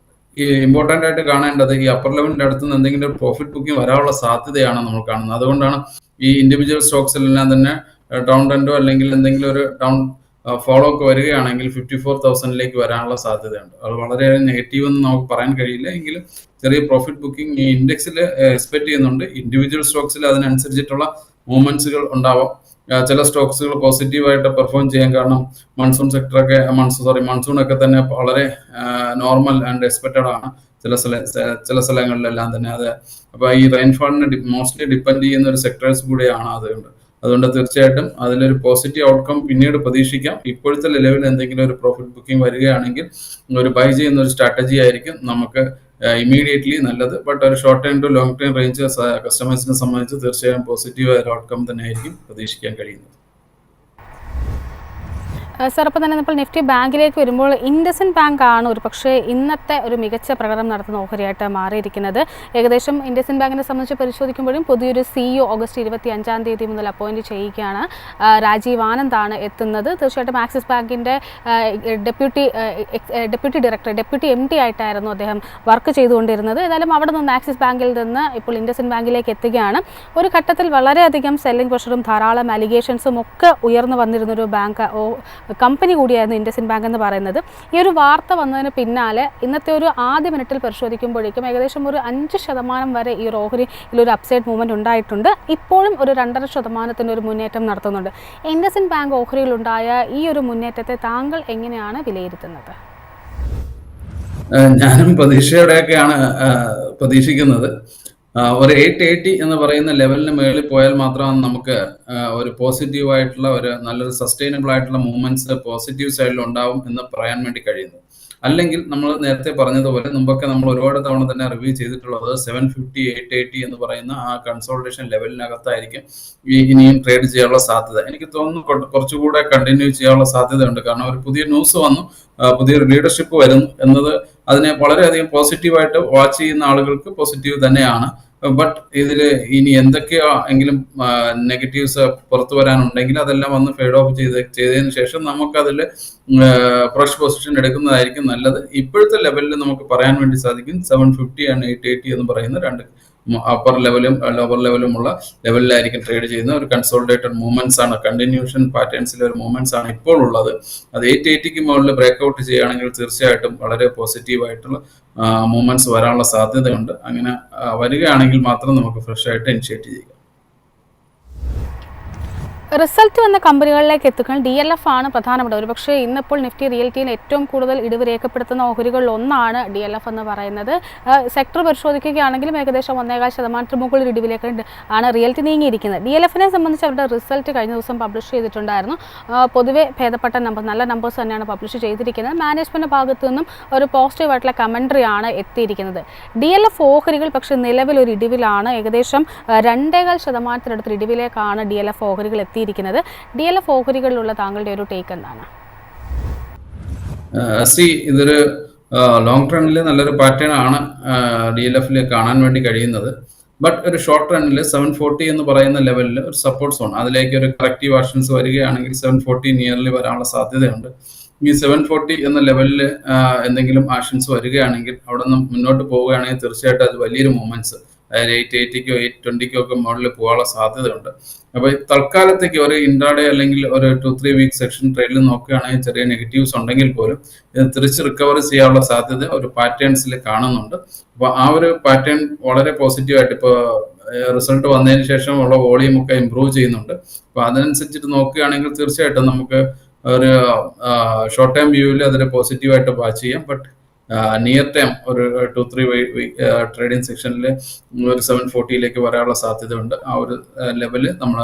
ഈ ഇമ്പോർട്ടൻ്റ് ആയിട്ട് കാണേണ്ടത് ഈ അപ്പർ ലെവലിന്റെ അടുത്ത് നിന്ന് എന്തെങ്കിലും ഒരു പ്രോഫിറ്റ് ബുക്കിംഗ് വരാനുള്ള സാധ്യതയാണ് നമ്മൾ കാണുന്നത്. അതുകൊണ്ടാണ് ഈ ഇൻഡിവിജ്വൽ സ്റ്റോക്സിലെല്ലാം തന്നെ ഡൗൺ ട്രെൻഡോ അല്ലെങ്കിൽ എന്തെങ്കിലും ഒരു ഡൗൺ ഫോളോ ഒക്കെ വരികയാണെങ്കിൽ 54,000ലേക്ക് വരാനുള്ള സാധ്യതയുണ്ട്. അത് വളരെ നെഗറ്റീവ് എന്ന് നമുക്ക് പറയാൻ കഴിയില്ല, എങ്കിലും ചെറിയ പ്രോഫിറ്റ് ബുക്കിംഗ് ഈ ഇൻഡെക്സിൽ എക്സ്പെക്ട് ചെയ്യുന്നുണ്ട്. ഇൻഡിവിജ്വൽ സ്റ്റോക്സിൽ അതിനനുസരിച്ചിട്ടുള്ള മൂവ്മെന്റ്സുകൾ ഉണ്ടാവാം. ചില സ്റ്റോക്സുകൾ പോസിറ്റീവായിട്ട് പെർഫോം ചെയ്യാൻ കാരണം മൺസൂൺ ഒക്കെ തന്നെ വളരെ നോർമൽ ആൻഡ് എക്സ്പെക്റ്റഡ് ആണ് ചില സ്ഥലങ്ങളിലെല്ലാം തന്നെ. അത് അപ്പൊ ഈ റെയിൻഫാളിനെ മോസ്റ്റ്ലി ഡിപ്പെൻഡ് ചെയ്യുന്ന ഒരു സെക്ടേഴ്സ് കൂടെയാണ്. അതുകൊണ്ട് തീർച്ചയായിട്ടും അതിലൊരു പോസിറ്റീവ് ഔട്ട്കം പിന്നീട് പ്രതീക്ഷിക്കാം. ഇപ്പോഴത്തെ ലെവലിൽ എന്തെങ്കിലും ഒരു പ്രോഫിറ്റ് ബുക്കിംഗ് വരികയാണെങ്കിൽ ഒരു ബൈ ചെയ്യുന്ന ഒരു സ്ട്രാറ്റജി ആയിരിക്കും നമുക്ക് ഇമീഡിയറ്റ്ലി നല്ലത്. ബട്ട് ഒരു short time to long time range കസ്റ്റമേഴ്സിനെ സംബന്ധിച്ച് തീർച്ചയായും പോസിറ്റീവ് ആയ ഒരു ഔട്ട്കം തന്നെ ആയിരിക്കും പ്രതീക്ഷിക്കാൻ കഴിയുന്നത്. സർ, അപ്പം തന്നെ ഇപ്പോൾ നിഫ്റ്റി ബാങ്കിലേക്ക് വരുമ്പോൾ ഇൻഡസിൻഡ് ബാങ്ക് ആണ് ഒരു പക്ഷേ ഇന്നത്തെ ഒരു മികച്ച പ്രകടനം നടത്തുന്ന ഓഹരിയായിട്ട് മാറിയിരിക്കുന്നത്. ഏകദേശം ഇൻഡസിൻഡ് ബാങ്കിനെ സംബന്ധിച്ച് പരിശോധിക്കുമ്പോഴും പുതിയൊരു CEO ഓഗസ്റ്റ് 25 മുതൽ അപ്പോയിന്റ് ചെയ്യുകയാണ്. രാജീവ് ആനന്ദാണ് എത്തുന്നത്. തീർച്ചയായിട്ടും ആക്സിസ് ബാങ്കിൻ്റെ ഡെപ്യൂട്ടി ഡയറക്ടർ, ഡെപ്യൂട്ടി MD ആയിട്ടായിരുന്നു അദ്ദേഹം വർക്ക് ചെയ്തുകൊണ്ടിരുന്നത്. ഏതായാലും അവിടെ നിന്ന് ആക്സിസ് ബാങ്കിൽ നിന്ന് ഇപ്പോൾ ഇൻഡസിൻഡ് ബാങ്കിലേക്ക് എത്തുകയാണ്. ഒരു ഘട്ടത്തിൽ വളരെയധികം സെല്ലിംഗ് പ്രഷറും ധാരാളം അലിഗേഷൻസും ഒക്കെ ഉയർന്നു വന്നിരുന്നൊരു ബാങ്ക് കമ്പനി കൂടിയായിരുന്നു ഇൻഡസിൻഡ് ബാങ്ക് എന്ന് പറയുന്നത്. ഈ ഒരു വാർത്ത വന്നതിന് പിന്നാലെ ഇന്നത്തെ ഒരു ആദ്യ മിനിറ്റിൽ പരിശോധിക്കുമ്പോഴേക്കും ഏകദേശം ഒരു 5% വരെ ഈ ഒരു ഓഹരിയിലൊരു അപ്സൈഡ് മൂവ്മെന്റ് ഉണ്ടായിട്ടുണ്ട്. ഇപ്പോഴും ഒരു 2.5% ഒരു മുന്നേറ്റം നടത്തുന്നുണ്ട്. ഇൻഡസിൻഡ് ബാങ്ക് ഓഹരിയിലുണ്ടായ ഈ ഒരു മുന്നേറ്റത്തെ താങ്കൾ എങ്ങനെയാണ് വിലയിരുത്തുന്നത്? ഞാനും പ്രതീക്ഷയോടെയൊക്കെയാണ് പ്രതീക്ഷിക്കുന്നത്. ഒരു 880 എന്ന് പറയുന്ന ലെവലിന് മേളിൽ പോയാൽ മാത്രമാണ് നമുക്ക് ഒരു പോസിറ്റീവായിട്ടുള്ള ഒരു നല്ലൊരു സസ്റ്റൈനബിൾ ആയിട്ടുള്ള മൂവ്മെന്റ്സ് പോസിറ്റീവ് സൈഡിൽ ഉണ്ടാവും എന്ന് പറയാൻ വേണ്ടി കഴിയുന്നത്. അല്ലെങ്കിൽ നമ്മൾ നേരത്തെ പറഞ്ഞതുപോലെ മുമ്പൊക്കെ നമ്മൾ ഒരുപാട് തവണ തന്നെ റിവ്യൂ ചെയ്തിട്ടുള്ളത് 750, 880 എന്ന് പറയുന്ന ആ കൺസോൾട്ടേഷൻ ലെവലിനകത്തായിരിക്കും ഇനിയും ട്രേഡ് ചെയ്യാനുള്ള സാധ്യത. എനിക്ക് തോന്നുന്നു കുറച്ചുകൂടെ കണ്ടിന്യൂ ചെയ്യാനുള്ള സാധ്യതയുണ്ട്. കാരണം ഒരു പുതിയ ന്യൂസ് വന്നു, പുതിയൊരു ലീഡർഷിപ്പ് വരുന്നു എന്നത് അതിനെ വളരെയധികം പോസിറ്റീവായിട്ട് വാച്ച് ചെയ്യുന്ന ആളുകൾക്ക് പോസിറ്റീവ് തന്നെയാണ്. ബട്ട് ഇതിൽ ഇനി എന്തൊക്കെയോ എങ്കിലും നെഗറ്റീവ്സ് പുറത്തു വരാനുണ്ടെങ്കിൽ അതെല്ലാം വന്ന് ഫെയ്ഡ് ഓഫ് ചെയ്തതിന് ശേഷം നമുക്കതിൽ ഫ്രഷ് പൊസിഷൻ എടുക്കുന്നതായിരിക്കും നല്ലത്. ഇപ്പോഴത്തെ ലെവലിൽ നമുക്ക് പറയാൻ വേണ്ടി സാധിക്കും 750 ആൻഡ് 880 എന്ന് പറയുന്ന രണ്ട് അപ്പർ ലെവലും ലോവർ ലെവലുമുള്ള ലെവലിലായിരിക്കും ട്രേഡ് ചെയ്യുന്ന ഒരു കൺസോളിഡേറ്റഡ് മൂവ്മെന്റ്സ് ആണ്, കണ്ടിന്യൂഷൻ പാറ്റേൺസിലെ ഒരു മൂവ്മെന്റ്സ് ആണ് ഇപ്പോൾ ഉള്ളത്. അത് 880 മുകളിൽ ബ്രേക്ക്ഔട്ട് ചെയ്യുകയാണെങ്കിൽ തീർച്ചയായിട്ടും വളരെ പോസിറ്റീവായിട്ടുള്ള മൂവ്മെന്റ്സ് വരാനുള്ള സാധ്യതയുണ്ട്. അങ്ങനെ വരികയാണെങ്കിൽ മാത്രം നമുക്ക് ഫ്രഷ് ആയിട്ട് ഇനിഷ്യേറ്റ് ചെയ്യുക. റിസൾട്ട് വന്ന കമ്പനികളിലേക്ക് എത്തിക്കാൻ DLF ആണ് പ്രധാനപ്പെട്ടത്. ഒരു പക്ഷേ ഇന്നിപ്പോൾ നിഫ്റ്റി റിയൽറ്റിയിൽ ഏറ്റവും കൂടുതൽ ഇടിവ് രേഖപ്പെടുത്തുന്ന ഓഹരികളിൽ ഒന്നാണ് DLF എന്ന് പറയുന്നത്. സെക്ടർ പരിശോധിക്കുകയാണെങ്കിലും ഏകദേശം 1.25% മുകളിൽ ഇടിവിലേക്ക് ആണ് റിയൽറ്റി നീങ്ങിയിരിക്കുന്നത്. DLFനെ സംബന്ധിച്ച് അവരുടെ റിസൾട്ട് കഴിഞ്ഞ ദിവസം പബ്ലിഷ് ചെയ്തിട്ടുണ്ടായിരുന്നു. പൊതുവെ ഭേദപ്പെട്ട നല്ല നമ്പേഴ്സ് തന്നെയാണ് പബ്ലിഷ് ചെയ്തിരിക്കുന്നത്. മാനേജ്മെൻറ്റ് ഭാഗത്തു നിന്നും ഒരു പോസിറ്റീവായിട്ടുള്ള കമൻട്രി ആണ് എത്തിയിരിക്കുന്നത്. DLF ഓഹരികൾ പക്ഷേ നിലവിലൊരു ഇടിവിലാണ്. ഏകദേശം 2.25% ഇടിവിലേക്കാണ് DLF ഓഹരികൾ എത്തിയിരിക്കുന്നത്. DLF ഓഹരികളിലുള്ള താങ്കളുടെ ഒരു ടേക്ക് എന്താണ്? ഇതൊരു ലോങ് റണ്ണിൽ നല്ലൊരു പാറ്റേൺ ആണ് DLFൽ കാണാൻ വേണ്ടി കഴിയുന്നത്. ബട്ട് ഒരു ഷോർട്ട് റണ്ണിൽ 740 എന്ന് പറയുന്ന ലെവലിൽ ഒരു സപ്പോർട്ട് സോൺ, അതിലേക്ക് ഒരു കറക്റ്റീവ് ആക്ഷൻസ് വരികയാണെങ്കിൽ 740 നിയർലി വരാനുള്ള സാധ്യതയുണ്ട്. ഈ 740 എന്ന ലെവലിൽ എന്തെങ്കിലും ആക്ഷൻസ് വരികയാണെങ്കിൽ അവിടെ നിന്ന് മുന്നോട്ട് പോവുകയാണെങ്കിൽ തീർച്ചയായിട്ടും അത് വലിയൊരു മൂവ്മെന്റ്സ്, അതായത് 880-ക്കോ 820-ക്കോ ഒക്കെ മുകളിൽ പോകാനുള്ള സാധ്യതയുണ്ട്. അപ്പോൾ തൽക്കാലത്തേക്ക് ഒരു ഇൻട്രാഡേ അല്ലെങ്കിൽ ഒരു 2-3 വീക്ക് സെക്ഷൻ ട്രേഡിൽ നോക്കുകയാണെങ്കിൽ ചെറിയ നെഗറ്റീവ്സ് ഉണ്ടെങ്കിൽ പോലും ഇത് തിരിച്ച് റിക്കവർ ചെയ്യാനുള്ള സാധ്യത ഒരു പാറ്റേൺസിൽ കാണുന്നുണ്ട്. അപ്പോൾ ആ ഒരു പാറ്റേൺ വളരെ പോസിറ്റീവായിട്ട് ഇപ്പോൾ റിസൾട്ട് വന്നതിന് ശേഷം ഉള്ള വോളിയം ഒക്കെ ഇമ്പ്രൂവ് ചെയ്യുന്നുണ്ട്. അപ്പോൾ അതിനനുസരിച്ചിട്ട് നോക്കുകയാണെങ്കിൽ തീർച്ചയായിട്ടും നമുക്ക് ഒരു ഷോർട്ട് ടൈം വ്യൂവിൽ അതിന് പോസിറ്റീവായിട്ട് വാച്ച് ചെയ്യാം. ബട്ട് നിയർ ടൈം ഒരു 2-3 ട്രേഡിംഗ് സെക്ഷനിൽ ഒരു 740 വരാനുള്ള സാധ്യതയുണ്ട്. ആ ഒരു ലെവല് നമ്മൾ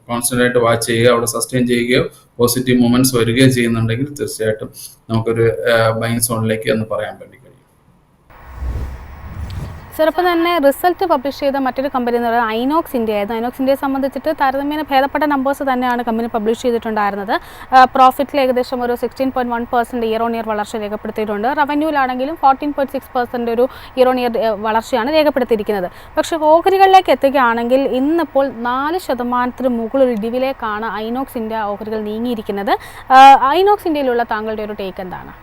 കോൺസ്റ്റന്റ് ആയിട്ട് വാച്ച് ചെയ്യുക, അവിടെ സസ്റ്റെയിൻ ചെയ്യുകയോ പോസിറ്റീവ് മൂവ്മെന്റ്സ് വരികയോ ചെയ്യുന്നുണ്ടെങ്കിൽ തീർച്ചയായിട്ടും നമുക്കൊരു ബൈങ് സോണിലേക്ക് എന്ന് പറയാൻ വേണ്ടി കഴിയും. ചെറുപ്പം തന്നെ റിസൾട്ട് പബ്ലിഷ് ചെയ്ത മറ്റൊരു കമ്പനി എന്ന് പറയുന്നത് ഐനോക്സ് ഇന്ത്യ ആയിരുന്നു. ഐനോക്സ് ഇന്ത്യയെ സംബന്ധിച്ചിട്ട് താരതമ്യേന ഭേദപ്പെട്ട നമ്പേഴ്സ് തന്നെയാണ് കമ്പനി പബ്ലിഷ് ചെയ്തിട്ടുണ്ടായിരുന്നത്. പ്രോഫിറ്റിൽ ഏകദേശം ഒരു 16.1% ഇയർ ഓൺ ഇയർ വളർച്ച രേഖപ്പെടുത്തിയിട്ടുണ്ട്. റവന്യൂവിലാണെങ്കിലും 14.6% ഒരു ഇയർ ഓൺ ഇയർ വളർച്ചയാണ് രേഖപ്പെടുത്തിയിരിക്കുന്നത്. പക്ഷേ ഓഹരികളിലേക്ക് എത്തുകയാണെങ്കിൽ ഇന്നിപ്പോൾ 4% മുകളിൽ ഇടിവിലേക്കാണ് ഐനോക്സ് ഇന്ത്യ ഓഹരികൾ നീങ്ങിയിരിക്കുന്നത്. ഐനോക്സ് ഇന്ത്യയിലുള്ള താങ്കളുടെ ഒരു ടേക്ക് എന്താണ്?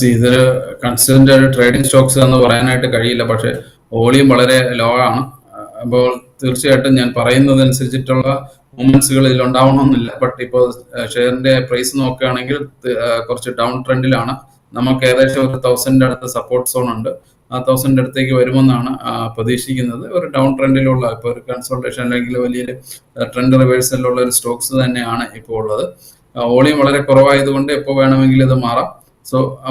ഇതൊരു കൺസിസ്റ്റന്റ് ഒരു ട്രേഡിംഗ് സ്റ്റോക്സ് എന്ന് പറയാനായിട്ട് കഴിയില്ല. പക്ഷേ വോളിയം വളരെ ലോ ആണ്. അപ്പോൾ തീർച്ചയായിട്ടും ഞാൻ പറയുന്നതനുസരിച്ചിട്ടുള്ള മൂവ്മെന്റ്സുകൾ ഇതിലുണ്ടാവണമെന്നില്ല. ബട്ട് ഇപ്പോൾ ഷെയറിന്റെ പ്രൈസ് നോക്കുകയാണെങ്കിൽ കുറച്ച് ഡൗൺ ട്രെൻഡിലാണ്. നമുക്ക് ഏകദേശം ഒരു 1000 അടുത്ത് സപ്പോർട്ട് സോൺ ഉണ്ട്. ആ 1000 അടുത്തേക്ക് വരുമെന്നാണ് പ്രതീക്ഷിക്കുന്നത്. ഒരു ഡൗൺ ട്രെൻഡിലുള്ള ഇപ്പോൾ ഒരു കൺസോൾട്ടേഷൻ അല്ലെങ്കിൽ വലിയൊരു ട്രെൻഡ് റിവേഴ്സലിലുള്ള ഒരു സ്റ്റോക്സ് തന്നെയാണ് ഇപ്പോൾ ഉള്ളത്. വോളിയം വളരെ കുറവായതുകൊണ്ട് എപ്പോൾ വേണമെങ്കിലും ഇത് മാറാം.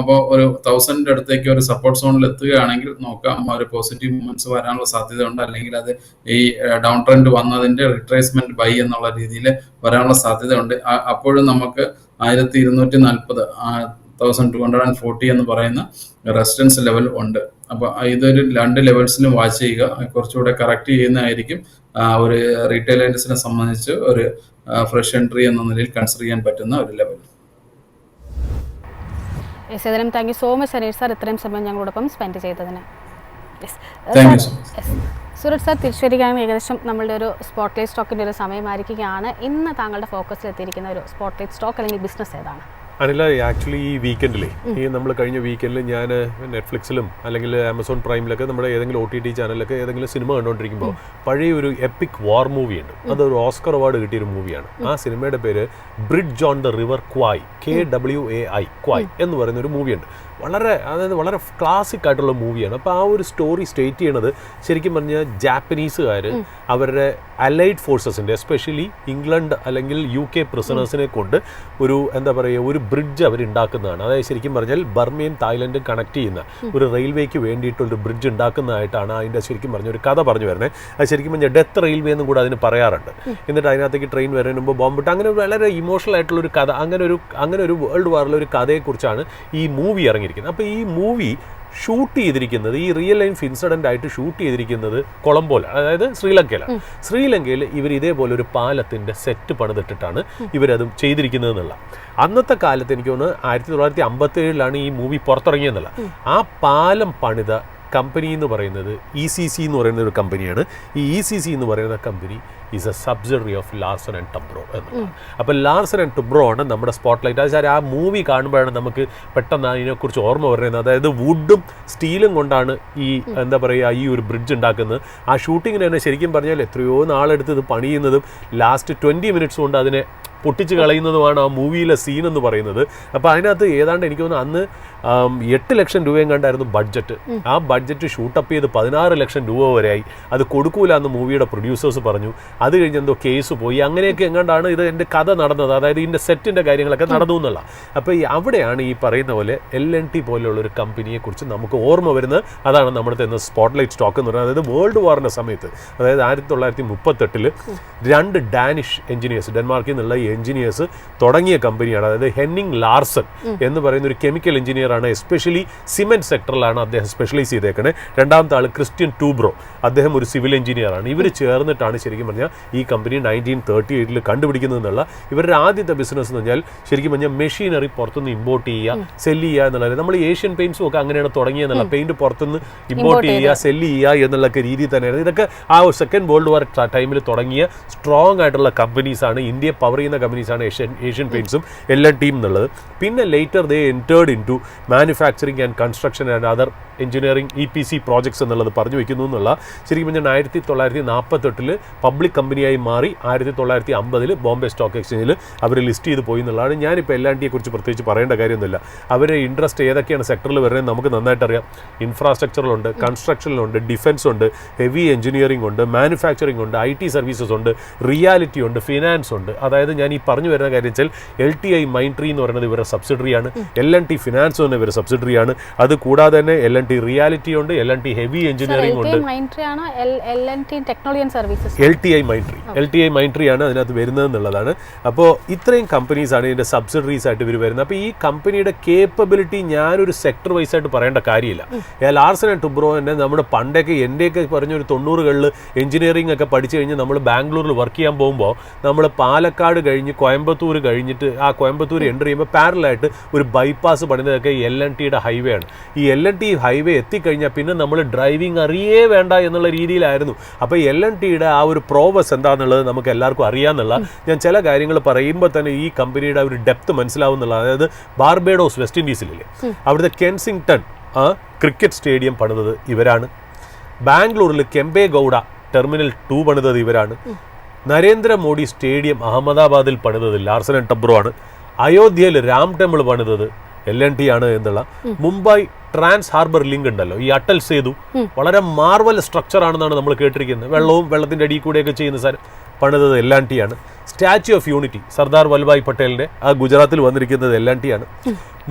അപ്പോൾ ഒരു 1000 അടുത്തേക്ക് ഒരു സപ്പോർട്ട് സോണിൽ എത്തുകയാണെങ്കിൽ നോക്കാം ഒരു പോസിറ്റീവ് മൂവ്മെന്റ്സ് വരാനുള്ള സാധ്യതയുണ്ട്. അല്ലെങ്കിൽ അത് ഈ ഡൗൺ ട്രെൻഡ് വന്നതിന്റെ റിട്രേസ്മെന്റ് ബൈ എന്നുള്ള രീതിയിൽ വരാനുള്ള സാധ്യതയുണ്ട്. അപ്പോഴും നമുക്ക് 1240 1240 എന്ന് പറയുന്ന റെസിസ്റ്റൻസ് ലെവൽ ഉണ്ട്. അപ്പോൾ ഇതൊരു 2 ലെവൽസിലും വാച്ച് ചെയ്യുക. കുറച്ചുകൂടെ കറക്റ്റ് ചെയ്യുന്നതായിരിക്കും ഒരു റീറ്റെയിലേഴ്സിനെ സംബന്ധിച്ച് ഒരു ഫ്രഷ് എൻട്രി എന്ന നിലയിൽ കൺസിഡർ ചെയ്യാൻ പറ്റുന്ന ഒരു level. Thank you so much Aneesh sir, ഇത്രയും സമയം ഞങ്ങളോടൊപ്പം സ്പെൻഡ് ചെയ്തതിന്. സുരജ് സാർ, തിരിച്ചു വരികയാണെങ്കിൽ ഏകദേശം നമ്മളുടെ ഒരു സ്പോട്ട്ലൈറ്റ് സ്റ്റോക്കിൻ്റെ ഒരു സമയമായിരിക്കുകയാണ്. ഇന്ന് താങ്കളുടെ ഫോക്കസിൽ എത്തിയിരിക്കുന്ന ഒരു സ്പോട്ട്ലൈറ്റ് സ്റ്റോക്ക് അല്ലെങ്കിൽ ബിസിനസ് ഏതാണ്? അനില, ആക്ച്വലി ഈ വീക്കെൻഡിൽ നമ്മൾ കഴിഞ്ഞ വീക്കെൻഡിൽ ഞാൻ നെറ്റ്ഫ്ലിക്സിലും അല്ലെങ്കിൽ ആമസോൺ പ്രൈമിലൊക്കെ നമ്മുടെ ഏതെങ്കിലും OTT ചാനലിലൊക്കെ ഏതെങ്കിലും സിനിമ കണ്ടുകൊണ്ടിരിക്കുമ്പോൾ പഴയ ഒരു എപ്പിക് വാർ മൂവി ഉണ്ട്. അതൊരു ഓസ്കർ അവാർഡ് കിട്ടിയൊരു മൂവിയാണ്. ആ സിനിമയുടെ പേര് bridge on the river Kwai, KWAI Kwai എന്ന് പറയുന്ന ഒരു മൂവിയുണ്ട്. വളരെ ക്ലാസിക് ആയിട്ടുള്ള മൂവിയാണ്. അപ്പോൾ ആ ഒരു സ്റ്റോറി സ്റ്റേറ്റ് ചെയ്യണത് ശരിക്കും പറഞ്ഞാൽ ജാപ്പനീസുകാർ അവരുടെ അലൈഡ് ഫോഴ്സസിൻ്റെ എസ്പെഷ്യലി ഇംഗ്ലണ്ട് അല്ലെങ്കിൽ UK പ്രിസണേഴ്സിനെ കൊണ്ട് ഒരു ഒരു ബ്രിഡ്ജ് അവർ ഉണ്ടാക്കുന്നതാണ്. അതായത് ശരിക്കും പറഞ്ഞാൽ ബർമയും തായ്ലൻഡും കണക്ട് ചെയ്യുന്ന ഒരു റെയിൽവേക്ക് വേണ്ടിയിട്ടുള്ളൊരു ബ്രിഡ്ജ് ഉണ്ടാക്കുന്നതായിട്ടാണ് അതിൻ്റെ ശരിക്കും പറഞ്ഞ ഒരു കഥ പറഞ്ഞു വരുന്നത്. അത് ശരിക്കും പറഞ്ഞാൽ ഡെത്ത് റെയിൽവേ എന്നും കൂടെ അതിന് പറയാറുണ്ട്. എന്നിട്ട് അതിനകത്തേക്ക് ട്രെയിൻ വരുന്നതിന് മുമ്പ് ബോംബിട്ട് അങ്ങനെ വളരെ ഇമോഷണൽ ആയിട്ടുള്ളൊരു കഥ, അങ്ങനെ ഒരു വേൾഡ് വാറിലെ ഒരു കഥയെക്കുറിച്ചാണ് ഈ മൂവി ഇറങ്ങിയിരിക്കുന്നത്. അപ്പോൾ ഈ മൂവി ഷൂട്ട് ചെയ്തിരിക്കുന്നത് ഈ റിയൽ ലൈഫ് ഇൻസിഡൻ്റ് ആയിട്ട് ഷൂട്ട് ചെയ്തിരിക്കുന്നത് കൊളംബോയിലാണ്, അതായത് ശ്രീലങ്കയിലാണ്. ശ്രീലങ്കയിൽ ഇവർ ഇതേപോലെ ഒരു പാലത്തിൻ്റെ സെറ്റ് പണിതിട്ടിട്ടാണ് ഇവരതും ചെയ്തിരിക്കുന്നത് എന്നുള്ള. അന്നത്തെ കാലത്ത് എനിക്ക് തോന്നുന്നു 1957 ഈ മൂവി പുറത്തിറങ്ങിയെന്നുള്ള. ആ പാലം പണിത കമ്പനി എന്ന് പറയുന്നത് ECC എന്ന് പറയുന്ന ഒരു കമ്പനിയാണ്. ഈ ECC എന്ന് പറയുന്ന company is a subsidiary of Larsen and Toubro എന്നുള്ളതാണ്. അപ്പോൾ ലാർസൻ ആൻഡ് ടബ്രോ ആണ് നമ്മുടെ സ്പോട്ട്ലൈറ്റ്. അത് ആ മൂവി കാണുമ്പോഴാണ് നമുക്ക് പെട്ടെന്ന് അതിനെക്കുറിച്ച് ഓർമ്മ വരുന്നത്. അതായത് വുഡും സ്റ്റീലും കൊണ്ടാണ് ഈ എന്താ പറയുക ഈ ഒരു ബ്രിഡ്ജ് ഉണ്ടാക്കുന്നത്. ആ ഷൂട്ടിങ്ങിന് തന്നെ ശരിക്കും പറഞ്ഞാൽ എത്രയോ നാളെടുത്ത് ഇത് പണിയുന്നതും ലാസ്റ്റ് 20 മിനിറ്റ്സ് കൊണ്ട് അതിനെ പൊട്ടിച്ച് കളയുന്നതുമാണ് ആ മൂവിയിലെ സീൻ എന്ന് പറയുന്നത്. അപ്പോൾ അതിനകത്ത് ഏതാണ്ട് എനിക്ക് തോന്നുന്നു അന്ന് 8 ലക്ഷം രൂപയും കണ്ടായിരുന്നു ബഡ്ജറ്റ്. ആ ബഡ്ജറ്റ് ഷൂട്ടപ്പ് ചെയ്ത് 16 ലക്ഷം രൂപ വരെയായി. അത് കൊടുക്കൂല എന്ന് മൂവിയുടെ പ്രൊഡ്യൂസേഴ്സ് പറഞ്ഞു. അത് കഴിഞ്ഞ് എന്തോ കേസ് പോയി. അങ്ങനെയൊക്കെ എങ്ങാണ്ടാണ് ഇത് എൻ്റെ കഥ നടന്നത്. അതായത് ഇതിൻ്റെ സെറ്റിൻ്റെ കാര്യങ്ങളൊക്കെ നടന്നു എന്നുള്ള. അപ്പോൾ അവിടെയാണ് ഈ പറയുന്ന പോലെ L&T പോലെയുള്ളൊരു കമ്പനിയെക്കുറിച്ച് നമുക്ക് ഓർമ്മ വരുന്നത്. അതാണ് നമ്മുടെ ഇന്ന് സ്പോട്ട്ലൈറ്റ് സ്റ്റോക്ക് എന്ന് പറയുന്നത്. അതായത് വേൾഡ് വാറിൻ്റെ സമയത്ത്, അതായത് 1938 2 ഡാനിഷ് എഞ്ചിനീയേഴ്സ്, ഡെൻമാർക്കിൽ നിന്നുള്ള എഞ്ചിനീയേഴ്സ് തുടങ്ങിയ കമ്പനിയാണ്. അതായത് ഹെന്നിങ് ലാർസൺ എന്ന് പറയുന്ന ഒരു കെമിക്കൽ എഞ്ചിനീയർ ആണ്. എസ്പെഷ്യലി സിമെന്റ് സെക്ടറിലാണ് അദ്ദേഹം സ്പെഷ്യലൈസ് ചെയ്തേക്കണേ. രണ്ടാമത്തെ ആൾ ക്രിസ്ത്യൻ ടൂബ്രോ, അദ്ദേഹം ഒരു സിവിൽ എഞ്ചിനീയർ ആണ്. ഇവർ ചേർന്നിട്ടാണ് ശരിക്കും പറഞ്ഞാൽ ഈ കമ്പനി 1938 കണ്ടുപിടിക്കുന്നത് എന്നുള്ള. ഇവരുടെ ആദ്യത്തെ ബിസിനസ് എന്ന് പറഞ്ഞാൽ ശരിക്കും പറഞ്ഞാൽ മെഷീനറി പുറത്തുനിന്ന് ഇമ്പോർട്ട് ചെയ്യുക, സെല്ല് ചെയ്യുക എന്നുള്ളത്. നമ്മൾ ഏഷ്യൻ പെയിന്റ്സും ഒക്കെ അങ്ങനെയാണ് തുടങ്ങിയെന്നുള്ള. പെയിന്റ് പുറത്തുനിന്ന് ഇമ്പോർട്ട് ചെയ്യുക, സെല്ല് ചെയ്യുക എന്നുള്ള രീതി തന്നെയാണ്. ഇതൊക്കെ ആ സെക്കൻഡ് വേൾഡ് വാർ ടൈമിൽ തുടങ്ങിയ സ്ട്രോങ് ആയിട്ടുള്ള കമ്പനീസാണ്. ഇന്ത്യയെ പവർ ചെയ്യുന്ന കമ്പനീസാണ് ഏഷ്യൻ പെയിന്റ്സും L&T എന്നുള്ളത്. പിന്നെ later they entered into manufacturing and construction and other engineering EPC projects എന്നുള്ളത് പറഞ്ഞു വയ്ക്കുന്നു എന്നുള്ള. ശരിക്കും പറഞ്ഞാൽ 1948 പബ്ലിക് കമ്പനിയായി മാറി 1950 ബോംബെ സ്റ്റോക്ക് എക്സ്ചേഞ്ചിൽ അവർ ലിസ്റ്റ് ചെയ്ത് പോയി എന്നുള്ളതാണ്. ഞാനിപ്പോൾ L&T കുറിച്ച് പ്രത്യേകിച്ച് പറയേണ്ട കാര്യമൊന്നുമില്ല. അവരുടെ ഇൻട്രസ്റ്റ് ഏതൊക്കെയാണ് സെക്ടറിൽ വരുന്നത് നമുക്ക് നന്നായിട്ട് അറിയാം. ഇൻഫ്രാസ്ട്രക്ചറിലുണ്ട്, കൺസ്ട്രക്ഷനിലുണ്ട്, ഡിഫൻസ് ഉണ്ട്, ഹെവി എഞ്ചിനീയറിംഗ് ഉണ്ട്, മാനുഫാക്ചറിംഗ് ഉണ്ട്, IT സർവീസസ് ഉണ്ട്, റിയാലിറ്റി ഉണ്ട്, ഫിനാൻസ് ഉണ്ട്. അതായത് ഞാൻ ഈ പറഞ്ഞു വരുന്ന കാര്യം വെച്ചാൽ LTI മൈൻട്രി എന്ന് പറയുന്നത് ഇവരുടെ സബ്സിഡറിയാണ്. L&T ഫിനാൻസ് തന്നെ ഇവരുടെ സബ്സിഡറിയാണ്. അത് കൂടാതെ തന്നെ L&T റിയാലിറ്റി ഉണ്ട്, L&T ഹെവി എഞ്ചിനീയറിംഗ് ഉണ്ട്. LTI മൈൻട്രി ആണ് അതിനകത്ത് വരുന്നത് എന്നുള്ളതാണ്. അപ്പോൾ ഇത്രയും കമ്പനീസാണ് ഇതിൻ്റെ സബ്സിഡറീസ് ആയിട്ട് ഇവർ വരുന്നത്. അപ്പോൾ ഈ കമ്പനിയുടെ കേപ്പബിലിറ്റി ഞാനൊരു സെക്ടർ വൈസ് ആയിട്ട് പറയേണ്ട കാര്യമില്ല. ലാർസൻ ആൻഡ് ടബ്രോ തന്നെ നമ്മുടെ പണ്ടൊക്കെ എൻ്റെയൊക്കെ പറഞ്ഞൊരു 90കളിൽ എഞ്ചിനീയറിംഗ് ഒക്കെ പഠിച്ചു കഴിഞ്ഞ് നമ്മൾ ബാംഗ്ലൂരിൽ വർക്ക് ചെയ്യാൻ പോകുമ്പോൾ നമ്മൾ പാലക്കാട് കഴിഞ്ഞ് കോയമ്പത്തൂർ കഴിഞ്ഞിട്ട് ആ കോയമ്പത്തൂർ എൻ്റർ ചെയ്യുമ്പോൾ പാരലായിട്ട് ഒരു ബൈപ്പാസ് പണിതൊക്കെ L&Tയുടെ ഹൈവേ ആണ്. ഈ L&T ഹൈവേ എത്തിക്കഴിഞ്ഞാൽ പിന്നെ നമ്മൾ ഡ്രൈവിംഗ് അറിയേ വേണ്ട എന്നുള്ള രീതിയിലായിരുന്നു. അപ്പോൾ L&Tയുടെ ആ ഒരു പ്രോവസ് എന്താണെന്നുള്ളത് നമുക്ക് എല്ലാവർക്കും അറിയാമെന്നുള്ള. ഞാൻ ചില കാര്യങ്ങൾ പറയുമ്പോൾ തന്നെ ഈ കമ്പനിയുടെ ഒരു ഡെപ്ത് മനസ്സിലാവുന്നുള്ള. അതായത് ബാർബേഡോസ് വെസ്റ്റ് ഇൻഡീസിലെ അവിടുത്തെ കെൻസിംഗ്ടൺ ക്രിക്കറ്റ് സ്റ്റേഡിയം പണിതത് ഇവരാണ്. ബാംഗ്ലൂരിൽ കെമ്പെ ഗൗഡ ടെർമിനൽ 2 പണിതത് ഇവരാണ്. നരേന്ദ്രമോദി സ്റ്റേഡിയം അഹമ്മദാബാദിൽ പണിതത് ലാർസൻ ആൻഡ് ടബ്രോ ആണ്. അയോധ്യയിൽ രാം ടെമ്പിൾ പണിതത് L&T ആണ് എന്നുള്ള. മുംബൈ ട്രാൻസ് ഹാർബർ ലിങ്ക് ഉണ്ടല്ലോ, ഈ അട്ടൽ സേതു, വളരെ മാർവൽ സ്ട്രക്ചർ ആണെന്നാണ് നമ്മൾ കേട്ടിരിക്കുന്നത്. വെള്ളവും വെള്ളത്തിൻ്റെ അടിയിൽ കൂടെയൊക്കെ ചെയ്യുന്ന സാധനം പണിതത് L&T ആണ്. Statue of Unity Sardar Vallabhbhai പട്ടേലിൻ്റെ ആ ഗുജറാത്തിൽ വന്നിരിക്കുന്നത് L&T ആണ്.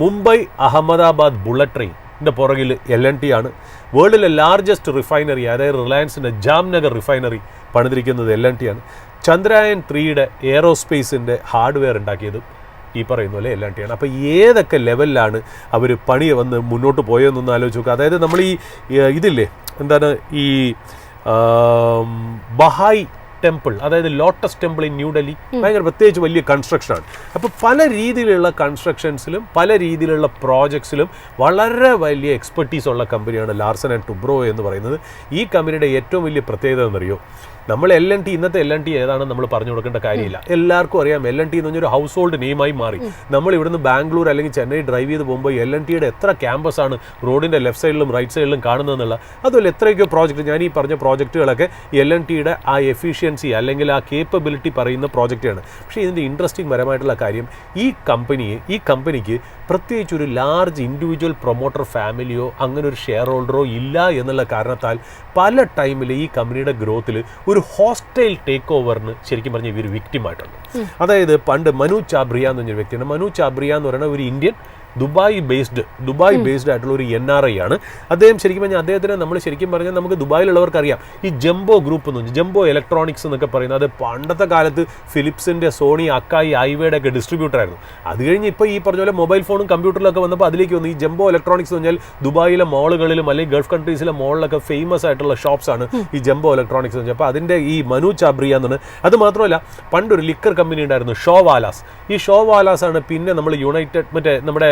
മുംബൈ അഹമ്മദാബാദ് ബുള്ളറ്റ് ട്രെയിനിൻ്റെ പുറകിൽ L&T ആണ്. വേൾഡിലെ ലാർജസ്റ്റ് റിഫൈനറി അതായത് റിലയൻസിൻ്റെ ജാംനഗർ റിഫൈനറി പണിതിരിക്കുന്നത് L&T ആണ്. ചന്ദ്രയാൻ 3യുടെ എയറോസ്പേസിൻ്റെ ഹാർഡ്വെയർ ഉണ്ടാക്കിയതും ഈ പറയുന്ന പോലെ L&T ആണ്. അപ്പോൾ ഏതൊക്കെ ലെവലിലാണ് അവർ പണി വന്ന് മുന്നോട്ട് പോയതെന്നൊന്ന് ആലോചിച്ച് നോക്കുക. അതായത് നമ്മൾ ഈ ഇതില്ലേ എന്താണ് ഈ ബഹായ് ടെമ്പിൾ, അതായത് ലോട്ടസ് ടെമ്പിൾ ഇൻ ന്യൂഡൽഹി, ഭയങ്കര പ്രത്യേകിച്ച് വലിയ കൺസ്ട്രക്ഷനാണ്. അപ്പോൾ പല രീതിയിലുള്ള കൺസ്ട്രക്ഷൻസിലും പല രീതിയിലുള്ള പ്രോജക്ട്സിലും വളരെ വലിയ എക്സ്പെർട്ടീസ് ഉള്ള കമ്പനിയാണ് ലാർസൻ ആൻഡ് ടബ്രോ എന്ന് പറയുന്നത്. ഈ കമ്പനിയുടെ ഏറ്റവും വലിയ പ്രത്യേകത എന്നറിയോ, നമ്മൾ L&T ഇന്നത്തെ L&T ഏതാണെന്ന് നമ്മൾ പറഞ്ഞു കൊടുക്കേണ്ട കാര്യമില്ല. എല്ലാവർക്കും അറിയാം L&T എന്ന് പറഞ്ഞൊരു ഹൗസ് ഹോൾഡ് നെയിമായി മാറി. നമ്മൾ ഇവിടുന്ന് ബാംഗ്ലൂർ അല്ലെങ്കിൽ ചെന്നൈ ഡ്രൈവ് ചെയ്ത് പോകുമ്പോൾ L&Tയുടെ എത്ര ക്യാമ്പസാണ് റോഡിൻ്റെ ലെഫ്റ്റ് സൈഡിലും റൈറ്റ് സൈഡിലും കാണുന്നതെന്നുള്ള. അതുപോലെ എത്രയൊക്കെ പ്രോജക്റ്റ്, ഞാൻ ഈ പറഞ്ഞ പ്രോജക്റ്റുകളൊക്കെ L&Tയുടെ ആ എഫിഷ്യൻസി അല്ലെങ്കിൽ ആ കേപ്പബിലിറ്റി പറയുന്ന പ്രോജക്റ്റാണ്. പക്ഷേ ഇതിൻ്റെ ഇൻട്രസ്റ്റിംഗ് പരമായിട്ടുള്ള കാര്യം ഈ കമ്പനിക്ക് പ്രത്യേകിച്ച് ഒരു ലാർജ് ഇൻഡിവിജ്വൽ പ്രൊമോട്ടർ ഫാമിലിയോ അങ്ങനെ ഒരു ഷെയർ ഹോൾഡറോ ഇല്ല എന്നുള്ള കാരണത്താൽ പല ടൈമിൽ ഈ കമ്പനിയുടെ ഗ്രോത്തിൽ ഒരു ഹോസ്റ്റൈൽ ടേക്ക് ഓവറിന് ശരിക്കും പറഞ്ഞാൽ ഇവർ വിക്റ്റിമായിട്ടുണ്ട്. അതായത് പണ്ട് മനു ചാബ്രിയ എന്ന് പറഞ്ഞൊരു വ്യക്തിയാണ്. മനു ചാബ്രിയ എന്ന് പറയുന്ന ഒരു ഇന്ത്യൻ ദുബായ് ബേസ്ഡ് ആയിട്ടുള്ള ഒരു NRI ആണ് അദ്ദേഹം. ശരിക്കും പറഞ്ഞാൽ അദ്ദേഹത്തിന് നമ്മൾ ശരിക്കും പറഞ്ഞാൽ നമുക്ക് ദുബായിലുള്ളവർക്ക് അറിയാം ഈ ജംബോ ഗ്രൂപ്പ് എന്ന് പറഞ്ഞാൽ ജംബോ ഇലക്ട്രോണിക്സ് എന്നൊക്കെ പറയുന്നത് അത് പണ്ടത്തെ കാലത്ത് ഫിലിപ്സിൻ്റെ, സോണി, അക്കായി, ഐവയുടെ ഒക്കെ ഡിസ്ട്രിബ്യൂട്ടർ ആയിരുന്നു. അത് കഴിഞ്ഞ് ഇപ്പോൾ ഈ പറഞ്ഞ പോലെ മൊബൈൽ ഫോണും കമ്പ്യൂട്ടറിലൊക്കെ വന്നപ്പോൾ അതിലേക്ക് വന്നു. ഈ ജംബോ ഇലക്ട്രോണിക്സ് എന്ന് പറഞ്ഞാൽ ദുബായിലെ മോളുകളിലും അല്ലെങ്കിൽ ഗൾഫ് കൺട്രീസിലെ മോളിലൊക്കെ ഫേമസ് ആയിട്ടുള്ള ഷോപ്സാണ് ഈ ജംബോ ഇലക്ട്രോണിക്സ് എന്ന് പറഞ്ഞാൽ. അപ്പോൾ അതിൻ്റെ ഈ മനു ചാബ്രിയ എന്നാണ്. അത് മാത്രമല്ല പണ്ടൊരു ലിക്കർ കമ്പനി ഉണ്ടായിരുന്നു ഷോവാലാസ്. ഈ ഷോവാലാസ് ആണ് പിന്നെ നമ്മൾ യുണൈറ്റഡ് മറ്റേ നമ്മുടെ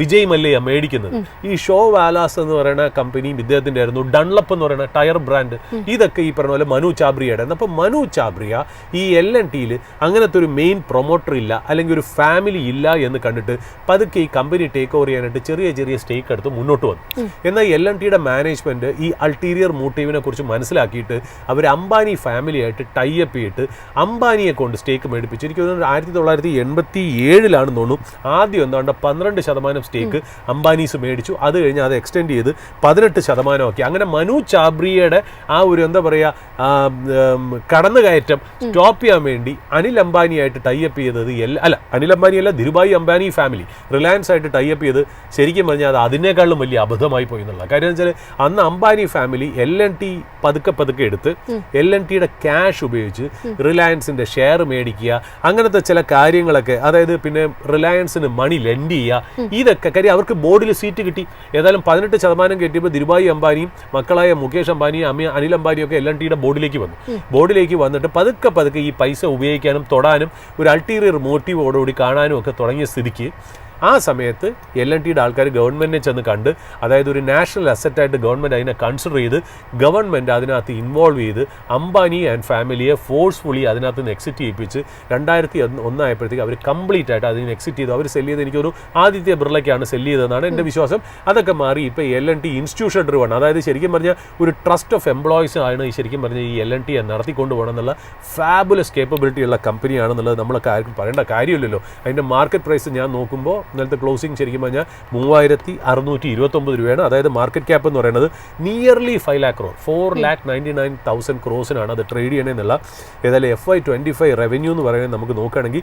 വിജയ് മല്യ മേടിക്കുന്നത്. ഈ ഷോവാലാസ് എന്ന് പറയുന്ന കമ്പനിയും ഇദ്ദേഹത്തിൻ്റെ ആയിരുന്നു. ഡൺലപ്പ് എന്ന് പറയുന്ന ടയർ ബ്രാൻഡ്, ഇതൊക്കെ ഈ പറഞ്ഞ പോലെ മനു ചാബ്രിയയുടെ. അപ്പോൾ മനു ചാബ്രിയ ഈ L&Tയിൽ അങ്ങനത്തെ ഒരു മെയിൻ പ്രൊമോട്ടർ ഇല്ല അല്ലെങ്കിൽ ഒരു ഫാമിലി ഇല്ല എന്ന് കണ്ടിട്ട് പതുക്കെ ഈ കമ്പനി ടേക്ക് ഓവർ ചെയ്യാനായിട്ട് ചെറിയ ചെറിയ സ്റ്റേക്ക് എടുത്ത് മുന്നോട്ട് വന്നു. എന്നാൽ L&Tയുടെ മാനേജ്മെൻറ്റ് ഈ അൾട്ടീരിയർ മോട്ടീവിനെ കുറിച്ച് മനസ്സിലാക്കിയിട്ട് അവർ അംബാനി ഫാമിലിയായിട്ട് ടൈപ്പ് ചെയ്തിട്ട് അംബാനിയെ കൊണ്ട് സ്റ്റേക്ക് മേടിപ്പിച്ചു. എനിക്ക് തോന്നുന്നു 1987 തോന്നുന്നു ആദ്യം എന്താണ്ട് 12% സ്റ്റേക്ക് അംബാനീസ് മേടിച്ചു. അത് കഴിഞ്ഞ് അത് എക്സ്റ്റെൻഡ് ചെയ്ത് 18% ആക്കി. അങ്ങനെ മനു ചാബ്രിയയുടെ ആ ഒരു എന്താ പറയുക കടന്നുകയറ്റം സ്റ്റോപ്പ് ചെയ്യാൻ വേണ്ടി അനിൽ അംബാനിയായിട്ട് ടൈപ്പ് ചെയ്തത് അനിൽ അംബാനി അല്ല, ധിരുഭായി അംബാനി ഫാമിലി റിലയൻസ് ആയിട്ട് ടൈപ്പ് ചെയ്ത് ശരിക്കും പറഞ്ഞാൽ അത് അതിനേക്കാളും വലിയ അബദ്ധമായി പോയി എന്നുള്ള കാര്യം എന്ന് വെച്ചാൽ അന്ന് അംബാനി ഫാമിലി L&T പതുക്കെ എടുത്ത് L&Tയുടെ ക്യാഷ് ഉപയോഗിച്ച് റിലയൻസിൻ്റെ ഷെയർ മേടിക്കുക, അങ്ങനത്തെ ചില കാര്യങ്ങളൊക്കെ, അതായത് പിന്നെ റിലയൻസിന് മണി ലെൻഡ് ചെയ്യുക, ഇതൊക്കെ കാര്യം അവർക്ക് ബോർഡിൽ സീറ്റ് കിട്ടി. ഏതായാലും 18% കിട്ടിയപ്പോൾ ധിരുഭായി അംബാനിയും മക്കളായ മുകേഷ് അംബാനിയും അനിൽ അംബാനിയും ഒക്കെ L&Tയുടെ ബോർഡിലേക്ക് വന്നു. ബോർഡിലേക്ക് വന്നിട്ട് പതുക്കെ ഈ പൈസ ഉപയോഗിക്കാനും തൊടാനും ഒരു അൾട്ടീരിയർ മോട്ടീവോടുകൂടി കാണാനും ഒക്കെ തുടങ്ങിയ സ്ഥിതിക്ക് ആ സമയത്ത് L&Tയുടെ ആൾക്കാർ ഗവൺമെൻറ്റിനെ ചെന്ന് കണ്ട്, അതായത് ഒരു നാഷണൽ അസറ്റായിട്ട് ഗവൺമെൻറ് അതിനെ കൺസിഡർ ചെയ്ത് ഗവൺമെൻറ് അതിനകത്ത് ഇൻവോൾവ് ചെയ്ത് അംബാനി ആൻഡ് ഫാമിലിയെ ഫോഴ്സ്ഫുള്ളി അതിനകത്ത് നിന്ന് എക്സിറ്റ് ചെയ്യിപ്പിച്ച് 2001 ആയപ്പോഴത്തേക്ക് അവർ കംപ്ലീറ്റ് ആയിട്ട് അതിന് എക്സിറ്റ് ചെയ്തു. അവർ സെല്ല് ചെയ്ത് എനിക്കൊരു ആദിത്യ ബിർളയ്ക്കാണ് സെല്ല് ചെയ്തതെന്നാണ് എൻ്റെ വിശ്വാസം. അതൊക്കെ മാറി ഇപ്പോൾ L&T ഇൻസ്റ്റിറ്റ്യൂഷൻ ഡ്രിവൺ, അതായത് ശരിക്കും പറഞ്ഞാൽ ഒരു ട്രസ്റ്റ് ഓഫ് എംപ്ലോയീസ് ആണ് ഈ ശരിക്കും പറഞ്ഞാൽ ഈ L&T നടത്തിക്കൊണ്ട് പോകണം എന്നുള്ള ഫാബുലസ് കേപ്പബിലിറ്റി ഉള്ള കമ്പനിയാണെന്നുള്ളത് നമ്മളൊക്കെ ആർക്കും പറയേണ്ട കാര്യമില്ലല്ലോ. അതിൻ്റെ മാർക്കറ്റ് പ്രൈസ് ഞാൻ നോക്കുമ്പോൾ ഇന്നലത്തെ ക്ലോസിംഗ് ശരിക്കും പറഞ്ഞാൽ 3629 രൂപയാണ്. അതായത് മാർക്കറ്റ് ക്യാപ്പ് എന്ന് പറയുന്നത് നിയർലി 5 lakh crore, 4,99,000 crores അത് ട്രേഡ് ചെയ്യണമെന്നുള്ള. ഏതായാലും FY25 റവന്യൂ എന്ന് പറയുന്നത് നമുക്ക് നോക്കുകയാണെങ്കിൽ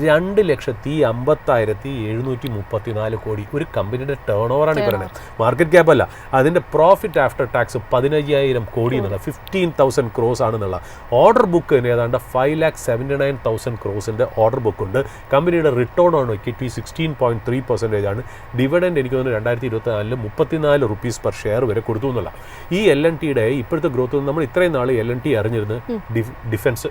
2,50,734 കോടി ഒരു കമ്പനിയുടെ ടേൺ ഓവറാണ് ഈ പറയുന്നത്. മാർക്കറ്റ് ക്യാപ്പ് അല്ല, അതിൻ്റെ പ്രോഫിറ്റ് ആഫ്റ്റർ ടാക്സ് 15,000 കോടി എന്നുള്ള 15,000 crores ആണെന്നുള്ള. ഓർഡർ ബുക്ക് തന്നെ ഏതാണ്ട് 5,79,000 crores ഓർഡർ ബുക്ക് ഉണ്ട്. കമ്പനിയുടെ റിട്ടേൺ ഓൺ ഇക്വിറ്റി 16.3% ആണ്. ഡിവിഡൻഡ് എനിക്ക് തോന്നുന്നു 2024 34 rupees per ഷെയർ വരെ കൊടുത്തു എന്നുള്ള. ഈ L&Tയുടെ ഇപ്പോഴത്തെ ഗ്രോത്ത് നമ്മൾ ഇത്രയും നാൾ L&T അറിഞ്ഞിരുന്നത് defence,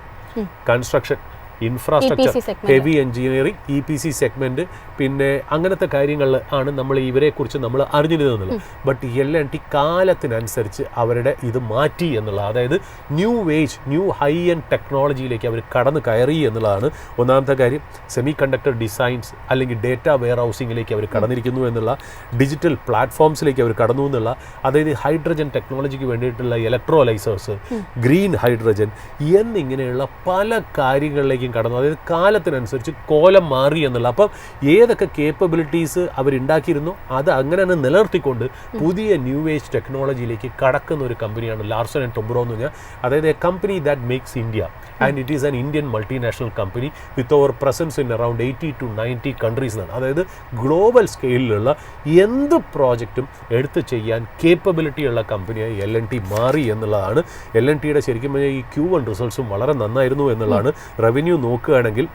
construction, infrastructure, heavy engineering, EPC segment, പിന്നെ അങ്ങനത്തെ കാര്യങ്ങളിൽ ആണ് നമ്മൾ ഇവരെക്കുറിച്ച് നമ്മൾ അറിഞ്ഞിരുന്നത്. ബട്ട് L&T കാലത്തിനനുസരിച്ച് അവരുടെ ഇത് മാറ്റി എന്നുള്ള, അതായത് ന്യൂ ഹൈ എൻഡ് ടെക്നോളജിയിലേക്ക് അവർ കടന്നു കയറി എന്നുള്ളതാണ് ഒന്നാമത്തെ കാര്യം. സെമി കണ്ടക്ടർ ഡിസൈൻസ് അല്ലെങ്കിൽ ഡേറ്റ വെയർ ഹൗസിങ്ങിലേക്ക് അവർ കടന്നിരിക്കുന്നു എന്നുള്ള, ഡിജിറ്റൽ പ്ലാറ്റ്ഫോംസിലേക്ക് അവർ കടന്നു എന്നുള്ള, അതായത് ഹൈഡ്രജൻ ടെക്നോളജിക്ക് വേണ്ടിയിട്ടുള്ള ഇലക്ട്രോലൈസേഴ്സ്, ഗ്രീൻ ഹൈഡ്രജൻ എന്നിങ്ങനെയുള്ള പല കാര്യങ്ങളിലേക്കും കടന്നു. അതായത് കാലത്തിനനുസരിച്ച് കോലം മാറി എന്നുള്ള. അപ്പം ഏതൊക്കെ കേപ്പബിലിറ്റീസ് അവരുണ്ടാക്കിയിരുന്നു അത് അങ്ങനെ തന്നെ നിലനിർത്തിക്കൊണ്ട് പുതിയ ന്യൂ ഏജ് ടെക്നോളജിയിലേക്ക് കടക്കുന്ന ഒരു കമ്പനിയാണ് ലാർസൻ ആൻഡ് ടൊബ്രോ എന്ന് പറഞ്ഞാൽ. അതായത് a company that makes India and it is an Indian multinational company with over presence in around 80 to 90 countries എന്നാണ്. അതായത് ഗ്ലോബൽ സ്കെയിലിലുള്ള എന്ത് പ്രോജക്റ്റും എടുത്ത് ചെയ്യാൻ കേപ്പബിലിറ്റി ഉള്ള കമ്പനിയായി L&T മാറി എന്നുള്ളതാണ്. L&Tയുടെ ശരിക്കും പറഞ്ഞാൽ ഈ Q1 റിസൾട്ട്സും വളരെ നന്നായിരുന്നു എന്നുള്ളതാണ്. റവന്യൂ നോക്കുകയാണെങ്കിൽ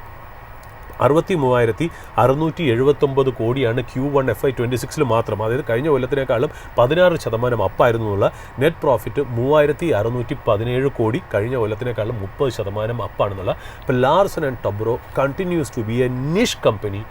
63,679 കോടിയാണ് Q1 FY26 മാത്രം. അതായത് കഴിഞ്ഞ കൊല്ലത്തിനേക്കാളും 16% അപ്പായിരുന്നു എന്നുള്ള. നെറ്റ് പ്രോഫിറ്റ് 3,617 കോടി, കഴിഞ്ഞ കൊല്ലത്തിനേക്കാളും 30% അപ്പാണെന്നുള്ള. ഇപ്പോൾ Larsen and Toubro continues to be a niche company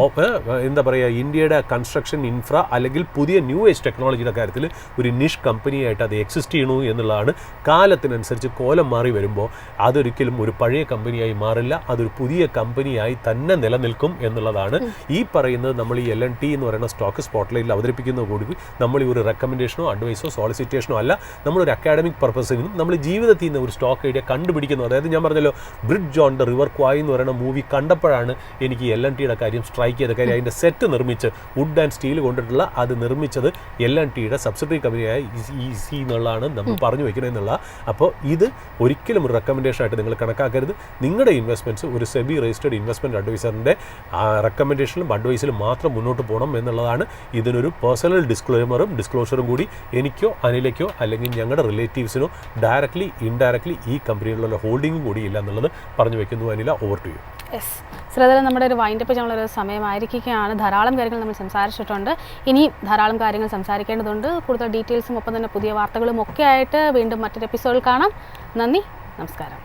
of എന്താ പറയുക, ഇന്ത്യയുടെ കൺസ്ട്രക്ഷൻ ഇൻഫ്ര അല്ലെങ്കിൽ പുതിയ ന്യൂ ഏജ് ടെക്നോളജിയുടെ കാര്യത്തിൽ ഒരു നിഷ് കമ്പനിയായിട്ട് അത് എക്സിസ്റ്റ് ചെയ്യണു എന്നുള്ളതാണ്. കാലത്തിനനുസരിച്ച് കോലം മാറി വരുമ്പോൾ അതൊരിക്കലും ഒരു പഴയ കമ്പനിയായി മാറില്ല, അതൊരു പുതിയ കമ്പനിയായി തന്നെ നിലനിൽക്കും എന്നുള്ളതാണ്. ഈ പറയുന്നത് നമ്മൾ ഈ L&T എന്ന് പറയുന്ന സ്റ്റോക്ക് സ്പോട്ട്ലൈറ്റിൽ അവതരിപ്പിക്കുന്ന കൂടി നമ്മൾ ഈ ഒരു റെക്കമെൻഡേഷനോ അഡ്വൈസോ സോളിസിറ്റേഷനോ അല്ല, നമ്മളൊരു അക്കാഡമിക് പർപ്പസിനും നമ്മൾ ജീവിതത്തിൽ നിന്ന് ഒരു സ്റ്റോക്ക് ഐഡിയ കണ്ടുപിടിക്കുന്നു. അതായത് ഞാൻ പറഞ്ഞല്ലോ, bridge on the river Kwai എന്ന് പറയുന്ന മൂവി കണ്ടപ്പോഴാണ് എനിക്ക് L&Tയുടെ കാര്യം സ്ട്രൈക്ക് ചെയ്ത കാര്യം. അതിൻ്റെ സെറ്റ് നിർമ്മിച്ച് വുഡ് ആൻഡ് സ്റ്റീൽ കൊണ്ടിട്ടുള്ള അത് നിർമ്മിച്ചത് L&Tയുടെ സബ്സിഡറി കമ്പനിയായ EC എന്നുള്ളതാണ് നമ്മൾ പറഞ്ഞു വയ്ക്കുന്നത് എന്നുള്ള. അപ്പോൾ ഇത് ഒരിക്കലും ഒരു റെക്കമെൻഡേഷൻ ആയിട്ട് നിങ്ങൾ കണക്കാക്കരുത്. നിങ്ങളുടെ ഇൻവെസ്റ്റ്മെൻറ്റ്സ് ഒരു സെബി രജിസ്റ്റേർഡ് ഇൻവെസ്റ്റ്മെൻറ്റ് അഡ്വൈസറിൻ്റെ റെക്കമെൻഡേഷനിലും അഡ്വൈസിലും മാത്രം മുന്നോട്ട് പോകണം എന്നുള്ളതാണ്. ഇതിനൊരു പേഴ്സണൽ ഡിസ്ക്ലോഷറും കൂടി എനിക്കോ അനിലേക്കോ അല്ലെങ്കിൽ ഞങ്ങളുടെ റിലേറ്റീവ്സിനോ ഡയറക്റ്റ്ലി ഇൻഡയറക്റ്റ്ലി ഈ കമ്പനിയിലുള്ള ഹോൾഡിങ്ങും കൂടി ഇല്ല എന്നുള്ളത് പറഞ്ഞു വെക്കുന്നു. Anila, over to you. Yes, ശ്രദ്ധ നമ്മുടെ ഒരു വൈൻഡപ്പ് ചെയ്യാനുള്ളൊരു സമയമായിരിക്കുകയാണ്. ധാരാളം കാര്യങ്ങൾ നമ്മൾ സംസാരിച്ചിട്ടുണ്ട്. ഇനി ധാരാളം കാര്യങ്ങൾ സംസാരിക്കേണ്ടതുണ്ട്. കൂടുതൽ ഡീറ്റെയിൽസും ഒപ്പം തന്നെ പുതിയ വാർത്തകളും ഒക്കെ ആയിട്ട് വീണ്ടും മറ്റൊരു എപ്പിസോഡിൽ കാണാം. നന്ദി, നമസ്കാരം.